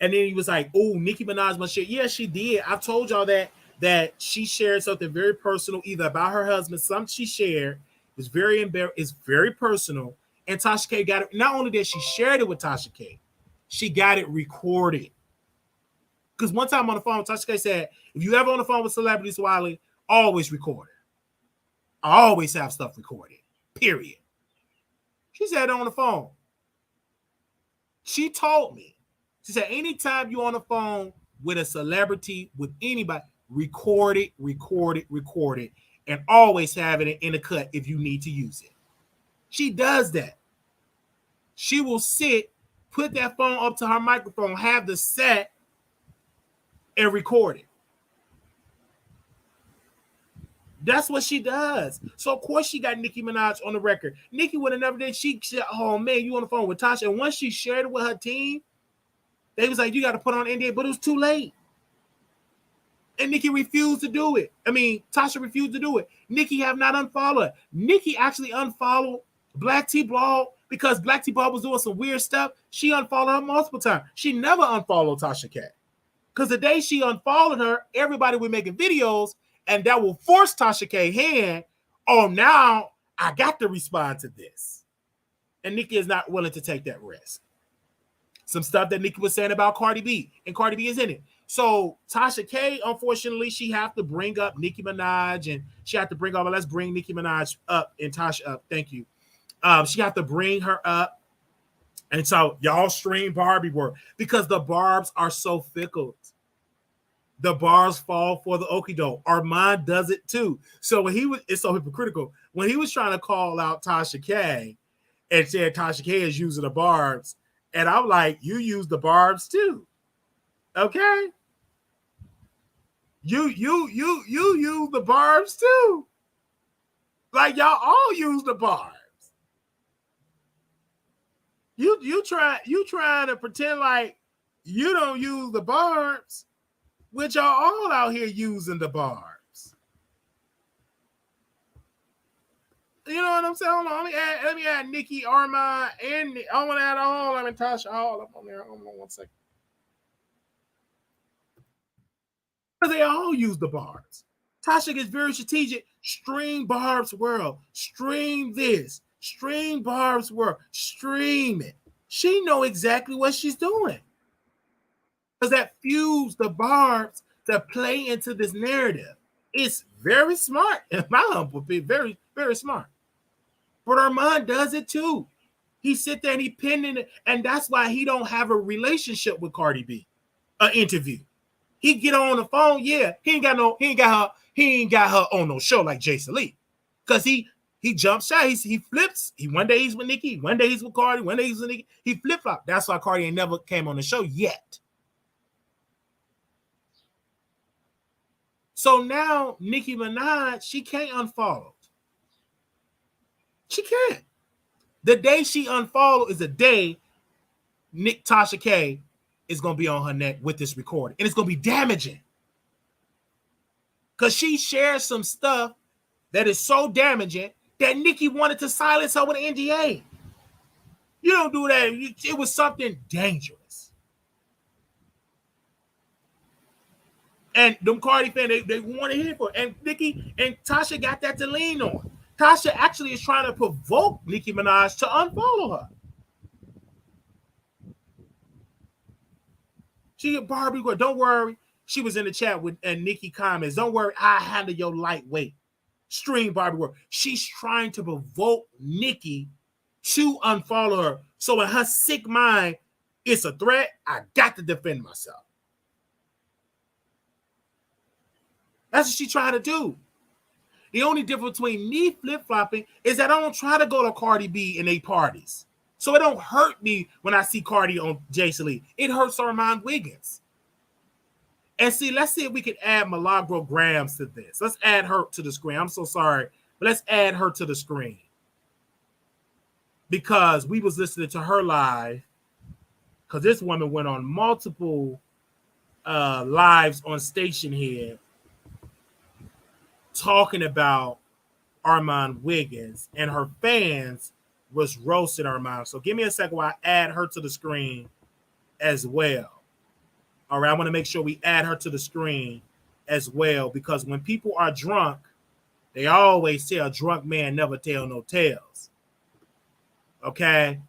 And then he was like, oh, Nicki Minaj must share. Yeah, she did. I've told y'all that she shared something very personal, either about her husband, something she shared. It's very personal. And Tasha K got it. Not only did she shared it with Tasha K, she got it recorded. Because one time on the phone, Tasha K said, if you ever on the phone with celebrities, Wiley, always record it. I always have stuff recorded, period. She said it on the phone. She told me. She said, anytime you're on the phone with a celebrity, with anybody, record it, and always have it in the cut if you need to use it. She does that. She will sit, put that phone up to her microphone, have the set, and record it. That's what she does. So, of course, she got Nicki Minaj on the record. Nicki would have never did. She said, oh, man, you on the phone with Tasha. And once she shared it with her team, they was like, you got to put on NDA. But it was too late. And Nicki refused to do it. Tasha refused to do it. Nicki have not unfollowed. Nicki actually unfollowed Black T Blog because Black T Blog was doing some weird stuff. She unfollowed her multiple times. She never unfollowed Tasha K. Because the day she unfollowed her, everybody was making videos, and that will force Tasha K hand, oh, now I got to respond to this. And Nicki is not willing to take that risk. Some stuff that Nicki was saying about Cardi B, and Cardi B is in it. So Tasha K, unfortunately, she have to bring up Nicki Minaj, and she have to bring up, let's bring Nicki Minaj up and Tasha up. Thank you. She have to bring her up And so y'all stream Barbie work because the barbs are so fickle. The bars fall for the okie doke. Armon does it too. So when he was, it's so hypocritical. When he was trying to call out Tasha K and said Tasha K is using the barbs, and I'm like, you use the barbs too. Okay? You use the barbs too. Like y'all all use the barbs. You trying to pretend like you don't use the barbs, which y'all all out here using the barbs. You know what I'm saying? Hold on, let me add Nikki, Armon, and I want to add all. I mean Tasha all up on there. Hold on 1 second. Because they all use the barbs. Tasha gets very strategic. Stream Barb's World. Stream this. Stream Barb's World. Stream it. She know exactly what she's doing. Because that fuels the barbs that play into this narrative. It's very smart. In my humble opinion, very, very smart. But Armon does it too. He sit there and he pinned in it. And that's why he don't have a relationship with Cardi B. An interview. He get on the phone, yeah. He ain't got her on no show like Jason Lee. Because he jumps shot. He flips. One day he's with Nicki, one day he's with Cardi, one day he's with Nicki. He flip-flop. That's why Cardi ain't never came on the show yet. So now Nicki Minaj, she can't unfollow. She can't. The day she unfollow is the day Tasha K is going to be on her neck with this recording. And it's going to be damaging. Because she shares some stuff that is so damaging that Nicki wanted to silence her with an NDA. You don't do that. It was something dangerous. And them Cardi fans, they want to hear for it. And Nicki and Tasha got that to lean on. Tasha actually is trying to provoke Nicki Minaj to unfollow her. She Barbie, don't worry. She was in the chat with and Nicki comments. Don't worry, I handle your lightweight. Stream Barbie work. She's trying to provoke Nicki to unfollow her. So in her sick mind, it's a threat. I got to defend myself. That's what she's trying to do. The only difference between me flip-flopping is that I don't try to go to Cardi B in 8 parties. So it don't hurt me when I see Cardi on Jason Lee. It hurts Armon Wiggins. And see, let's see if we can add Milagro Gramz to this. Let's add her to the screen. I'm so sorry, but let's add her to the screen. Because we was listening to her live. Because this woman went on multiple lives on station here talking about Armon Wiggins, and her fans was roasting Armon. So give me a second while I add her to the screen as well. All right, I want to make sure we add her to the screen as well, because when people are drunk, they always say a drunk man never tell no tales. Okay,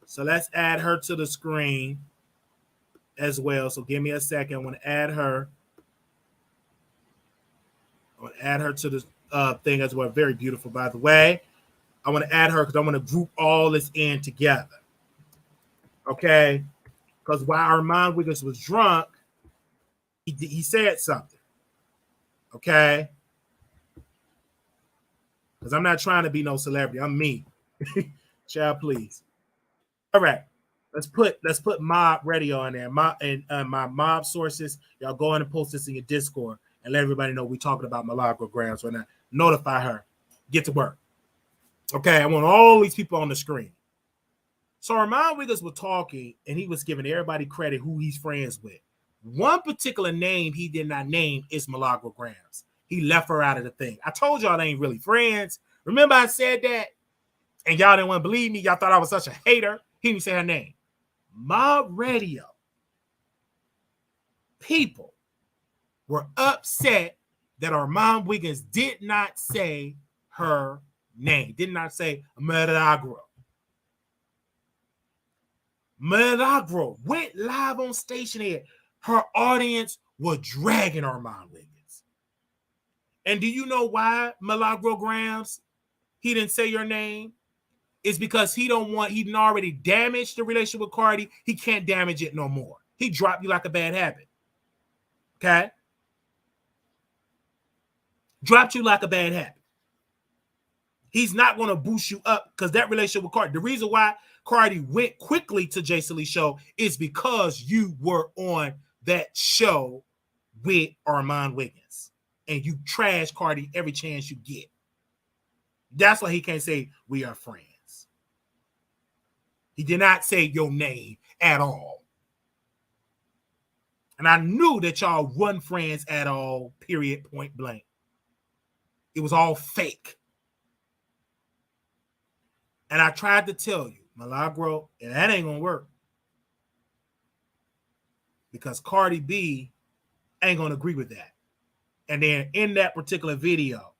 so let's add her to the screen as well. So give me a second. I want to add her. I want to add her to the thing as well. Very beautiful, by the way. I want to add her because I want to group all this in together. Okay? Because while Armon Wiggins was drunk, he said something. Okay? Because I'm not trying to be no celebrity. I'm me. Child, please. All right. Let's put Mob Radio on there. My Mob sources. Y'all go in and post this in your Discord and let everybody know we're talking about Milagro Gramz right now. Notify her. Get to work. Okay, I want all these people on the screen. So Armon Wiggins was talking, and he was giving everybody credit who he's friends with. One particular name he did not name is Milagro Gramz. He left her out of the thing. I told y'all they ain't really friends. Remember I said that? And y'all didn't want to believe me. Y'all thought I was such a hater. He didn't say her name. Mob Radio people were upset that Armon Wiggins did not say her name. Did not say Milagro. Milagro went live on station here. Her audience was dragging Armon Wiggins. And do you know why, Milagro Gramz, he didn't say your name? is because he didn't already damaged the relationship with Cardi. He can't damage it no more. He dropped you like a bad habit. Okay? Dropped you like a bad habit. He's not going to boost you up because that relationship with Cardi. The reason why Cardi went quickly to Jason Lee's show is because you were on that show with Armon Wiggins. And you trash Cardi every chance you get. That's why he can't say we are friends. He did not say your name at all. And I knew that y'all wasn't friends at all, period, point blank. It was all fake. And I tried to tell you, Milagro, and that ain't going to work. Because Cardi B ain't going to agree with that. And then in that particular video,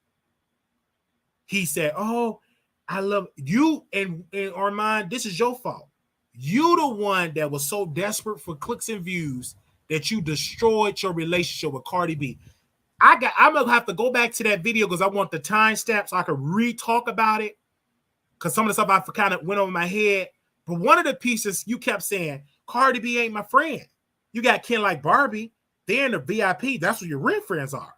he said, oh, I love you and Armon, this is your fault. You the one that was so desperate for clicks and views that you destroyed your relationship with Cardi B. I'm gonna have to go back to that video because I want the timestamp so I can re-talk about it. Because some of the stuff I kind of went over my head. But one of the pieces you kept saying, Cardi B ain't my friend. You got Ken like Barbie. They're in the VIP. That's what your real friends are.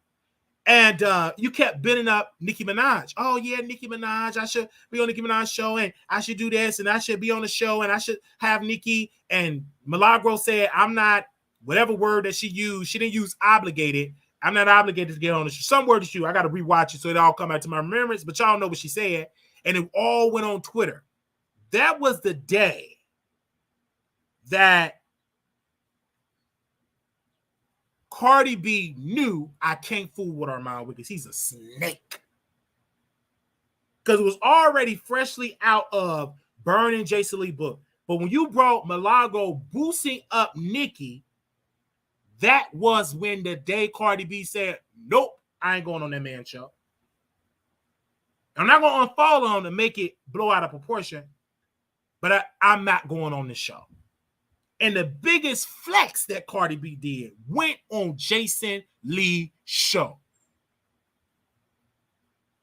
And you kept bidding up Nicki Minaj. Oh, yeah, Nicki Minaj. I should be on Nicki Minaj's show, and I should do this, and I should be on the show, and I should have Nicki. And Milagro said, I'm not, whatever word that she used, she didn't use obligated. I'm not obligated to get on the show. Some word to you. I got to rewatch it so it all come back to my remembrance, but y'all know what she said. And it all went on Twitter. That was the day that Cardi B knew I can't fool with Armon Wiggins. He's a snake. Because it was already freshly out of burning Jason Lee book. But when you brought Milagro boosting up Nicki, that was when the day Cardi B said, nope, I ain't going on that man show. I'm not going to unfollow him to make it blow out of proportion, but I'm not going on this show. And the biggest flex that Cardi B did went on Jason Lee's show.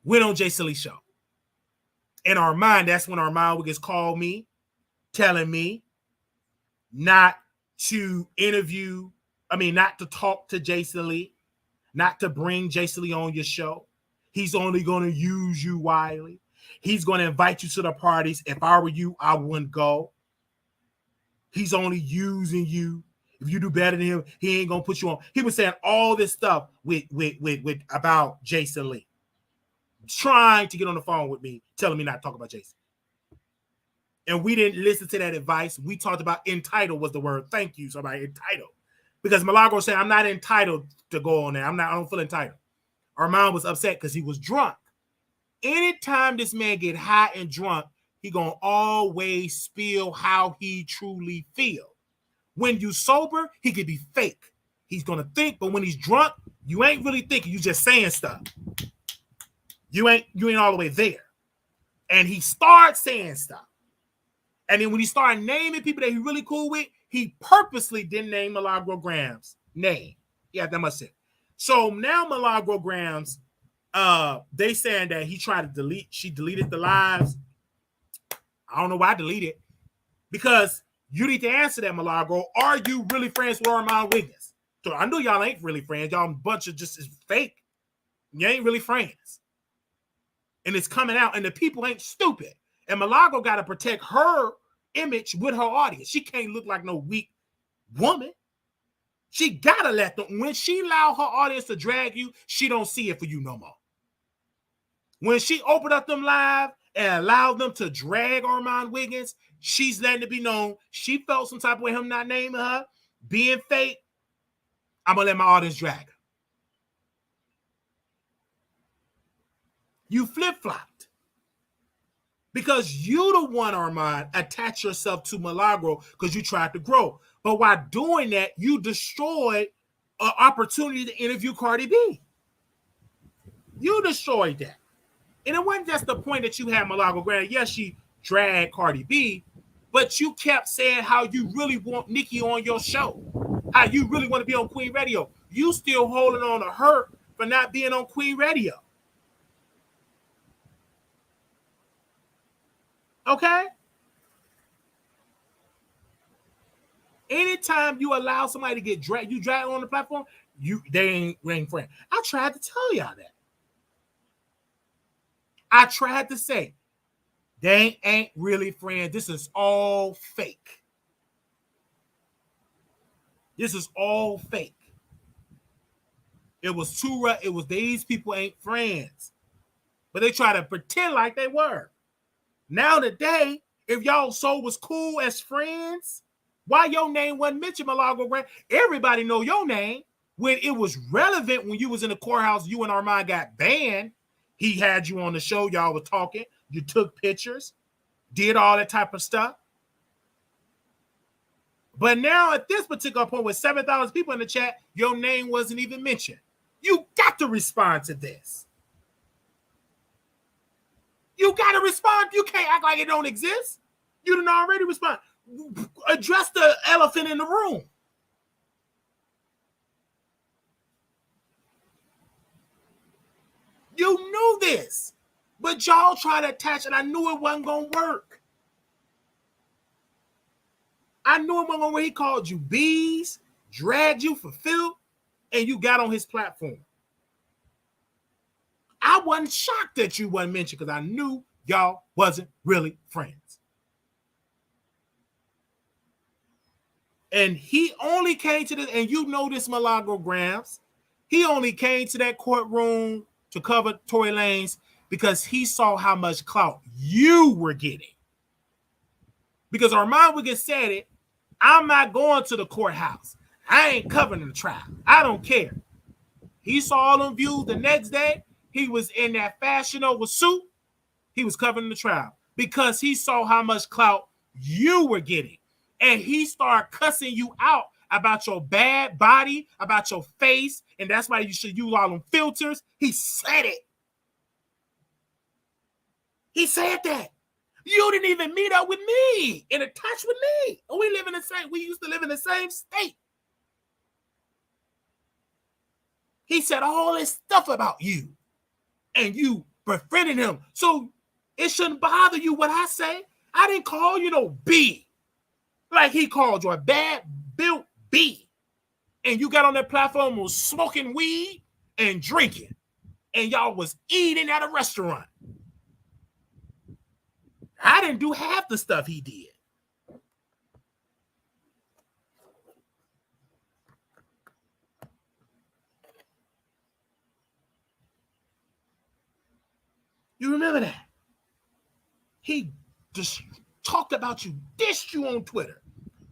Went on Jason Lee's show. In our mind, that's when Armon Wiggins called me, telling me not to not to talk to Jason Lee, not to bring Jason Lee on your show. He's only going to use you, Wiley. He's going to invite you to the parties. If I were you, I wouldn't go. He's only using you. If you do better than him, he ain't gonna put you on. He was saying all this stuff with about Jason Lee, trying to get on the phone with me, telling me not to talk about Jason. And we didn't listen to that advice. We talked about entitled was the word. Thank you, somebody. Entitled, because Milagro said I'm not entitled to go on there. I don't feel entitled. Armon was upset because he was drunk. Anytime this man get high and drunk, he gonna always spill how he truly feel. When you sober, he could be fake. He's gonna think, but when he's drunk, you ain't really thinking. You just saying stuff. You ain't all the way there. And he starts saying stuff. And then when he started naming people that he really cool with, he purposely didn't name Milagro Gramz' name. Yeah, that must say. So now Milagro Gramz, they saying that he tried to delete. She deleted the lives. I don't know why I deleted it. Because you need to answer that, Milagro. Are you really friends with Armon Wiggins? So I know y'all ain't really friends. Y'all a bunch of just fake. You ain't really friends. And it's coming out, and the people ain't stupid. And Milagro got to protect her image with her audience. She can't look like no weak woman. She got to let them. When she allow her audience to drag you, she don't see it for you no more. When she opened up them live and allowed them to drag Armon Wiggins, she's letting it be known she felt some type of way him not naming her, being fake. I'm going to let my audience drag her. You flip-flopped. Because you the one, Armon, attach yourself to Milagro because you tried to grow. But while doing that, you destroyed an opportunity to interview Cardi B. You destroyed that. And it wasn't just the point that you had Milagro. Granted, yes, she dragged Cardi B, but you kept saying how you really want Nicki on your show, how you really want to be on Queen Radio. You still holding on to her for not being on Queen Radio. Okay? Anytime you allow somebody to get dragged on the platform, they ain't friend. I tried to tell y'all that. I tried to say they ain't really friends. This is all fake. This is all fake. It was these people ain't friends. But they try to pretend like they were. Now today, if y'all so was cool as friends, why your name wasn't mentioned, Milagro Gramz? Everybody know your name. When it was relevant, when you was in the courthouse, you and Armon got banned. He had you on the show. Y'all were talking. You took pictures, did all that type of stuff. But now at this particular point, with 7,000 people in the chat, your name wasn't even mentioned. You got to respond to this. You got to respond. You can't act like it don't exist. You didn't already respond. Address the elephant in the room. You knew this, but y'all try to attach it. I knew it wasn't going to work. I knew it wasn't going to work. He called you bees, dragged you for filth, and you got on his platform. I wasn't shocked that you wasn't mentioned because I knew y'all wasn't really friends. And he only came to this, and you know this, Milagro Gramz. He only came to that courtroom to cover Tory Lanez because he saw how much clout you were getting. Because Armon Wiggins said it, I'm not going to the courthouse. I ain't covering the trial. I don't care. He saw all them views the next day. He was in that Fashion Nova suit. He was covering the trial because he saw how much clout you were getting. And he started cussing you out about your bad body, about your face, and that's why you should use all them filters. He said it. He said that. You didn't even meet up with me and attach with me. We used to live in the same state. He said all this stuff about you, and you befriended him. So it shouldn't bother you what I say. I didn't call you no B. Like he called you a bad built B. And you got on that platform and was smoking weed and drinking. And y'all was eating at a restaurant. I didn't do half the stuff he did. You remember that? He just talked about you, dissed you on Twitter.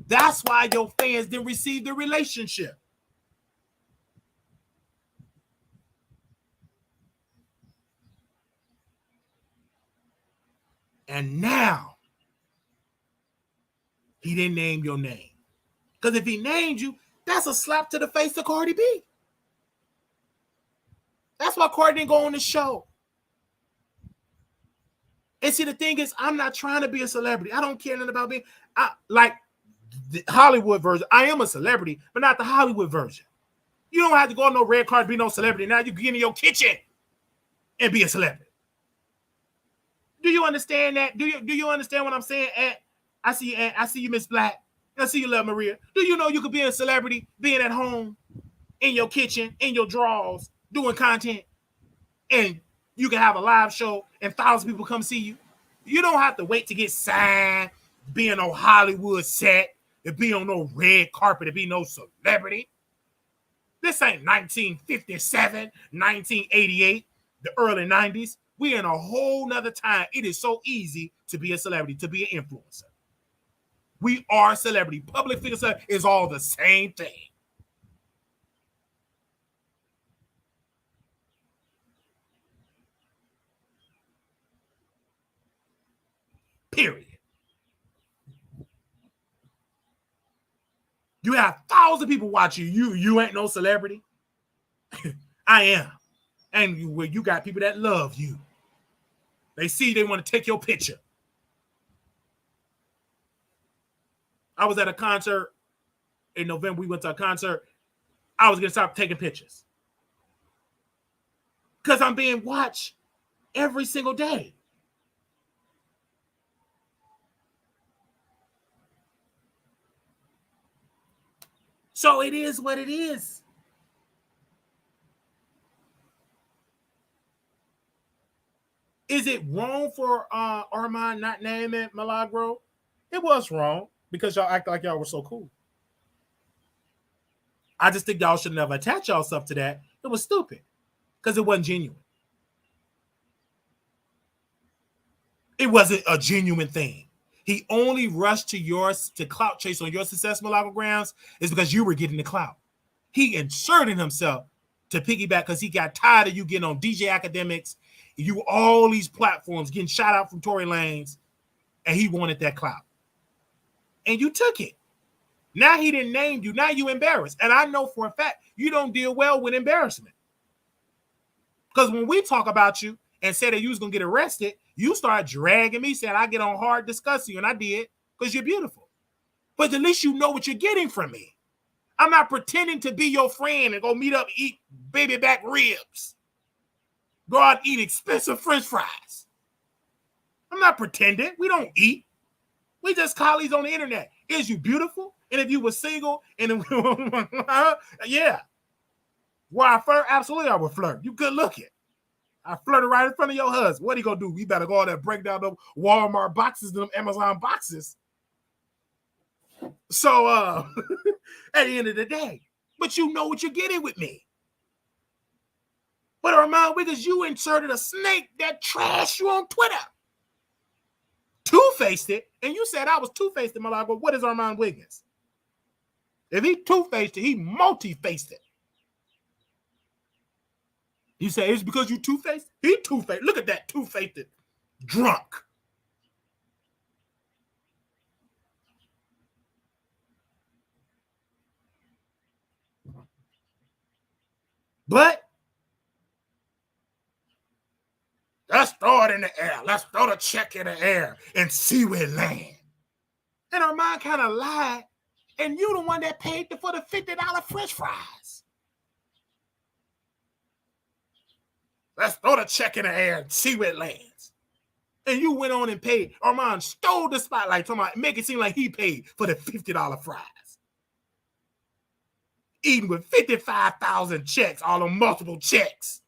That's why your fans didn't receive the relationship. And now, he didn't name your name. Because if he named you, that's a slap to the face to Cardi B. That's why Cardi didn't go on the show. And see, the thing is, I'm not trying to be a celebrity. I don't care nothing about being like the Hollywood version. I am a celebrity, but not the Hollywood version. You don't have to go on no red card to be no celebrity. Now you can get in your kitchen and be a celebrity. Do you understand that? Do you understand what I'm saying? I see you, Miss Black. I see you, Love Maria. Do you know you could be a celebrity being at home in your kitchen, in your drawers, doing content, and you can have a live show and thousands of people come see you? You don't have to wait to get signed, be on no Hollywood set, to be on no red carpet, to be no celebrity. This ain't 1957, 1988, the early 90s. We're in a whole nother time. It is so easy to be a celebrity, to be an influencer. We are celebrity. Public figure is all the same thing. Period. You have thousands of people watching you. You ain't no celebrity. I am. And you got people that love you. They see, they want to take your picture. I was at a concert in November. We went to a concert. I was going to stop taking pictures. Because I'm being watched every single day. So it is what it is. Is it wrong for Armon not naming Milagro? It was wrong because y'all act like y'all were so cool. I just think y'all should never attach yourself to that. It was stupid because it wasn't genuine. It wasn't a genuine thing. He only rushed to yours to clout chase on your success, Milagro Gramz, is because you were getting the clout. He inserted himself to piggyback because he got tired of you getting on DJ Academics, you all these platforms getting shot out from Tory Lanez, and he wanted that clout. And you took it. Now he didn't name you. Now you embarrassed. And I know for a fact you don't deal well with embarrassment. Because when we talk about you and say that you was going to get arrested, you start dragging me, saying I get on hard discussing you, and I did because you're beautiful. But at least you know what you're getting from me. I'm not pretending to be your friend and go meet up, eat baby back ribs. Go out and eat expensive French fries. I'm not pretending. We don't eat. We just colleagues on the internet. Is you beautiful? And if you were single, and yeah. Well, I flirt? Absolutely, I would flirt. You good looking. I flirted right in front of your husband. What he gonna do? We better go out there and break down them Walmart boxes, them Amazon boxes. So at the end of the day, but you know what you're getting with me. But Armon Wiggins, you inserted a snake that trashed you on Twitter. Two-faced it, and you said I was two-faced it, Milagro. What is Armon Wiggins? If he two-faced it, he multi-faced it. You say it's because you two-faced? He two-faced. Look at that two-faced it. Drunk. But let's throw it in the air. Let's throw the check in the air and see where it lands. And Armon kind of lied, and you the one that paid for the $50 French fries. Let's throw the check in the air and see where it lands. And you went on and paid. Armon stole the spotlight, make it seem like he paid for the $50 fries. Eating with 55,000 checks, all on multiple checks.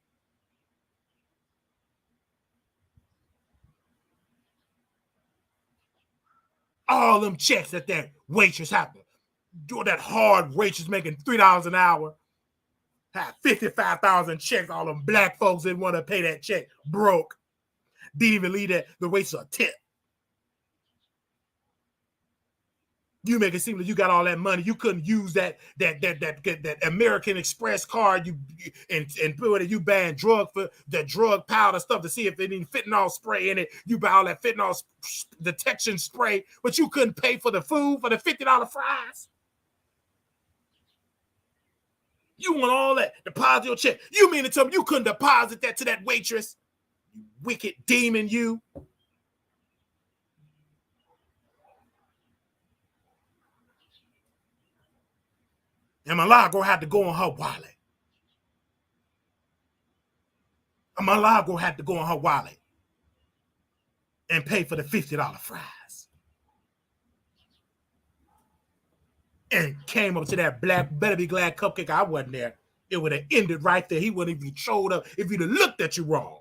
All them checks that waitress had to do, that hard waitress making $3 an hour. Had 55,000 checks, all them black folks didn't want to pay that check. Broke. Didn't even leave the waitress a tip. You make it seem like you got all that money. You couldn't use that American Express card and put it. You buying drug for the drug powder stuff to see if it need fentanyl spray in it. You buy all that fentanyl detection spray, but you couldn't pay for the food for the $50 fries. You want all that, deposit your check. You mean to tell me you couldn't deposit that to that waitress? You wicked demon, you. And Milagro had to go on her wallet. And Milagro had to go on her wallet and pay for the $50 fries. And came up to that black, better be glad cupcake I wasn't there. It would have ended right there. He wouldn't even showed up if he'd have looked at you wrong.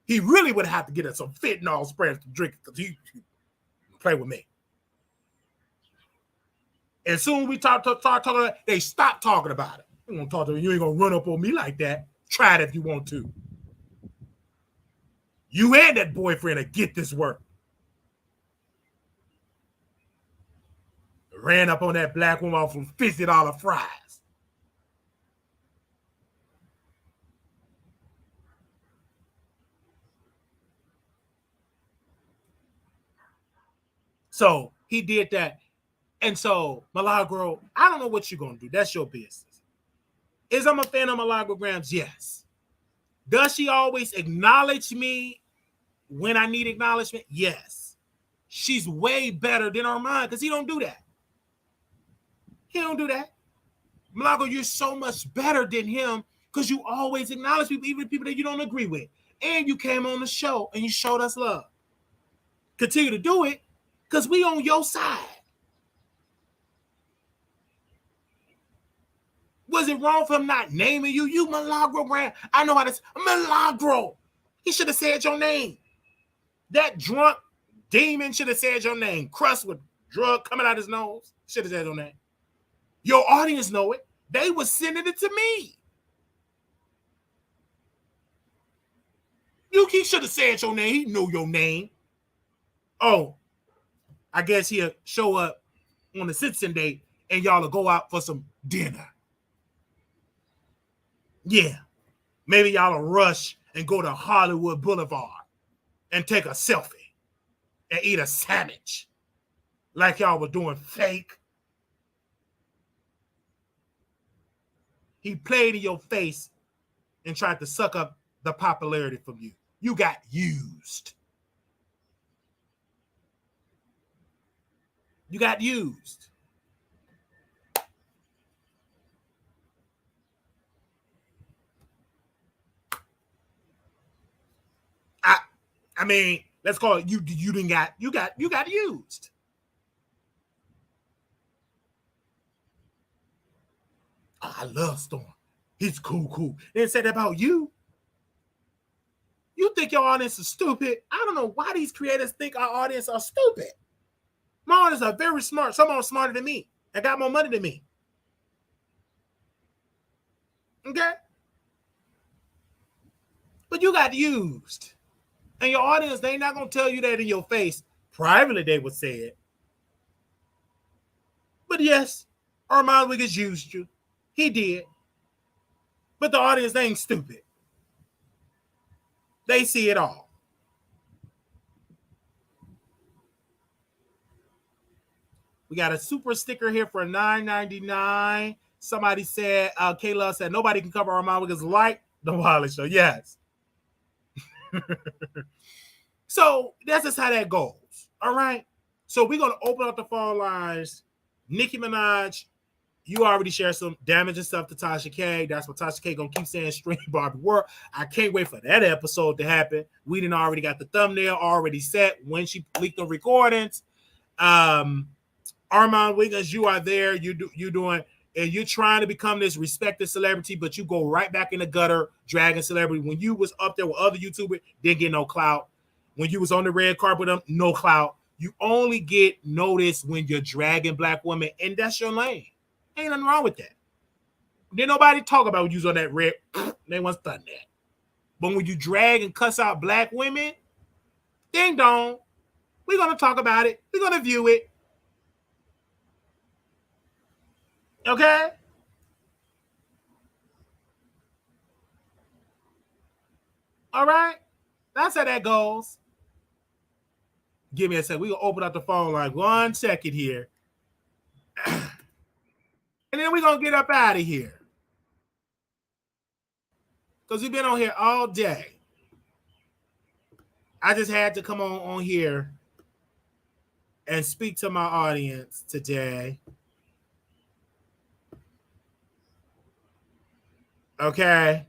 He really would have to get us some fentanyl spray to drink because he play with me. And soon we start talking, they stop talking about it. You won't talk to me. You ain't gonna run up on me like that. Try it if you want to. You and that boyfriend to get this work. Ran up on that black woman off from $50 fries. So he did that. And so, Milagro, I don't know what you're going to do. That's your business. Is I'm a fan of Milagro Gramz? Yes. Does she always acknowledge me when I need acknowledgement? Yes. She's way better than Armon because he don't do that. He don't do that. Milagro, you're so much better than him because you always acknowledge people, even people that you don't agree with. And you came on the show and you showed us love. Continue to do it because we on your side. Was it wrong for him not naming you? You Milagro brand. I know how to say Milagro. He should have said your name. That drunk demon should have said your name. Crust with drug coming out his nose. Should have said your name. Your audience know it. They were sending it to me. He should have said your name. He knew your name. Oh, I guess he'll show up on the citizen day and y'all will go out for some dinner. Yeah. Maybe y'all will rush and go to Hollywood Boulevard and take a selfie and eat a sandwich like y'all were doing fake. He played in your face and tried to suck up the popularity from you. You got used. You got used. I mean, let's call it you got used. Oh, I love Storm. He's cool. They didn't say that about you. You think your audience is stupid? I don't know why these creators think our audience are stupid. My audience are very smart. Some are smarter than me and got more money than me. Okay? But you got used. And your audience, they not going to tell you that in your face. Privately, they would say it. But yes, Armon Wiggins used you. He did. But the audience, they ain't stupid. They see it all. We got a super sticker here for $9.99. Somebody said, Kayla said, nobody can cover Armon Wiggins like the Wiley Show. Yes. So that's just how that goes. All right. So we're going to open up the phone lines. Nicki Minaj, you already shared some damaging stuff to Tasha K. That's what Tasha K going to keep saying, Stream Barbie World. I can't wait for that episode to happen. We didn't already got the thumbnail already set when she leaked the recordings. Armon Wiggins, you are there. You doing, and you're trying to become this respected celebrity, but you go right back in the gutter, dragging celebrity. When you was up there with other YouTubers, didn't get no clout. When you was on the red carpet, no clout. You only get noticed when you're dragging black women, and that's your lane. Ain't nothing wrong with that. Didn't nobody talk about you was on that red. They once done that. But when you drag and cuss out black women, ding dong, we're going to talk about it. We're going to view it. Okay? All right? That's how that goes. Give me a second. We're going to open up the phone line. 1 second here. And then we're going to get up out of here. Because we've been on here all day. I just had to come on here and speak to my audience today. Okay.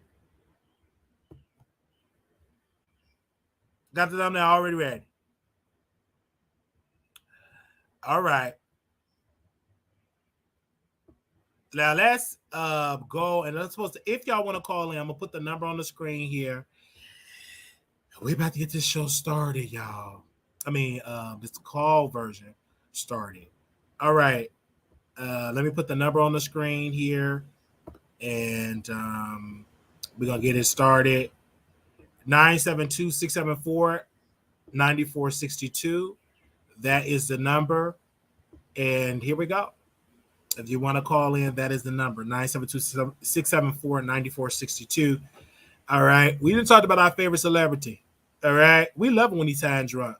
Got the thumbnail already ready. All right. Now let's go and let's supposed to, if y'all want to call in, I'm gonna put the number on the screen here. We're about to get this show started, y'all. I mean, this call version started. All right. Let me put the number on the screen here, and we're gonna get it started. 972-674-9462. That is the number, and here we go. If you want to call in, that is the number, 972-674-9462. All right. We didn't talk about our favorite celebrity. All right. We love it when he's high and drunk.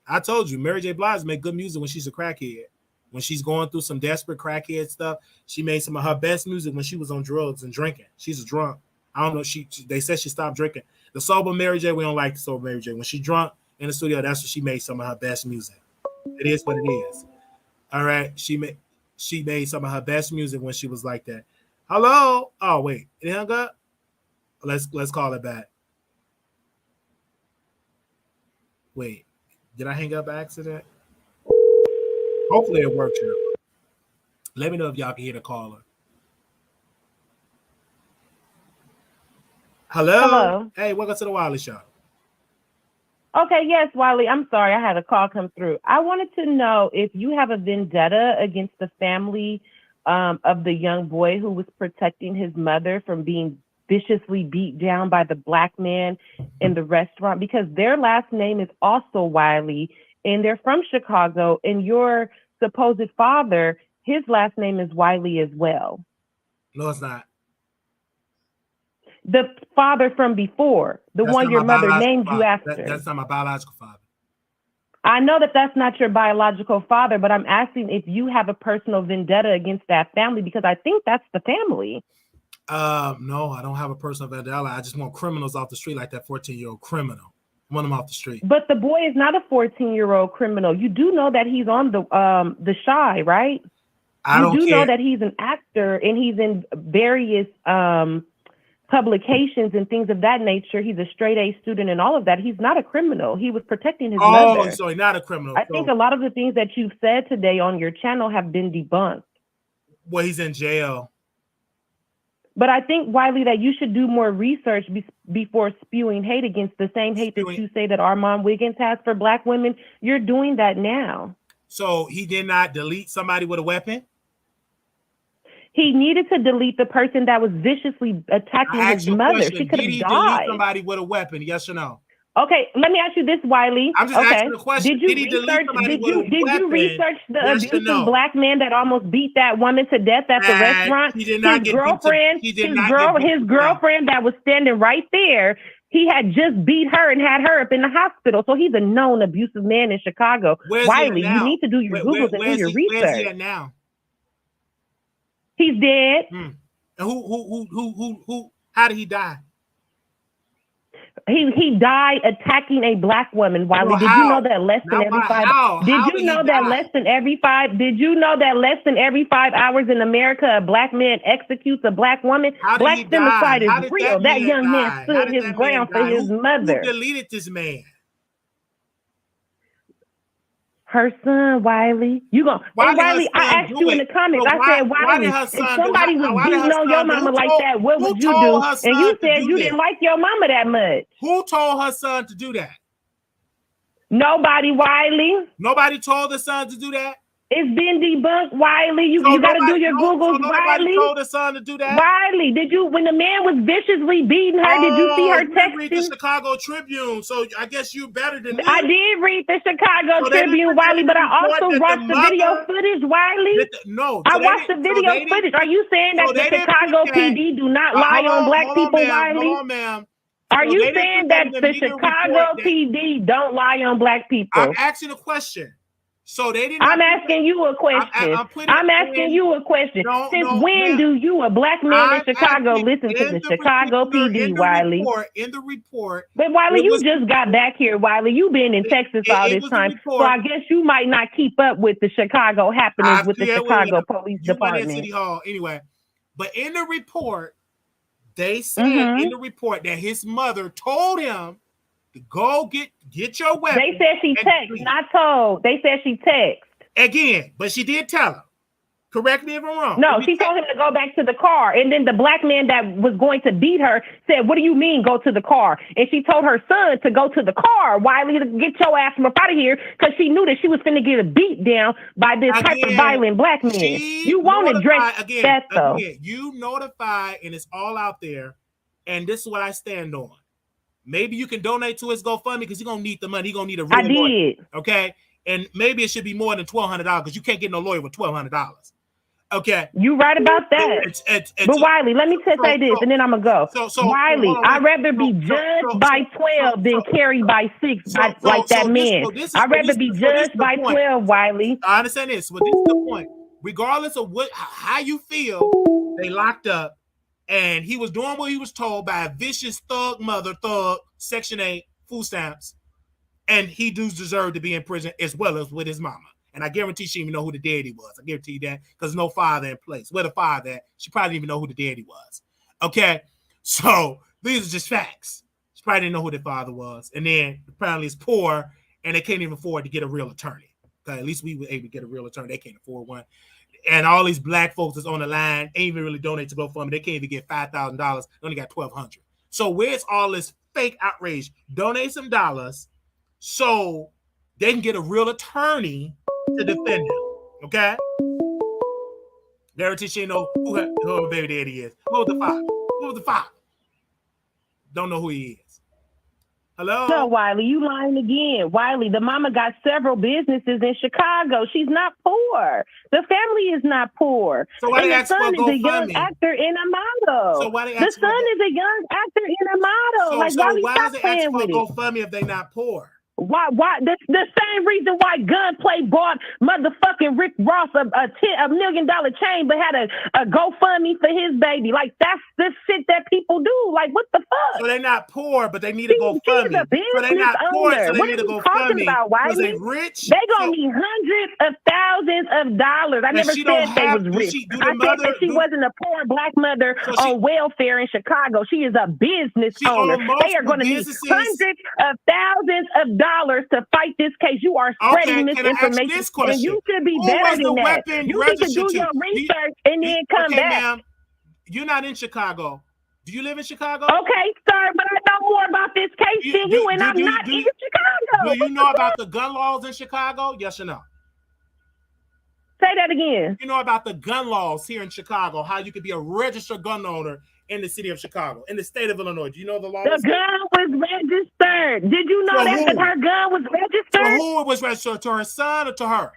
I told you, Mary J. Blige make good music when she's a crackhead. When she's going through some desperate crackhead stuff, she made some of her best music when she was on drugs and drinking. She's a drunk. I don't know. They said she stopped drinking. The sober Mary J., we don't like the sober Mary J. When she drunk in the studio, that's when she made some of her best music. It is what it is. All right. She made some of her best music when she was like that. Hello? Oh, wait. It hung up? Let's call it back. Wait. Did I hang up by accident? Hopefully it works here. Let me know if y'all can hear the caller. Hello. Hello. Hey, welcome to the Wiley Show. Okay, yes, Wiley. I'm sorry, I had a call come through. I wanted to know if you have a vendetta against the family of the young boy who was protecting his mother from being viciously beat down by the black man in the restaurant, because their last name is also Wiley and they're from Chicago, and your supposed father, his last name is Wiley as well. No, it's not. The father from before, the That's one not your my mother biological named you father. after. That's not my biological father. I know that that's not your biological father, but I'm asking if you have a personal vendetta against that family, because I think that's the family. No, I don't have a personal vendetta. I just want criminals off the street like that 14-year-old criminal. I want him off the street. But the boy is not a 14-year-old criminal. You do know that he's on the Shy, right? I don't care. Know that he's an actor and he's in various publications and things of that nature. He's a straight A student and all of that. He's not a criminal. He was protecting his mother. Oh, so he's not a criminal. I think a lot of the things that you've said today on your channel have been debunked. Well, he's in jail. But I think, Wiley, that you should do more research before spewing hate against the same hate that you say that Armon Wiggins has for black women. You're doing that now. So he did not delete somebody with a weapon? He needed to delete the person that was viciously attacking his mother. She could have died. Did he delete somebody with a weapon? Yes or no? Okay, let me ask you this, Wiley. I'm just asking the question. Did you research the abusive black man that almost beat that woman to death at the restaurant? He did not his girlfriend that was standing right there. He had just beat her and had her up in the hospital. So he's a known abusive man in Chicago. Wiley, you need to do your Googles and do your research. Where's he at now? He's dead. And who? How did he die? He died attacking a black woman. Wiley, did you know that less than every 5? Did you know that less than every 5? Did you know that less than every 5 hours in America, a black man executes a black woman? Black femicide is real. That young man stood his ground for his mother. Who deleted this man? Her son, Wiley. Wiley, I asked you in the comments. I said, Wiley, if somebody was beating on your mama like that, what would you do? And you said you didn't like your mama that much. Who told her son to do that? Nobody, Wiley. Nobody told the son to do that? It's been debunked, Wiley. You got to do your Googles, Wiley. Nobody told the son to do that? Wiley, when the man was viciously beating her, did you see her texting? Read the Chicago Tribune, so I guess you better than me. I did read the Chicago Tribune, Wiley, but I also watched the video footage, Wiley. I watched the video footage. Are you saying that the Chicago PD do not lie on black people, Wiley? Hold on, ma'am. Are you saying that the Chicago PD don't lie on black people? I'm asking a question. So they didn't. I'm asking you a question. I'm asking you a question. Since when do you, a black man in Chicago, listen to the Chicago PD, Wiley? In the report. But Wiley, you just got back here, Wiley. You've been in Texas all this time, so I guess you might not keep up with the Chicago happenings with the Chicago Police Department. City Hall, anyway. But in the report, they said in the report that his mother told him to go get your weapon. They said she texted, not told. They said she texted. Again, but she did tell him. Correct me if I'm wrong. No, she told him to go back to the car. And then the black man that was going to beat her said, what do you mean go to the car? And she told her son to go to the car, Wiley, to get your ass from up out of here, because she knew that she was finna get a beat down by this hyper-violent black man. You won't address that, though. You notify, and it's all out there, and this is what I stand on. Maybe you can donate to his GoFundMe because he's going to need the money. He's going to need a real lawyer. Okay? And maybe it should be more than $1,200 because you can't get no lawyer with $1,200. Okay? You right about that. But Wiley, let me say this, and then I'm going to go. Wiley, I'd rather be judged by 12 than carried by 6 like that man. I'd rather be judged by 12, Wiley. I understand this, but this is the point. Regardless of how you feel, they locked up. And he was doing what he was told by a vicious thug, Section 8, food stamps. And he does deserve to be in prison as well as with his mama. And I guarantee she didn't even know who the daddy was. I guarantee you that because no father in place. Where the father at? She probably didn't even know who the daddy was. Okay? So these are just facts. She probably didn't know who the father was. And then apparently it's poor and they can't even afford to get a real attorney. Okay? At least we were able to get a real attorney. They can't afford one. And all these black folks that's on the line ain't even really donate to GoFundMe. They can't even get $5,000. They only got $1,200. So where's all this fake outrage? Donate some dollars so they can get a real attorney to defend them. Okay? Guarantee she know who her baby daddy is. What was the father? What was the father? Don't know who he is. Hello? No, Wiley, you lying again. Wiley, the mama got several businesses in Chicago. She's not poor. The family is not poor. So why and they the ask for son a is a young GoFundMe? actor and a model. So why they The ask for son is a young actor and a model. So Wiley, why stop is they playing asking for a with it. GoFundMe if they not poor? Why? The same reason why Gunplay bought motherfucking Rick Ross $1 million chain, but had a GoFundMe for his baby. Like, that's the shit that people do. Like, what the fuck? So they're not poor, but they need a GoFundMe. She's a business So they're not poor, owner. so they What need are a you talking GoFundMe. about, Was they Wiley? rich? They gonna need hundreds of thousands of dollars. I never she said don't they have- was do rich. she- do the I said mother- that she do- wasn't a poor black mother on welfare in Chicago. She is a business She owner. owned They are multiple going to need businesses. hundreds of thousands of dollars to fight this case. You are spreading Okay, can I ask you misinformation, this question? and you should be Who better was the than that. weapon You need to registered do to? your research and then come okay, back. ma'am, you're not in Chicago. Do you live in Chicago? Okay, sir, but I know more about this case than you, and I'm not in Chicago. Do you know about the gun laws in Chicago? Yes or no? Say that again. You know about the gun laws here in Chicago, how you could be a registered gun owner in the city of Chicago, in the state of Illinois. Do you know the laws? The gun was registered. Did you know that her gun was registered? To who it was registered? To her son or to her?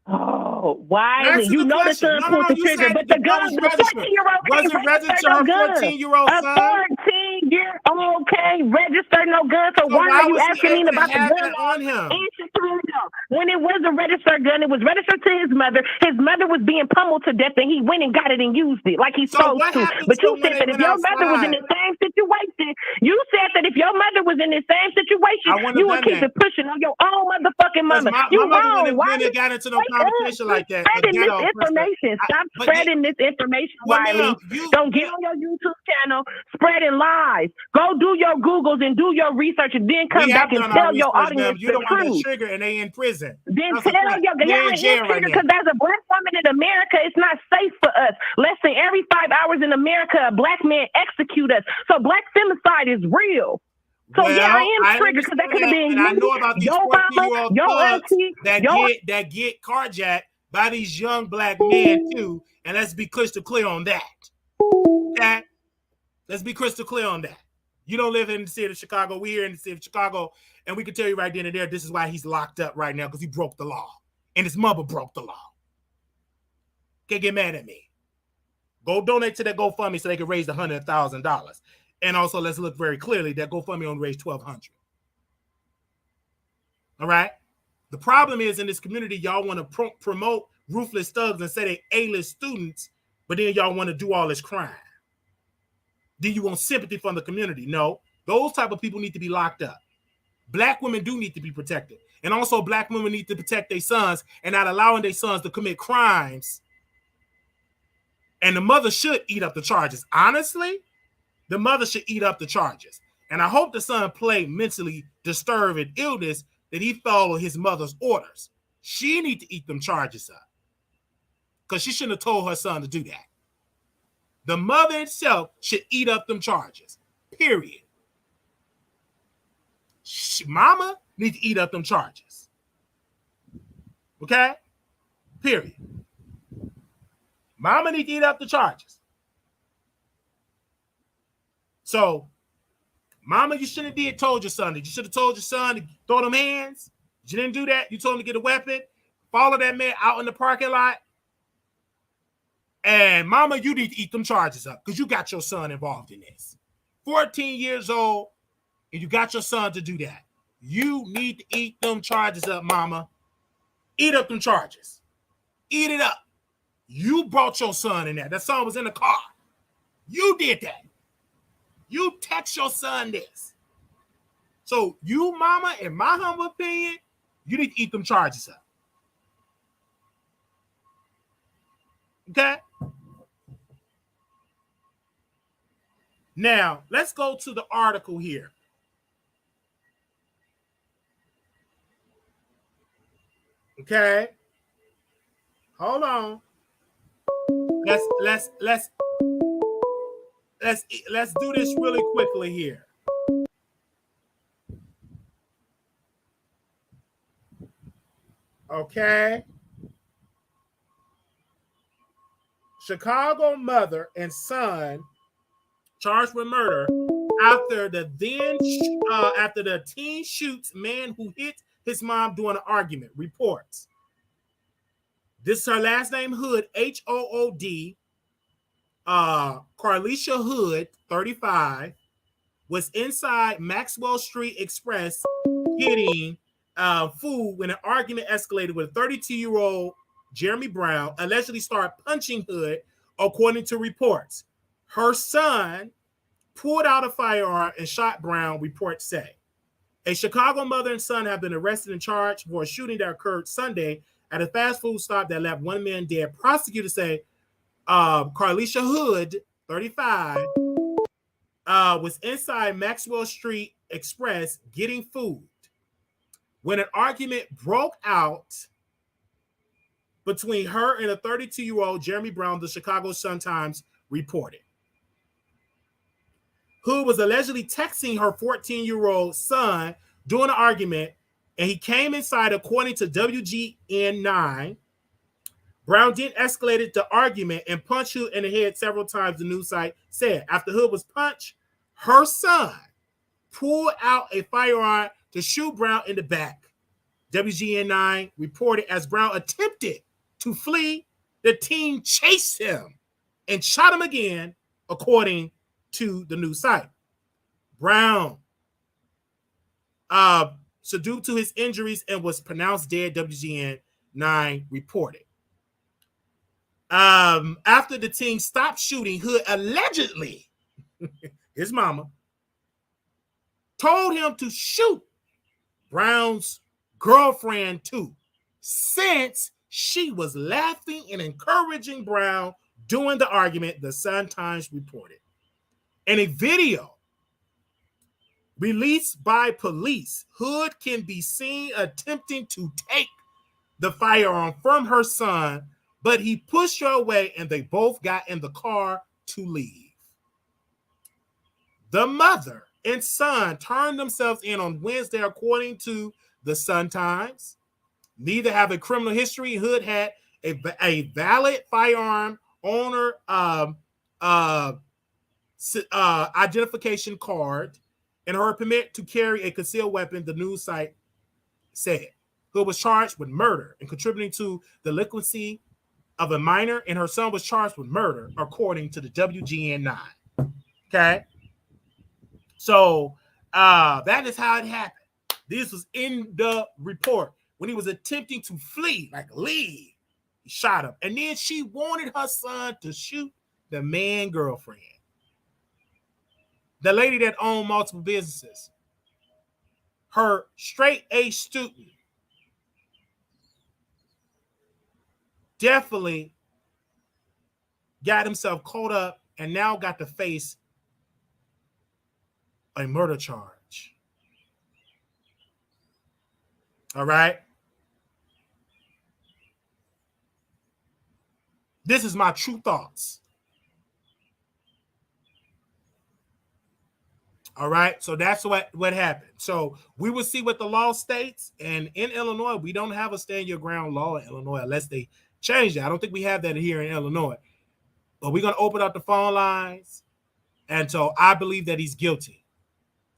Oh, Wiley, you know the son pulled the trigger, but the gun, the 14-year-old was it registered to her 14-year-old son? A 14-year-old can't register no gun, so why are you asking me about the gun on him? In Chicago? When it was a registered gun, it was registered to his mother. His mother was being pummeled to death, and he went and got it and used it like he's supposed to. But you said that if your mother was in the same situation, you said that if your mother was in the same situation, you would keep it pushing on your own motherfucking mother. You wrong. Why you got into no competition like that? Spreading misinformation. Stop spreading misinformation, Wiley. Don't get on your YouTube channel spreading lies. Go do your Googles and do your research, and then come back and tell your audience you the don't want truth. that trigger, and they in prison. Then tell y'all in trigger, because as a black woman in America, it's not safe for us. Less than every 5 hours in America, a black man execute us. So black femicide is real. So well, yeah, I am triggered because that could have been you. I know about these 14-year-old thugs that get carjacked by these young black men too. And let's be crystal clear on that. Okay? Let's be crystal clear on that. You don't live in the city of Chicago. We're here in the city of Chicago, and we can tell you right then and there, this is why he's locked up right now, because he broke the law. And his mother broke the law. Can't get mad at me. Go donate to that GoFundMe so they can raise the $100,000. And also, let's look very clearly that GoFundMe only raised $1,200. All right? The problem is in this community, y'all want to promote ruthless thugs and say they A-list students, but then y'all want to do all this crime. Then you want sympathy from the community. No, those type of people need to be locked up. Black women do need to be protected. And also black women need to protect their sons and not allowing their sons to commit crimes. And the mother should eat up the charges. Honestly, the mother should eat up the charges. And I hope the son played mentally disturbed and illness that he followed his mother's orders. She need to eat them charges up. Because she shouldn't have told her son to do that. The mother itself should eat up them charges. Period. Mama needs to eat up them charges. Okay? Period. Mama needs to eat up the charges. So, mama, you shouldn't have told your son that. You should have told your son to throw them hands. You didn't do that. You told him to get a weapon. Follow that man out in the parking lot. And mama, you need to eat them charges up because you got your son involved in this. 14 years old, and you got your son to do that. You need to eat them charges up, mama. Eat up them charges. Eat it up. You brought your son in there. That son was in the car. You did that. You text your son this. So you, mama, in my humble opinion, you need to eat them charges up. Okay? Now, let's go to the article here. Okay? Hold on. Let's let's do this really quickly here. Okay. Chicago mother and son charged with murder after the teen shoots man who hit his mom during an argument. Reports. This is her last name, Hood, Hood. Carlisha Hood, 35, was inside Maxwell Street Express getting food when an argument escalated with a 32-year-old Jeremy Brown allegedly started punching Hood, according to reports. Her son pulled out a firearm and shot Brown, reports say. A Chicago mother and son have been arrested and charged for a shooting that occurred Sunday at a fast food stop that left one man dead. Prosecutors say Carlisha Hood, 35, was inside Maxwell Street Express getting food when an argument broke out between her and a 32-year-old Jeremy Brown, the Chicago Sun-Times reported. Hood was allegedly texting her 14-year-old son during the argument, and he came inside, according to WGN9. Brown then escalated the argument and punched Hood in the head several times, the news site said. After Hood was punched, her son pulled out a firearm to shoot Brown in the back. WGN9 reported as Brown attempted to flee, the teen chased him and shot him again, according to the news site. Brown succumbed to his injuries and was pronounced dead, WGN9 reported. After the teen stopped shooting, Hood allegedly, his mama, told him to shoot Brown's girlfriend too, since she was laughing and encouraging Brown during the argument, the Sun-Times reported. In a video released by police, Hood can be seen attempting to take the firearm from her son, but he pushed her away and they both got in the car to leave. The mother and son turned themselves in on Wednesday, according to the Sun-Times. Neither have a criminal history. Hood had a valid firearm owner identification card and her permit to carry a concealed weapon, the news site said. Hood was charged with murder and contributing to the delinquency of a minor, and her son was charged with murder, according to the WGN9. Okay? So that is how it happened. This was in the report. When he was attempting to flee, like leave, he shot him. And then she wanted her son to shoot the man girlfriend. The lady that owned multiple businesses. Her straight A student definitely got himself caught up and now got to face a murder charge. All right. This is my true thoughts. All right. So that's what happened. So we will see what the law states. And in Illinois, we don't have a stand your ground law in Illinois unless they change that. I don't think we have that here in Illinois. But we're going to open up the phone lines. And so I believe that he's guilty.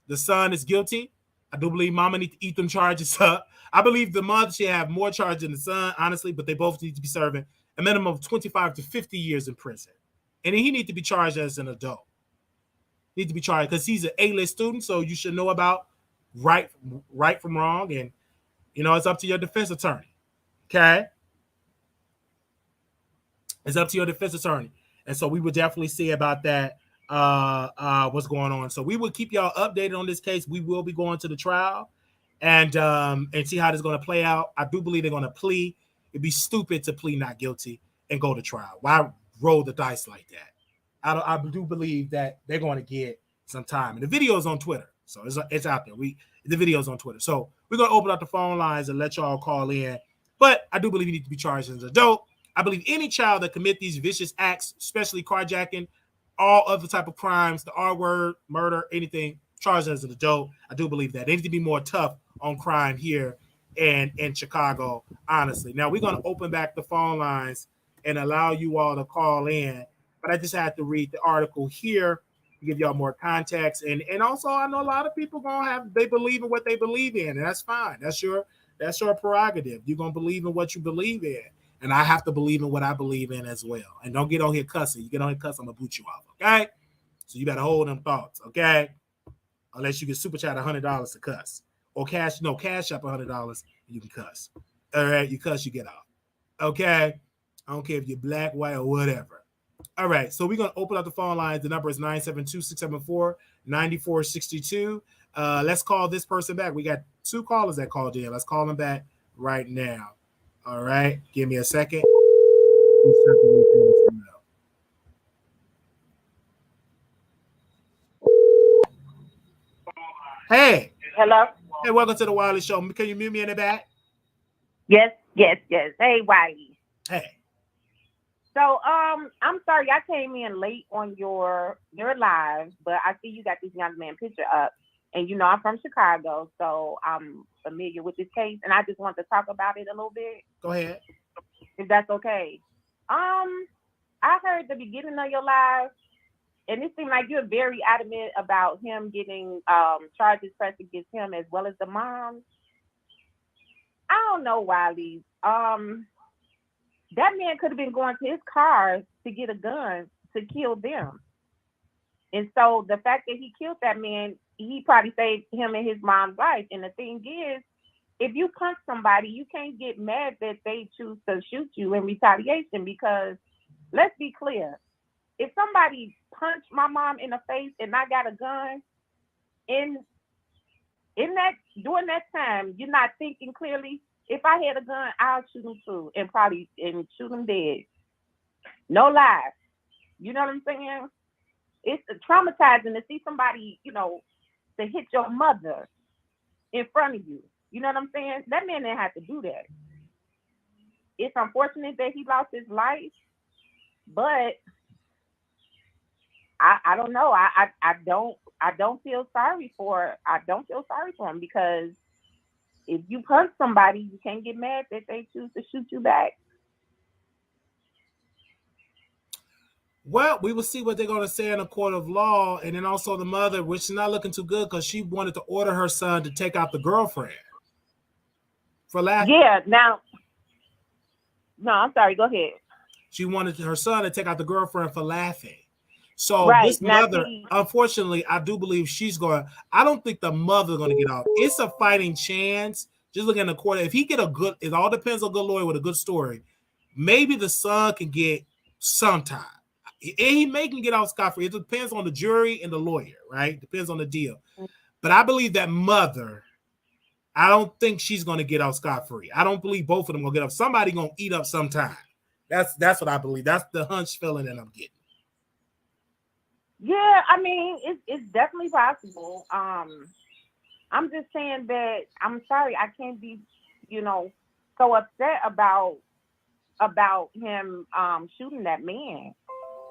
The son is guilty. I do believe mama needs to eat them charges up. I believe the mother should have more charges than the son, honestly, but they both need to be serving a minimum of 25 to 50 years in prison. And he needs to be charged as an adult. Need to be charged because he's an A-list student, so you should know about right from wrong. And, you know, it's up to your defense attorney. Okay? It's up to your defense attorney. And so we would definitely see about that, what's going on. So we will keep y'all updated on this case. We will be going to the trial and see how this is going to play out. I do believe they're going to plea. It'd be stupid to plead not guilty and go to trial. Why roll the dice like that? I do believe that they're going to get some time. And the video is on Twitter. So it's out there. The video is on Twitter. So we're going to open up the phone lines and let y'all call in. But I do believe you need to be charged as an adult. I believe any child that commit these vicious acts, especially carjacking, all other type of crimes, the R word, murder, anything, charged as an adult. I do believe that. They need to be more tough on crime here in Chicago, honestly. Now, we're going to open back the phone lines and allow you all to call in, but I just had to read the article here to give y'all more context. And also, I know a lot of people they believe in what they believe in, and that's fine. That's your prerogative. You're going to believe in what you believe in. And I have to believe in what I believe in as well. And don't get on here cussing. You get on here cussing, I'm going to boot you off, okay? So you better hold them thoughts, okay? Unless you can super chat $100 to cuss. Or cash up $100 and you can cuss. All right, you cuss, you get off. Okay? I don't care if you're black, white, or whatever. All right, so we're going to open up the phone lines. The number is 972-674-9462. Let's call this person back. We got 2 callers that called in. Let's call them back right now. All right, give me a second. Hey. Hello? Hey, welcome to the Wiley Show. Can you mute me in the back? Yes. Hey, Wiley. Hey. So, I'm sorry I came in late on your live, but I see you got this young man picture up. And, you know, I'm from Chicago, so I'm familiar with this case. And I just want to talk about it a little bit. Go ahead. If that's okay. I heard the beginning of your live, and it seemed like you're very adamant about him getting charges pressed against him as well as the mom. I don't know, Wiley. That man could have been going to his car to get a gun to kill them. And so the fact that he killed that man, he probably saved him and his mom's life. And the thing is, if you punch somebody, you can't get mad that they choose to shoot you in retaliation, because let's be clear. If somebody punched my mom in the face and I got a gun, during that time, you're not thinking clearly. If I had a gun, I'll shoot him too, and shoot him dead. No lie. You know what I'm saying? It's traumatizing to see somebody, you know, to hit your mother in front of you. You know what I'm saying? That man didn't have to do that. It's unfortunate that he lost his life, but I don't know. I don't feel sorry for him, because if you punch somebody, you can't get mad that they choose to shoot you back. Well, we will see what they're going to say in a court of law. And then also the mother, which is not looking too good, because she wanted to order her son to take out the girlfriend for laughing. Yeah, no, I'm sorry. Go ahead. She wanted her son to take out the girlfriend for laughing. So right. This mother, unfortunately, I do believe I don't think the mother is going to get out. It's a fighting chance. Just looking at the court, if he get it all depends on a good lawyer with a good story. Maybe the son can get some time. He may can get out scot-free. It depends on the jury and the lawyer, right? Depends on the deal. But I believe that mother, I don't think she's going to get out scot-free. I don't believe both of them going to get up. Somebody going to eat up sometime. That's what I believe. That's the hunch feeling that I'm getting. Yeah, I mean, it's definitely possible. I'm just saying that I'm sorry I can't be, you know, so upset about him shooting that man.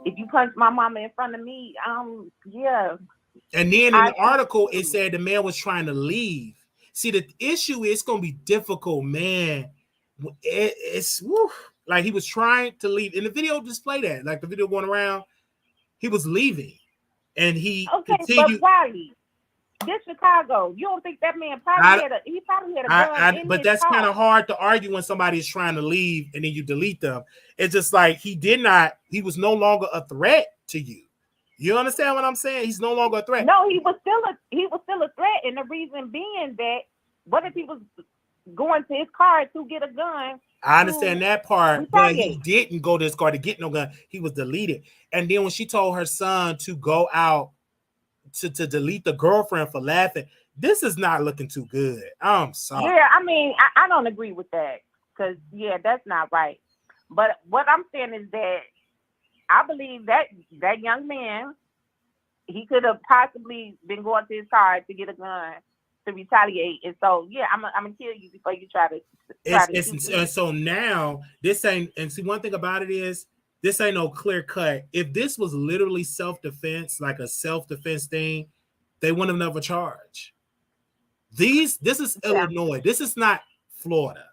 If you punch my mama in front of me, yeah. And then in the article, it said the man was trying to leave. See, the issue is it's going to be difficult, man. It's like he was trying to leave. In the video display that, like the video going around, he was leaving. And he continued. But Wiley, this Chicago, you don't think that man probably had a gun but that's kind of hard to argue when somebody is trying to leave and then you delete them. It's just like he was no longer a threat to you. You understand what I'm saying? He's no longer a threat. No, he was still a threat, and the reason being that what if he was going to his car to get a gun? I understand that part, but he didn't go to his car to get no gun. He was deleted. And then when she told her son to go out to delete the girlfriend for laughing, this is not looking too good. I'm sorry. Yeah, I mean, I don't agree with that, because, yeah, that's not right. But what I'm saying is that I believe that young man, he could have possibly been going to his car to get a gun to retaliate. And so, yeah, I'm gonna kill you before you try to. And so now this ain't. And see, one thing about it is this ain't no clear cut. If this was literally self-defense, like a self-defense thing, they wouldn't have never charged. This is Illinois. This is not Florida.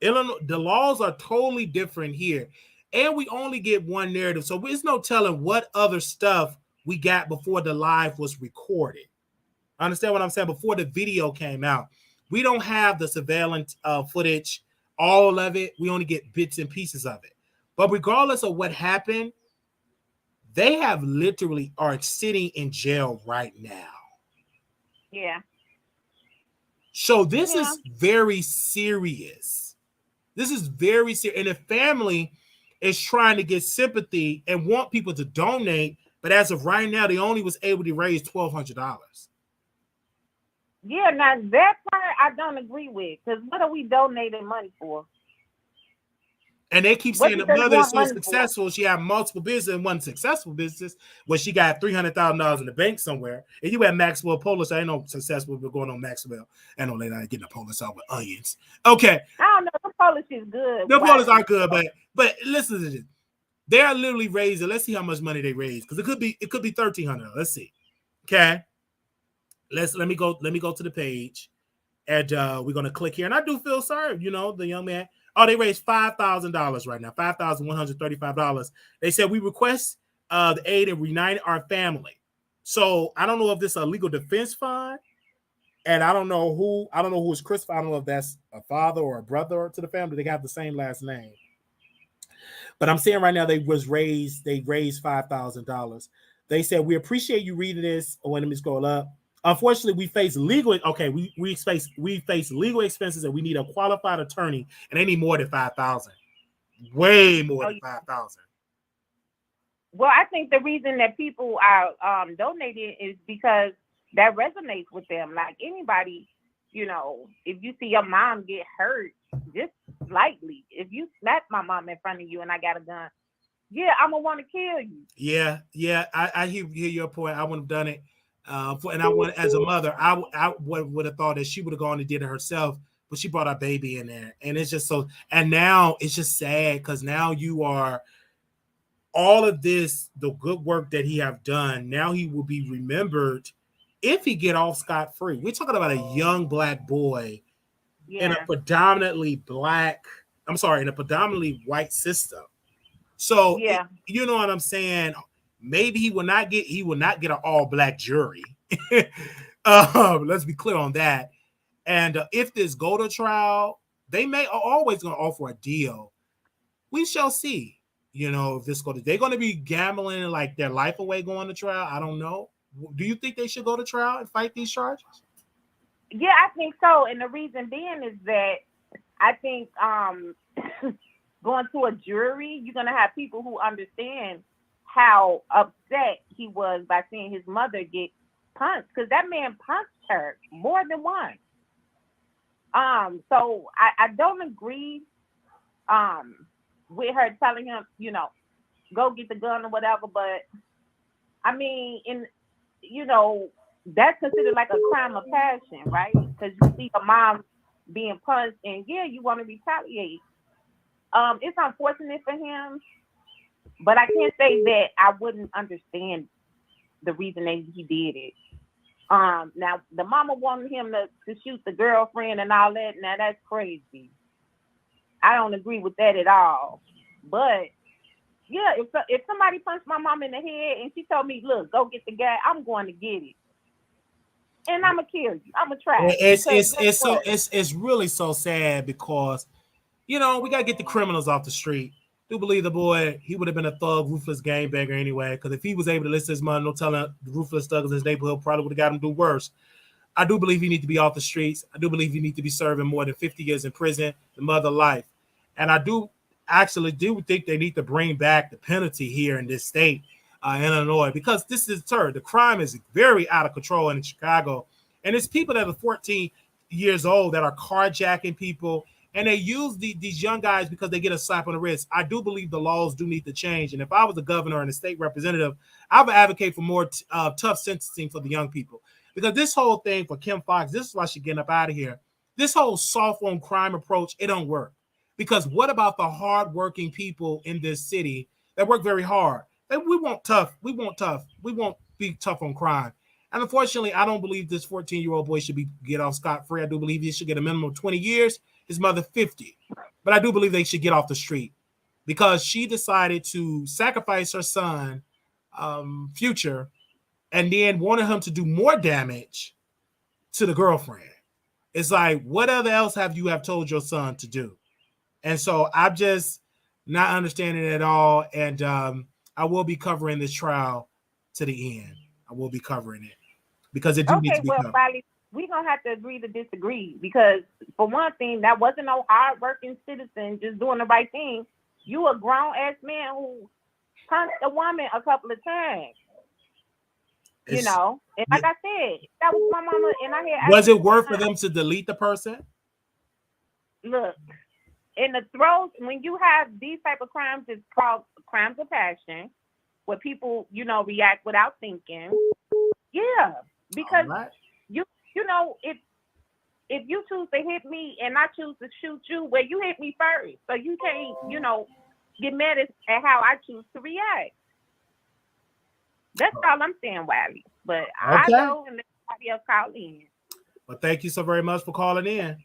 Illinois, the laws are totally different here. And we only get one narrative. So there's no telling what other stuff we got before the live was recorded. Understand what I'm saying? Before the video came out. We don't have the surveillance footage, all of it. We only get bits and pieces of it. But regardless of what happened, they have literally are sitting in jail right now. Yeah. So this is very serious. This is very serious. And the family is trying to get sympathy and want people to donate. But as of right now, they only was able to raise $1,200. Yeah, now that part I don't agree with. Because what are we donating money for? And they keep saying the mother is so successful. She had multiple businesses and one successful business where she got $300,000 in the bank somewhere. And you had Maxwell Polish. I ain't no successful but going on Maxwell. I know they're not getting a Polish out with onions. Okay. I don't know. The Polish is good. The Polish are good, but listen to this. They are literally raising. Let's see how much money they raise. Because it could be $1,300. Let's see. Okay. Let me go to the page. And we're gonna click here. And I do feel sorry, the young man. Oh, they raised $5,000 right now, $5,135. They said we request the aid and reunite our family. So I don't know if this is a legal defense fund, and I don't know who is Christopher. I don't know if that's a father or a brother to the family. They have the same last name. But I'm saying right now they raised $5,000. They said we appreciate you reading this. Oh, let me scroll up. Unfortunately, we face legal. Okay, we face legal expenses, and we need a qualified attorney, and they need more than $5,000. Way more than $5,000. Well, I think the reason that people are donating is because that resonates with them. Like anybody, if you see your mom get hurt, just slightly, if you slap my mom in front of you and I got a gun, yeah, I'm gonna want to kill you. Yeah, I hear your point. I wouldn't have done it. And I would, as a mother, I would have thought that she would have gone and did it herself, but she brought our baby in there, and it's just so. And now it's just sad because now you are all of this, the good work that he have done. Now he will be remembered if he get off scot free. We're talking about a young black boy in a predominantly white system. So you know what I'm saying. Maybe he will not get an all black jury. Let's be clear on that. And if this go to trial, they may always going to offer a deal. We shall see. If this they're going to be gambling like their life away going to trial. I don't know. Do you think they should go to trial and fight these charges? Yeah, I think so. And the reason being is that I think going to a jury, you're going to have people who understand how upset he was by seeing his mother get punched, because that man punched her more than once. So I don't agree with her telling him, go get the gun or whatever. But I mean, that's considered like a crime of passion, right? Because you see a mom being punched, and you want to retaliate. It's unfortunate for him. But I can't say that I wouldn't understand the reason that he did it. Now the mama wanted him to shoot the girlfriend and all that. Now that's crazy. I don't agree with that at all. But yeah, if somebody punched my mom in the head and she told me, "Look, go get the guy," I'm going to get it, and I'm gonna kill you. I'm gonna try. It's really so sad because we gotta get the criminals off the street. Do believe the boy, he would have been a thug, ruthless gangbanger anyway. Because if he was able to listen to his mother, no telling the ruthless thugs in his neighborhood, probably would have got him to do worse. I do believe he need to be off the streets. I do believe he need to be serving more than 50 years in prison, the mother life. And I do think they need to bring back the penalty here in this state, Illinois, because this is the crime is very out of control in Chicago. And it's people that are 14 years old that are carjacking people. And they use these young guys because they get a slap on the wrist. I do believe the laws do need to change. And if I was a governor and a state representative, I would advocate for more tough sentencing for the young people. Because this whole thing for Kim Foxx, this is why she's getting up out of here. This whole soft on crime approach, it don't work. Because what about the hardworking people in this city that work very hard. We want tough. We won't be tough on crime. And unfortunately, I don't believe this 14-year-old boy should get off scot-free. I do believe he should get a minimum of 20 years. His mother 50. But I do believe they should get off the street because she decided to sacrifice her son future and then wanted him to do more damage to the girlfriend. It's like, what other else have you told your son to do? And so I'm just not understanding it at all. And I will be covering this trial to the end. I will be covering it because it do need to be covered. Wiley, we're going to have to agree to disagree because for one thing, that wasn't no hard-working citizen just doing the right thing. You a grown-ass man who punched a woman a couple of times. You know, and like I said, that was my mama, and I had. Was it worth for them to delete the person? Look, in the throes, when you have these type of crimes, it's called crimes of passion, where people, you know, react without thinking. Yeah, because you know, if you choose to hit me and I choose to shoot you, well, you hit me first, so you can't, you know, get mad at how I choose to react. That's all I'm saying, Wiley. But I go and let somebody else call in. Well, thank you so very much for calling in.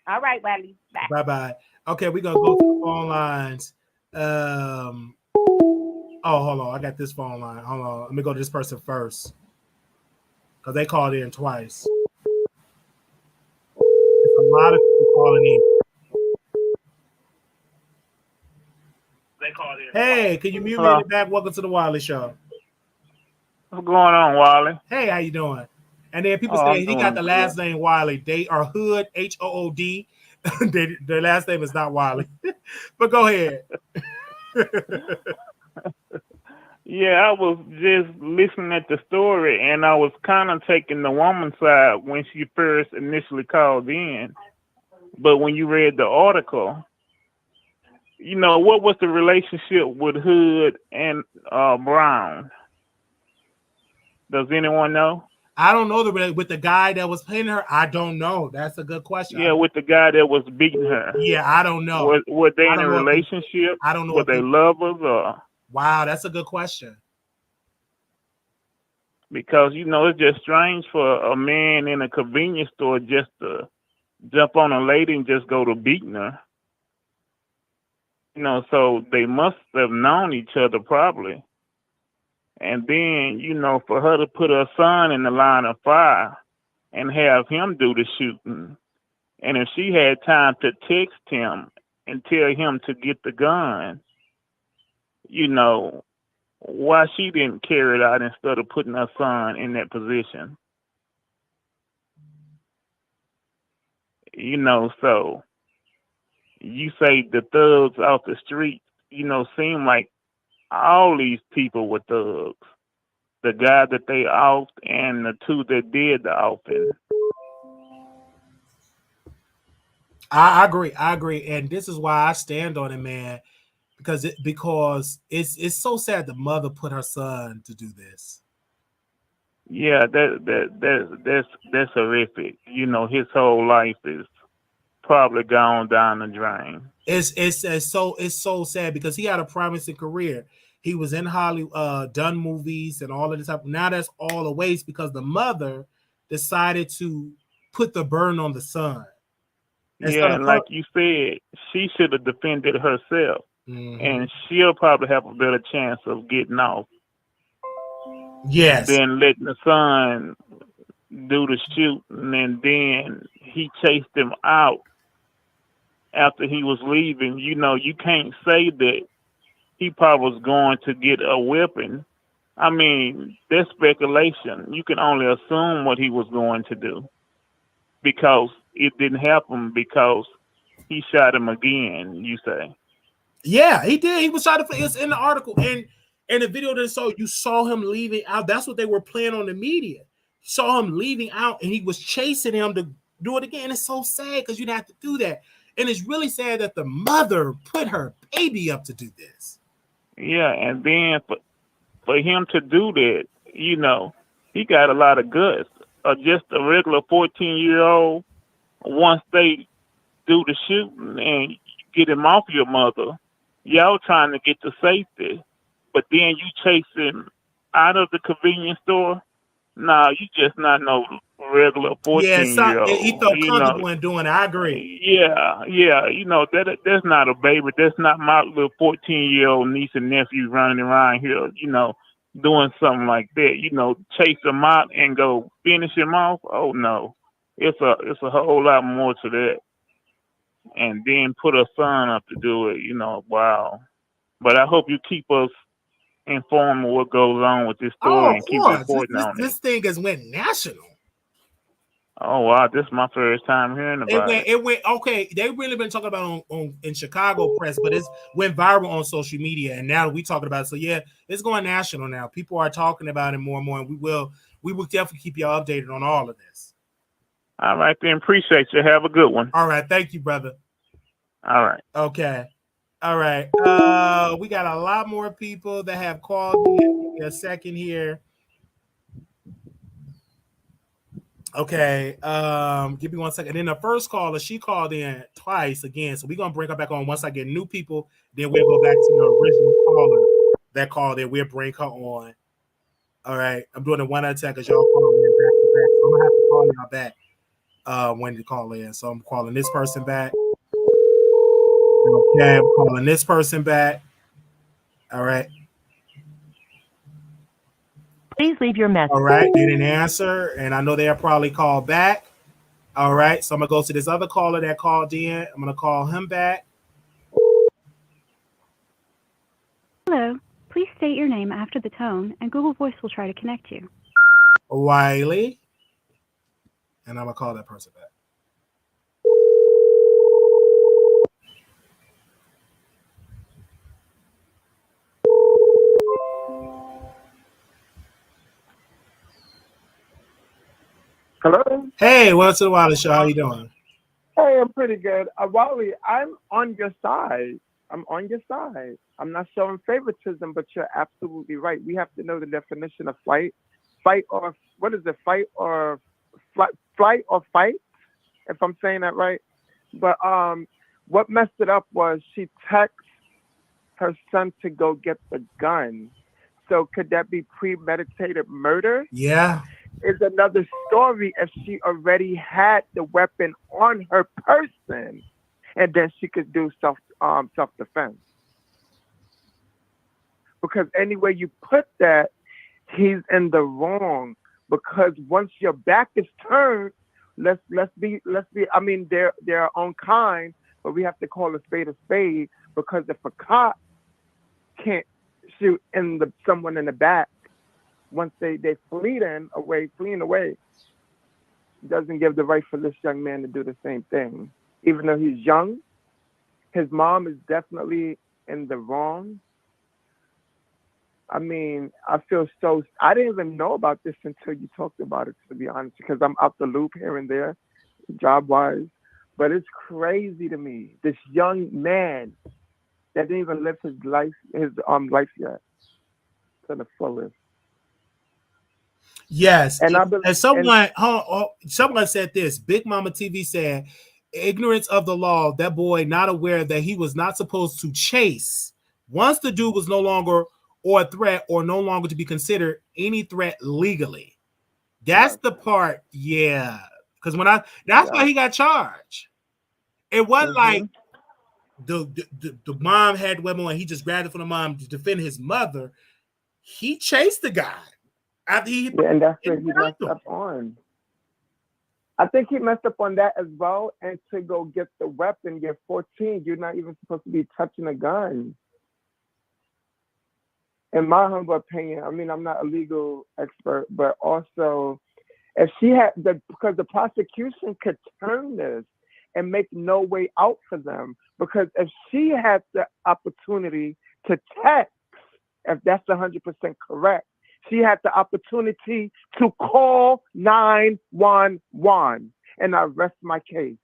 All right, Wiley. Bye. Bye-bye. Okay, we're going to go to the phone lines. Hold on. I got this phone line. Hold on. Let me go to this person first. Because they called in twice. There's a lot of people calling in. They called in. Hey, can you mute me in the back? Welcome to the Wiley Show. What's going on, Wiley? Hey, how you doing? And then people say he got the last name Wiley. They are Hood, Hood. Their last name is not Wiley. But go ahead. Yeah, I was just listening at the story, and I was kind of taking the woman's side when she first initially called in. But when you read the article, you know, what was the relationship with Hood and Brown? Does anyone know? I don't know with the guy that was hitting her. I don't know. That's a good question. Yeah, with the guy that was beating her. Yeah, I don't know. Were they in a relationship? I don't know. Were they lovers or? Wow, that's a good question. Because, you know, it's just strange for a man in a convenience store just to jump on a lady and just go to beating her. You know, so they must have known each other probably. And then, you know, for her to put her son in the line of fire and have him do the shooting. And if she had time to text him and tell him to get the gun, you know, why she didn't carry it out instead of putting her son in that position. You know, so you say the thugs off the street, you know, seem like all these people were thugs. The guy that they offed and the two that did the offing. I agree. And this is why I stand on it, man. Because it's so sad the mother put her son to do this. Yeah, that's horrific. You know, his whole life is probably gone down the drain. It's so sad because he had a promising career. He was in Hollywood, done movies and all of this stuff. Now that's all a waste because the mother decided to put the burden on the son. Yeah, and like you said, she should have defended herself. Mm-hmm. And she'll probably have a better chance of getting off. Yes. Than letting the son do the shooting, and then he chased him out after he was leaving. You know, you can't say that he probably was going to get a weapon. I mean, that's speculation. You can only assume what he was going to do because it didn't happen because he shot him again, you say. Yeah, he did. He was shot. It's in the article. And in the video that you saw him leaving out. That's what they were playing on the media. You saw him leaving out and he was chasing him to do it again. It's so sad because you'd have to do that. And it's really sad that the mother put her baby up to do this. Yeah, and then for him to do that, you know, he got a lot of guts. Just a regular 14-year-old, once they do the shooting and get him off your mother, y'all trying to get to safety, but then you chase him out of the convenience store. Nah, you just not no regular Yeah, 14-year-old. he felt You know, comfortable in doing it. I agree. yeah. You know that's not a baby. That's not my little 14-year-old niece and nephew running around here. You know, doing something like that. You know, chase them out and go finish him off. Oh no, it's a whole lot more to that. And then put a son up to do it. You know, wow. But I hope you keep us informed of what goes on with this Oh, story of and keep course. reporting on it. This thing has went national. Oh wow, this is my first time hearing about it. It went okay. They really been talking about on in Chicago press, but it's went viral on social media, and now we talking about it. So yeah, it's going national now. People are talking about it more and more, and we will definitely keep y'all updated on all of this. All right, then. Appreciate you. Have a good one. All right, thank you, brother. All right. Okay. All right. We got a lot more people that have called me. Give me a second here. Okay. Give me 1 second. And then the first caller, she called in twice again. So we're gonna bring her back on once I get new people. Then we'll go back to the original caller that called in. We'll bring her on. All right. I'm doing the one attack because y'all calling in back to back. So I'm gonna have to call y'all back when you call in. So I'm calling this person back. Okay, I'm calling this person back. All right. Please leave your message. All right, they didn't answer, and I know they'll probably call back. All right, so I'm gonna go to this other caller that called in. I'm gonna call him back. Hello. Please state your name after the tone, and Google Voice will try to connect you. Wiley. And I'm gonna call that person back. Hello? Hey, welcome to the Wiley Show. How you doing? Hey, I'm pretty good. Wally, I'm on your side. I'm on your side. I'm not showing favoritism, but you're absolutely right. We have to know the definition of flight. Fight or, what is it? Fight or, flight or fight, if I'm saying that right. But what messed it up was she texted her son to go get the gun. So could that be premeditated murder? Yeah. Is another story if she already had the weapon on her person, and then she could do self defense. Because any way you put that, he's in the wrong. Because once your back is turned, let's be. I mean, they're our own kind, but we have to call a spade. Because if a cop can't shoot someone in the back, once they fleeing away, doesn't give the right for this young man to do the same thing. Even though he's young, his mom is definitely in the wrong. I mean, I didn't even know about this until you talked about it, to be honest, because I'm out the loop here and there, job-wise. But it's crazy to me, this young man that didn't even live his life yet to the fullest. Yes, and someone said this. Big Mama TV said, ignorance of the law, that boy not aware that he was not supposed to chase. Once the dude was no longer a threat or no longer to be considered any threat legally. That's the part, yeah. Because that's why he got charged. It wasn't like the mom had the weapon and he just grabbed it from the mom to defend his mother. He chased the guy. And that's what he messed up on. I think he messed up on that as well. And to go get the weapon, you're 14. You're not even supposed to be touching a gun. In my humble opinion, I mean, I'm not a legal expert, but also, if she had because the prosecution could turn this and make no way out for them. Because if she had the opportunity to text, if that's 100% correct, she had the opportunity to call 911, and I rest my case.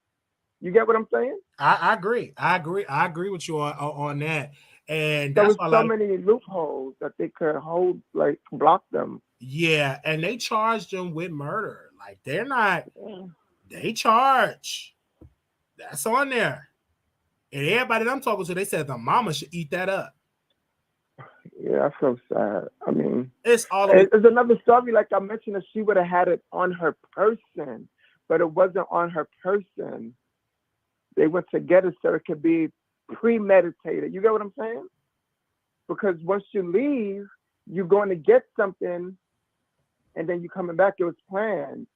You get what I'm saying? I agree. I agree with you on that. And there that's was so many loopholes that they could block them. Yeah, and they charged them with murder. Like they're not. They charge. That's on there. And everybody that I'm talking to, they said the mama should eat that up. Yeah, I feel sad. I mean, it's all. It's another story, like I mentioned, that she would have had it on her person, but it wasn't on her person. They went to get it so it could be premeditated. You get what I'm saying? Because once you leave, you're going to get something, and then you're coming back. It was planned,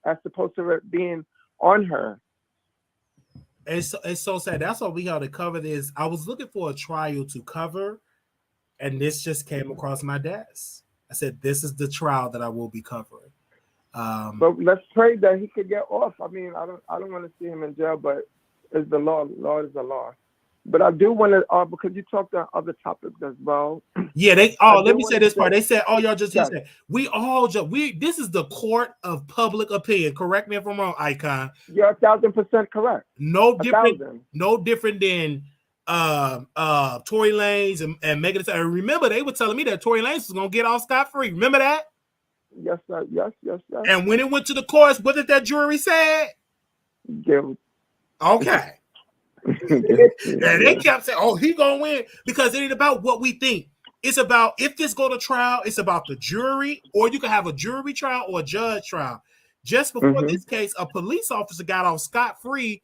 as opposed to it being on her. It's so sad. That's why we had to cover this. I was looking for a trial to cover, and this just came across my desk. I said, "This is the trial that I will be covering." But let's pray that he could get off. I mean, I don't want to see him in jail, but it's the law. Law is the law. But I do want to, because you talked on other topics as well. Yeah, let me say this part. They said, y'all just said, this is the court of public opinion. Correct me if I'm wrong, Icon. You're 1,000% correct. No different than Tory Lanez and Megan Thee Stallion. Remember, they were telling me that Tory Lanez was gonna get off scot-free. Remember that? Yes, sir. Yes. And when it went to the courts, what did that jury say? Guilt. Okay. And they kept saying, "Oh, he gonna win," because it ain't about what we think. It's about, if this go to trial, it's about the jury, or you can have a jury trial or a judge trial. Just before this case, a police officer got off scot-free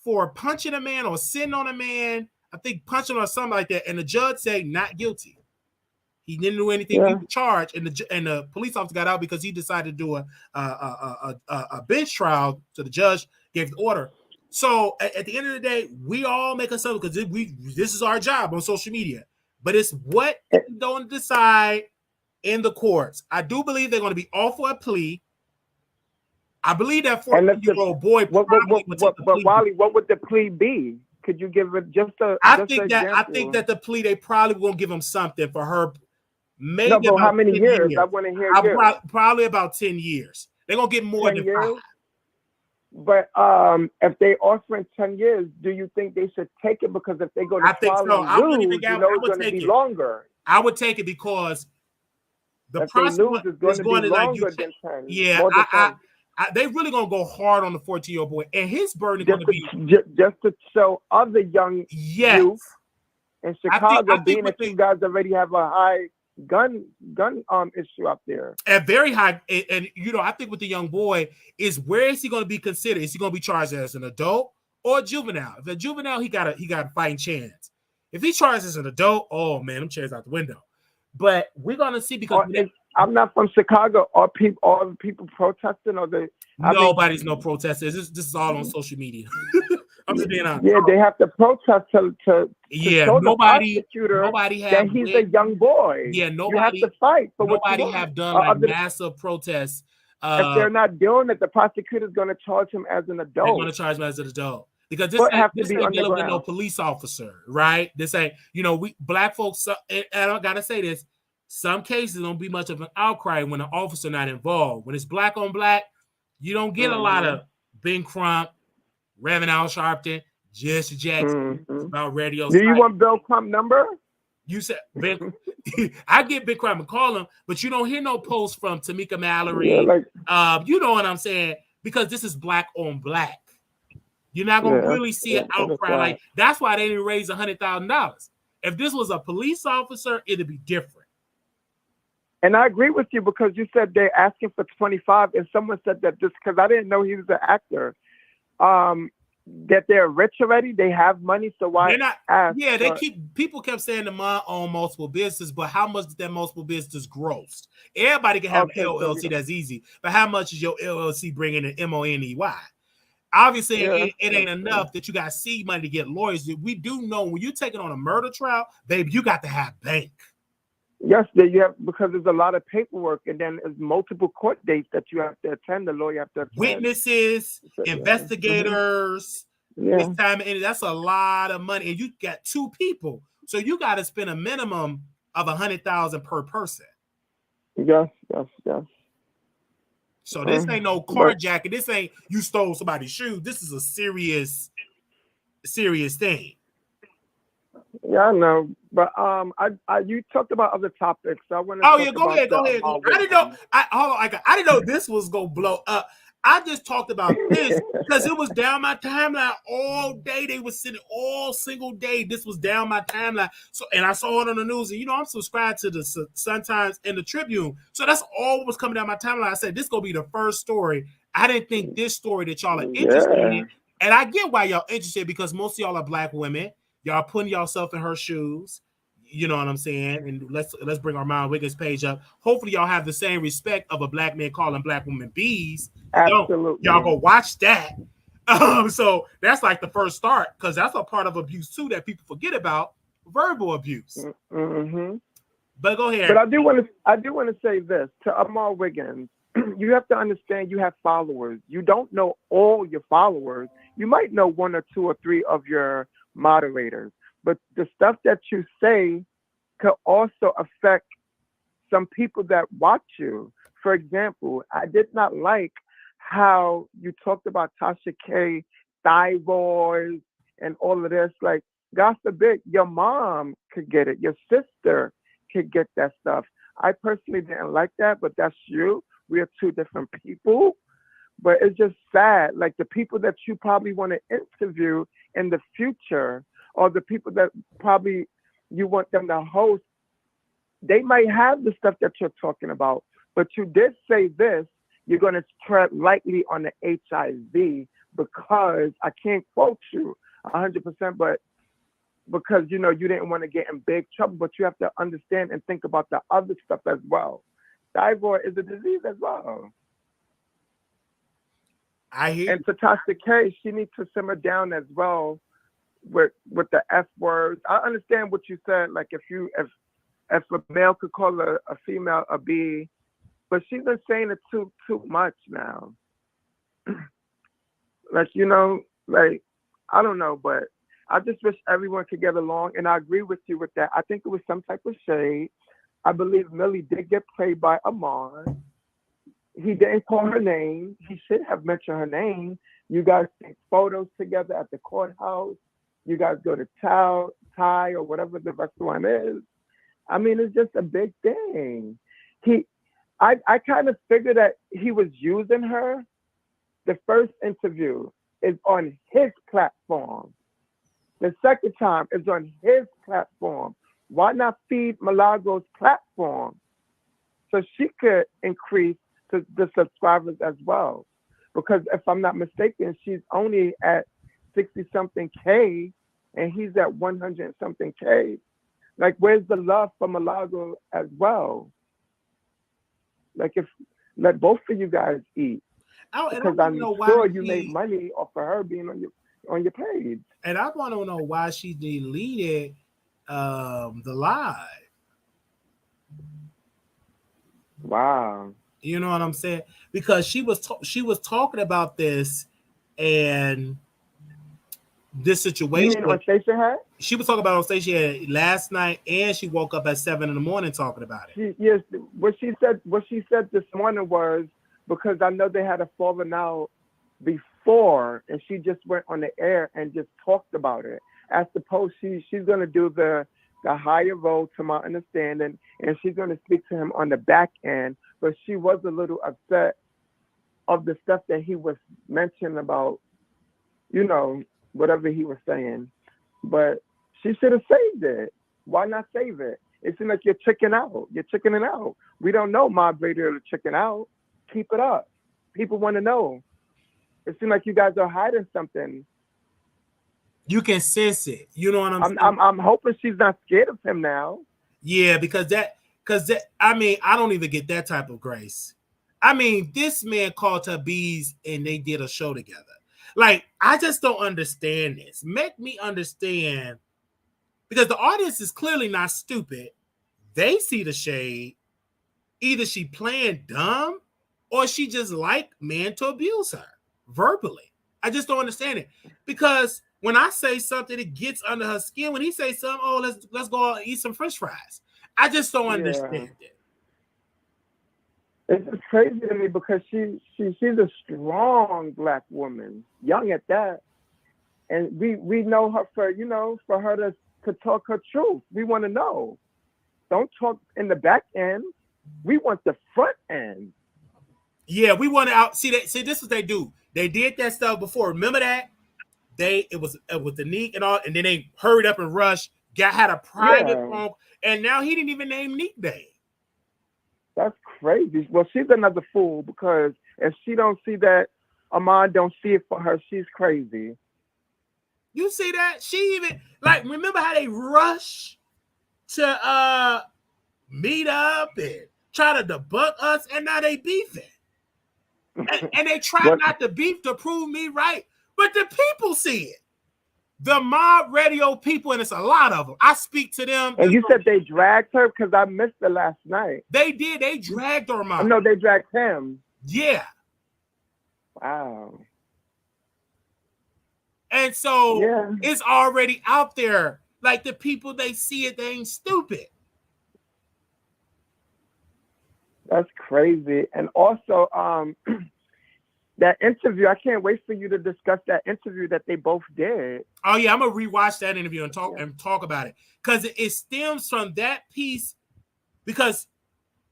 for punching a man or sitting on a man. I think punching or something like that, and the judge said not guilty. He didn't do anything. He was charged, and the police officer got out because he decided to do a bench trial. So the judge gave the order. So at the end of the day, we all make assumptions because this is our job on social media. But it's what they don't decide in the courts. I do believe they're going to be all for a plea. I believe that 14-year-old boy. But Wiley, what would the plea be? Could you give it just a? I think that the plea, they probably won't give him something for her. Maybe no, but how many years? I want to hear. Probably about 10 years. They're gonna get more than 5. But if they offering 10 years, do you think they should take it? Because if they go to trial and lose, it's going to be longer. I would take it because the prosecutor is going to be longer than 10. Yeah, they really gonna go hard on the 14-year-old boy, and his burden is going to be just to show other young youth in Chicago, being that you guys already have a high gun issue up there, at very high. And I think with the young boy is, where is he going to be considered? Is he going to be charged as an adult or a juvenile? If a juvenile, he got a fighting chance. If he's charged as an adult, oh man, them chairs out the window. But we're gonna see, because I'm not from Chicago. All people protesting, or nobody's no protesters. This is all on social media. I'm just being honest. Yeah, they have to protest to show nobody that he's a young boy. Yeah, nobody you have to fight for what you nobody want. have done massive protests. If they're not doing it, the prosecutor is going to charge him as an adult. They're going to charge him as an adult. Because this ain't dealing with no police officer, right? This ain't, we black folks, and I gotta say this, some cases don't be much of an outcry when an officer not involved. When it's black on black, you don't get a lot of Ben Crump, Reverend Al Sharpton, Jesse Jackson about radio. Do you want Bill Crump number? You said Ben. I get Big Crump and call him, but you don't hear no posts from Tamika Mallory. You know what I'm saying? Because this is black on black. You're not gonna really see an outcry like that's why they didn't raise $100,000. If this was a police officer, it'd be different. And I agree with you, because you said they're asking for 25, and someone said that just because I didn't know he was an actor, that they're rich already, they have money, so why not ask? Yeah, people kept saying the man own multiple businesses, but how much did that multiple business gross? Everybody can have an LLC, that's easy, but how much is your LLC bringing in money? Obviously, it ain't enough that you got seed money to get lawyers. We do know when you're taking on a murder trial, baby, you got to have bank. Yes, you have, because there's a lot of paperwork, and then there's multiple court dates that you have to attend. The lawyer have to attend. Witnesses, investigators. This time, and that's a lot of money, and you got 2 people, so you got to spend a minimum of $100,000 per person. Yes. So this ain't no carjacking. This ain't you stole somebody's shoes. This is a serious thing. Yeah, I know, but you talked about other topics. So I want to. Go ahead. I didn't know. I didn't know this was gonna blow up. I just talked about this because it was down my timeline all day. They were sitting all single day. This was down my timeline. So, and I saw it on the news. And you know, I'm subscribed to the Sun-Times and the Tribune. So that's all was coming down my timeline. I said, this gonna be the first story. I didn't think this story that y'all are interested in. And I get why y'all interested, because most of y'all are black women. Y'all putting yourself in her shoes. You know what I'm saying? And let's bring Armon Wiggins page up. Hopefully y'all have the same respect of a black man calling black women bees. Absolutely. Y'all go watch that. So that's like the first start, because that's a part of abuse too that people forget about, verbal abuse. Mm-hmm. But go ahead. But I do want to say this to Armon Wiggins. You have to understand you have followers. You don't know all your followers. You might know one or two or three of your moderators. But the stuff that you say could also affect some people that watch you. For example, I did not like how you talked about Tasha K, thyroid, and all of this. Like, God forbid, your mom could get it. Your sister could get that stuff. I personally didn't like that, but that's you. We are two different people. But it's just sad. Like, the people that you probably want to interview in the future, or the people that probably you want them to host, they might have the stuff that you're talking about, but you did say this, you're going to tread lightly on the HIV, because I can't quote you 100%, but because, you know, you didn't want to get in big trouble, but you have to understand and think about the other stuff as well. Thyroid is a disease as well. I hear. And to Tasha K, she needs to simmer down as well with the F words. I understand what you said, like if a male could call a female a B, but she's been saying it too much now. Like, you know, like, I don't know, but I just wish everyone could get along, and I agree with you with that. I think it was some type of shade. I believe Millie did get played by Armon. He didn't call her name. He should have mentioned her name. You guys take photos together at the courthouse. You guys go to Thai or whatever the restaurant is. I mean, it's just a big thing. I kind of figured that he was using her. The first interview is on his platform. The second time is on his platform. Why not feed Milagro's platform so she could increase the subscribers as well? Because if I'm not mistaken, she's only at 60-something K and he's at 100-something K. Like, where's the love for Milagro as well? Like, let both of you guys eat. Because I'm sure you made money off of her being on your page. And I want to know why she deleted the live. Wow. You know what I'm saying? Because she was talking about this and this situation. You mean on Station Hat? She was talking about on Station Hat last night, and she woke up at 7 in the morning talking about it. Yes, what she said this morning was, because I know they had a falling out before, and she just went on the air and just talked about it. As opposed, she's going to do the higher role, to my understanding, and she's going to speak to him on the back end. But she was a little upset of the stuff that he was mentioning about, you know, whatever he was saying. But she should have saved it. Why not save it? It seems like you're chickening out. You're chickening out. We don't know, moderator, to chicken out. Keep it up. People want to know. It seems like you guys are hiding something. You can sense it. You know what I'm saying? I'm hoping she's not scared of him now. Yeah, because I mean, I don't even get that type of grace. I mean, this man called her bees and they did a show together. Like, I just don't understand this. Make me understand, because the audience is clearly not stupid. They see the shade. Either she playing dumb or she just like man to abuse her verbally. I just don't understand it. Because when I say something, it gets under her skin. When he say something, oh, let's go out and eat some French fries. I just don't understand it. It's just crazy to me because she's a strong Black woman, young at that. And we know her for her to talk her truth. We want to know. Don't talk in the back end. We want the front end. Yeah, we want to out. See that? See, this is what they do. They did that stuff before. Remember that? It was the Neek and all, and then they hurried up and rushed. Had a private phone, and now he didn't even name Neek Day. That's crazy. Well, she's another fool because if she don't see that, Armon don't see it for her. She's crazy. You see that? She even like remember how they rush to meet up and try to debunk us, and now they beefing. And they try not to beef to prove me right, but the people see it. The mob radio people, and it's a lot of them. I speak to them. And you said they dragged her because I missed it last night. They did. They dragged her, mom. No, they dragged him. Yeah. Wow. And so it's already out there. Like the people, they see it, they ain't stupid. That's crazy. And also, that interview, I can't wait for you to discuss that interview that they both did. Oh yeah, I'm gonna rewatch that interview and talk about it because it stems from that piece. Because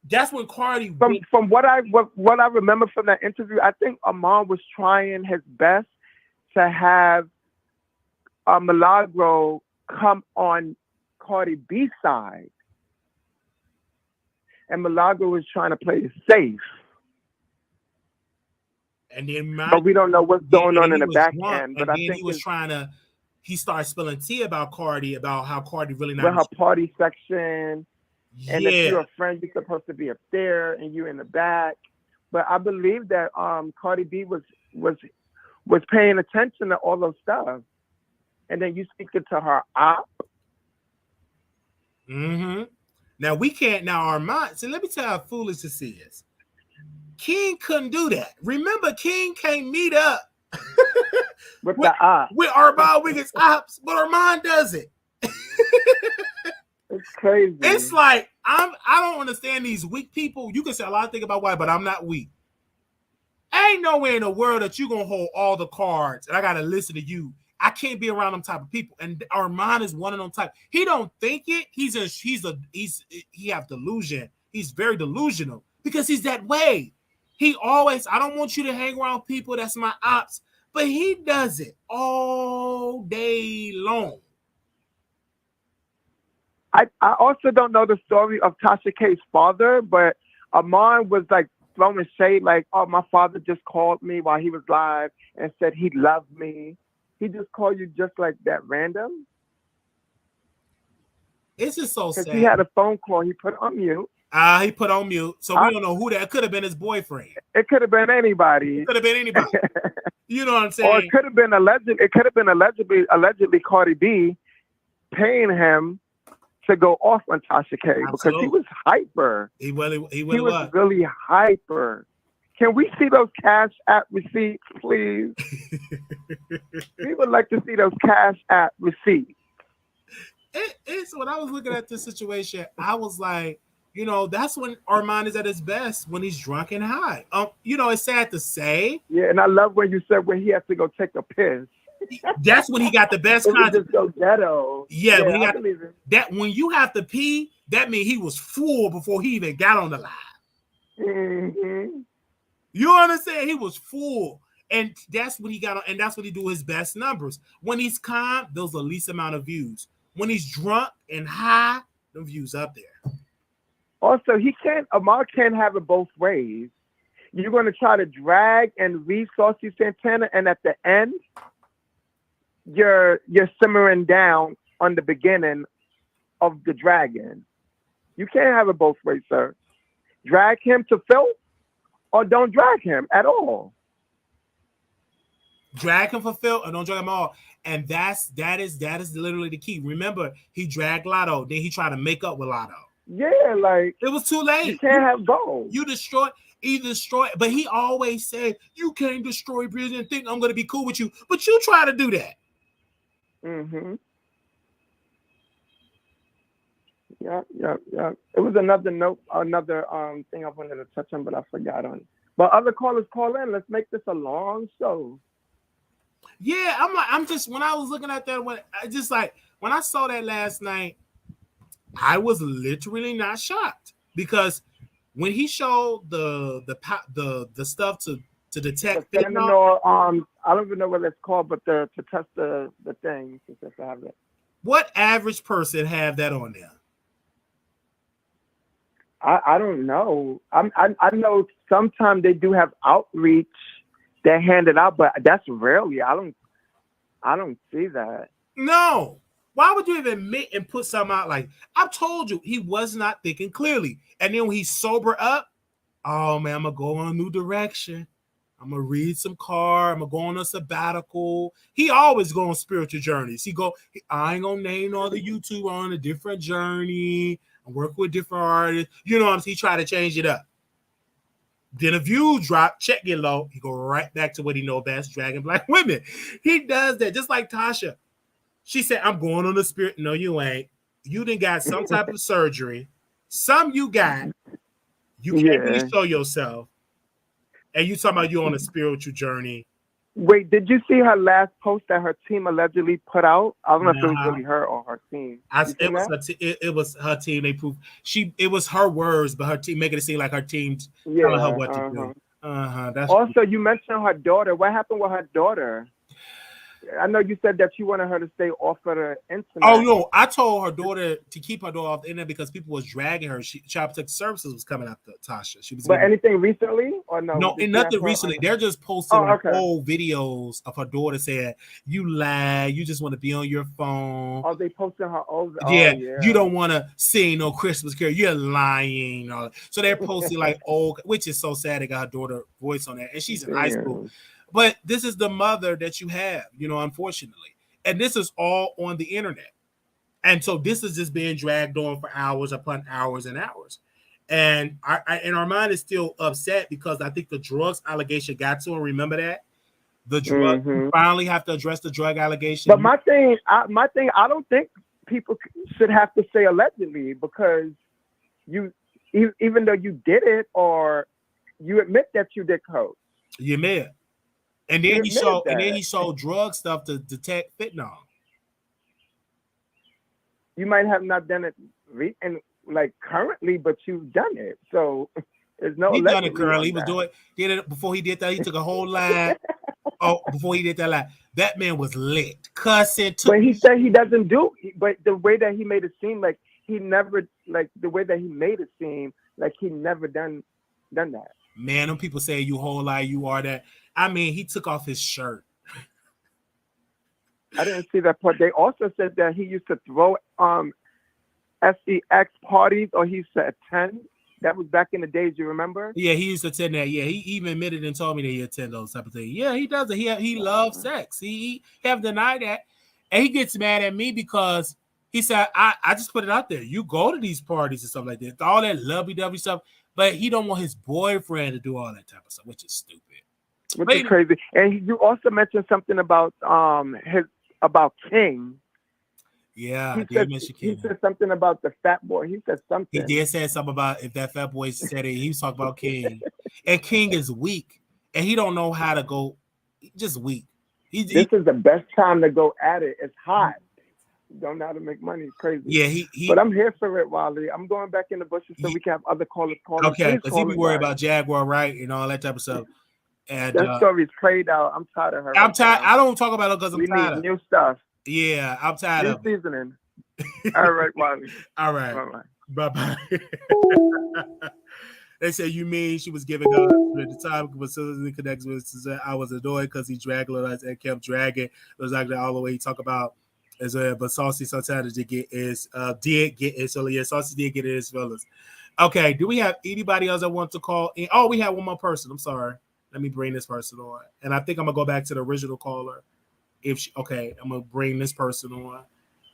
that's when Cardi. From what I remember from that interview, I think Armon was trying his best to have Milagro come on Cardi B side, and Milagro was trying to play it safe. And then but we don't know what's going on in the back end. But I think he was he started spilling tea about Cardi, about how Cardi really not with her party section. Yeah. And if you're a friend, you're supposed to be up there and you're in the back. But I believe that Cardi B was paying attention to all those stuff. And then you speaking to her op. Mm-hmm. Now we can't Armon. So let me tell you how foolish this is. King couldn't do that. Remember, King can't meet up with Armon Wiggins ops, but Armon does it. It's crazy. It's like I don't understand these weak people. You can say a lot of things about why, but I'm not weak. Ain't nowhere in the world that you gonna hold all the cards and I gotta listen to you. I can't be around them type of people. And Armon is one of them type. He don't think it. He have delusion. He's very delusional because he's that way. He always, I don't want you to hang around people that's my ops, but he does it all day long. I also don't know the story of Tasha K's father, but Armon was like throwing shade like, oh, my father just called me while he was live and said he loved me. He just called you just like that random? It's just so sad. Because he had a phone call. He put on mute. He put on mute. So we don't know who that. It could have been his boyfriend. It could have been anybody. It could have been anybody. You know what I'm saying? Or it could have been allegedly Cardi B paying him to go off on Tasha K because he was hyper. He was really hyper. Can we see those Cash App receipts, please? We would like to see those Cash App receipts. It's when I was looking at this situation, I was like, you know, that's when Armon is at his best, when he's drunk and high. You know, it's sad to say. Yeah, and I love when you said when he has to go take a piss. That's when he got the best content. Just go ghetto. Yeah, when he got that. When you have to pee, that means he was full before he even got on the live. Mm-hmm. You understand? He was full, and that's when he got on, and that's when he do his best numbers. When he's calm, those are the least amount of views. When he's drunk and high, the views up there. Also, Armon can't have it both ways. You're going to try to drag and read Saucy Santana, and at the end, you're simmering down on the beginning of the dragon. You can't have it both ways, sir. Drag him to filth, or don't drag him at all. Drag him for filth, or don't drag him all. And that is literally the key. Remember, he dragged Lotto, then he tried to make up with Lotto. Yeah, like it was too late. You can't have both. You destroy, but he always said, you can't destroy prison and think I'm gonna be cool with you. But you try to do that. Mm-hmm. Yeah. It was another thing I wanted to touch on, but I forgot on. But other callers call in. Let's make this a long show. Yeah, I'm just when I was looking at that when I saw that last night, I was literally not shocked because when he showed the stuff to detect The fentanyl, fentanyl, I don't even know what it's called, but to test the thing, to have it. what average person have that on there? I don't know. I know sometimes they do have outreach that hand it out, but that's rarely. I don't see that. No. Why would you even admit and put something out like, I've told you, he was not thinking clearly. And then when he sober up, oh man, I'm gonna go on a new direction. I'm gonna read some Cardi. I'm gonna go on a sabbatical. He always go on spiritual journeys. I ain't gonna name all the YouTuber on a different journey. I work with different artists. You know what I'm saying? He try to change it up. Then a view drop, check get low. He go right back to what he know best, dragging black women. He does that just like Tasha. She said, I'm going on the spirit. No, you ain't. You done got some type of surgery. Some you got. You can't really show yourself. And you talking about you on a spiritual journey. Wait, did you see her last post that her team allegedly put out? I don't know if it was really her or her team. It was her team. They proved it was her words, but her team making it seem like her team telling her what to do. That's also, you mentioned her daughter. What happened with her daughter? I know you said that you wanted her to stay off of the internet. Oh no, I told her daughter to keep her daughter off the internet because people was dragging her. Child Protective Services was coming after Tasha. She was. But anything recently or no? No, nothing recently. They're just posting old videos of her daughter saying, "You lie. You just want to be on your phone." Oh, they posted her old. Yeah, you don't want to sing no Christmas carol. You're lying. So they're posting like old, which is so sad. They got her daughter voice on that, and she's in high school. But this is the mother that you have, unfortunately. And this is all on the internet. And so this is just being dragged on for hours upon hours and hours. And Armon is still upset because I think the drugs allegation got to him. Remember that? The drug, you finally have to address the drug allegation. But my thing, I don't think people should have to say allegedly because even though you did it or you admit that you did coke. You admit. And then he showed drug stuff to detect fentanyl. You might have not done it currently, but you've done it. So there's no. He done it currently. He did it before he did that. He took a whole line. Before he did that line, that man was lit, cussing. But he said he doesn't do. But the way that he made it seem like he never the way that he made it seem like he never done that. Man, them people say you whole lie, you are that. I mean, he took off his shirt. I didn't see that part. They also said that he used to throw SEX parties, or he used to attend. That was back in the days. You remember? Yeah, he used to attend that. Yeah, he even admitted and told me that he attend those type of things. Yeah, he does it. He loves sex. He have denied that, and he gets mad at me because he said I just put it out there. You go to these parties and stuff like that, all that lovey-dovey stuff, but he don't want his boyfriend to do all that type of stuff, which is stupid. Which is crazy. And you also mentioned something about about King. Yeah, he said something about the fat boy. He said something. He did say something about if that fat boy said it. He was talking about King, and King is weak, and he don't know how to go. Just weak. This is the best time to go at it. It's hot. You don't know how to make money. It's crazy. Yeah, but I'm here for it, Wiley. I'm going back in the bushes so we can have other callers call. Okay, because he be worried about Jaguar, right, and all that type of stuff. And that story's played out. I'm tired of her. I'm tired. I don't talk about it because I'm tired. We need new stuff. Yeah, I'm tired of new seasoning. All right, Wiley. All right. Bye-bye. They say, you mean she was giving up at the time facility connects with I was annoyed because he dragged us and kept dragging. It was like all the way he talk about as well. But Saucy Santana did get his so yeah, Saucy did get his fellas. Okay, do we have anybody else that wants to call in? Oh, we have one more person. I'm sorry. Let me bring this person on. And I think I'm gonna go back to the original caller. I'm gonna bring this person on.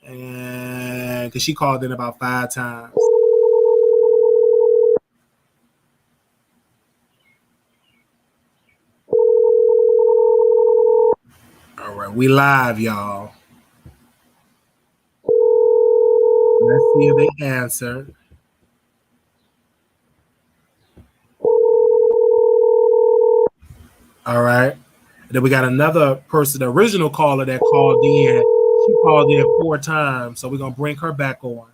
And because she called in about 5 times. All right, we live, y'all. Let's see if they answer. All right. And then we got another person, the original caller that called in. She called in 4 times, so we're gonna bring her back on.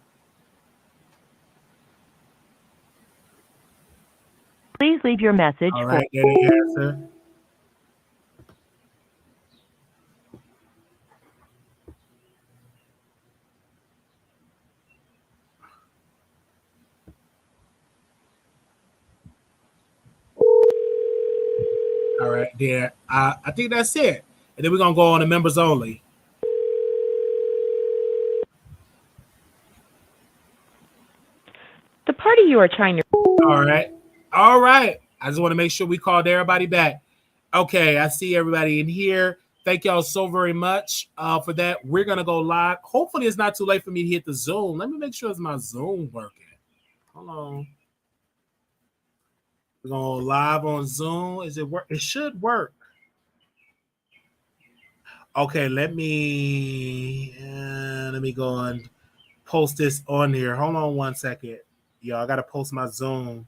Please leave your message All for right, there they answer. All right, there. I think that's it. And then we're gonna go on the members only. the party you are trying to. All right. All right. I just want to make sure we called everybody back. Okay, I see everybody in here. Thank y'all so very much for that. We're gonna go live. Hopefully, it's not too late for me to hit the Zoom. Let me make sure it's my Zoom working. Hold on. We're gonna go live on Zoom. Is it work? It should work. Okay, let me go and post this on here. Hold on 1 second. Y'all, I gotta post my Zoom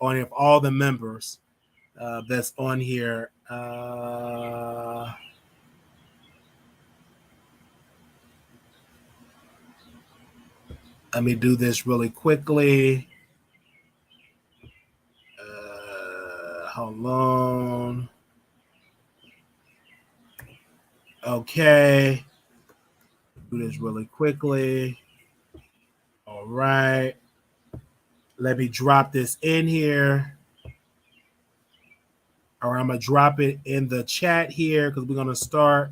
on here for all the members that's on here. Let me do this really quickly. Hold on. Okay. Do this really quickly. All right. Let me drop this in here. All right, I'm going to drop it in the chat here because we're going to start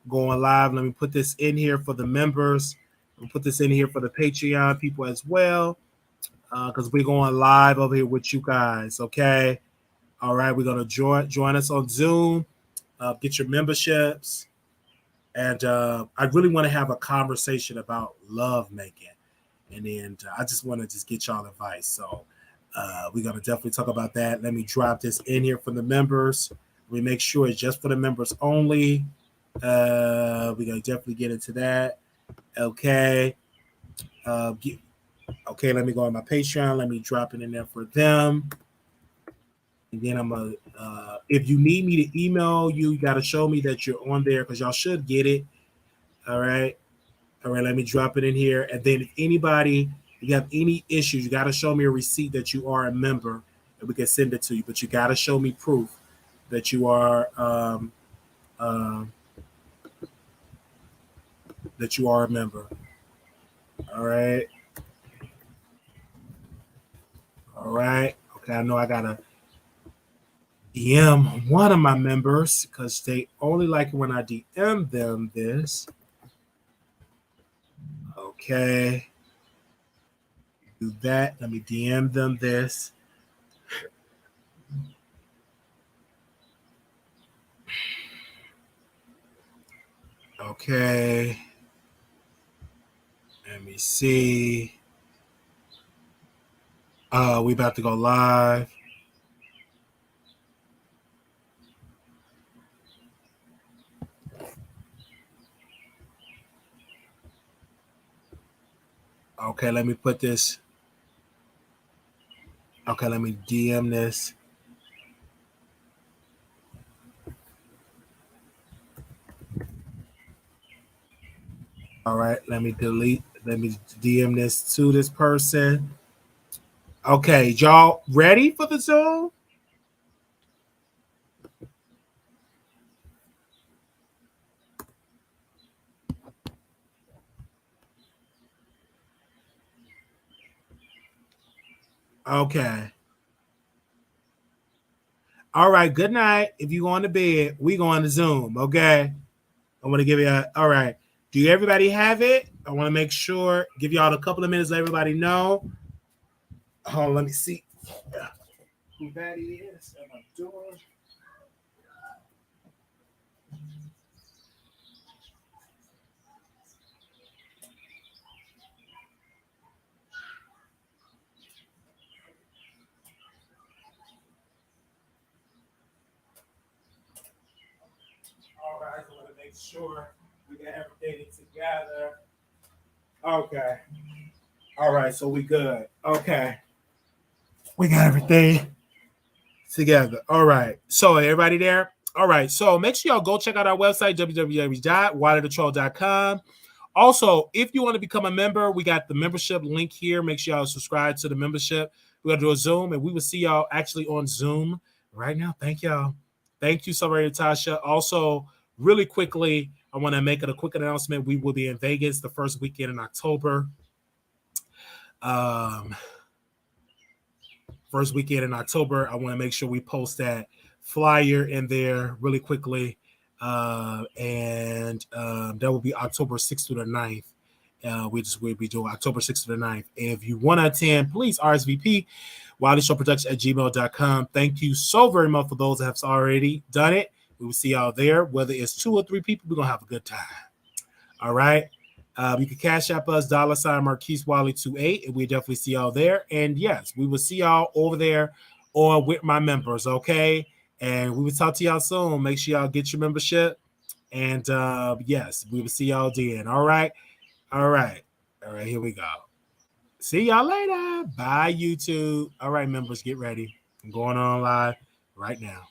going live. Let me put this in here for the members. We'll put this in here for the Patreon people as well because we're going live over here with you guys, okay? All right, we're going to join us on Zoom. Get your memberships. And I really want to have a conversation about love making. And then I just want to just get y'all advice. So we're going to definitely talk about that. Let me drop this in here for the members. We make sure it's just for the members only. We're going to definitely get into that. Okay. Okay, let me go on my Patreon. Let me drop it in there for them. And then I'm going to, if you need me to email you, you got to show me that you're on there because y'all should get it. All right. All right, let me drop it in here. And then if anybody, if you have any issues, you got to show me a receipt that you are a member and we can send it to you. But you got to show me proof that you are a member. All right. All right. Okay, I know I got to DM one of my members because they only like it when I DM them this. Okay. Do that. Let me DM them this. Okay. Let me see. We about to go live. Okay, let me put this. Okay, let me DM this. All right, let me DM this to this person. Okay, y'all ready for the Zoom? Okay. All right, good night. If you going to bed, we going to Zoom, okay? I want to give you all right. Do everybody have it? I want to make sure, give y'all a couple of minutes, let everybody know. Oh, let me see who that is. Am I doing? All right, I want to make sure we got everything together. Okay. All right, so we good. Okay. We got everything together. All right. So everybody there? All right. So make sure y'all go check out our website, www.wileythetroll.com. Also, if you want to become a member, we got the membership link here. Make sure y'all subscribe to the membership. We're going to do a Zoom, and we will see y'all actually on Zoom right now. Thank y'all. Thank you so very much, Tasha. Also, really quickly, I want to make it a quick announcement. We will be in Vegas the first weekend in October. First weekend in October. I want to make sure we post that flyer in there really quickly. And that will be October 6th through the 9th. We'll be doing October 6th to the 9th. If you want to attend, please RSVP, WileyShowProduction@gmail.com. Thank you so very much for those that have already done it. We will see y'all there. Whether it's 2 or 3 people, we're going to have a good time. All right. You can cash app us, $ Marquise Wiley 28, and we definitely see y'all there. And yes, we will see y'all over there or with my members, okay? And we will talk to y'all soon. Make sure y'all get your membership. And yes, we will see y'all then. All right. All right. All right. Here we go. See y'all later. Bye, YouTube. All right, members, get ready. I'm going on live right now.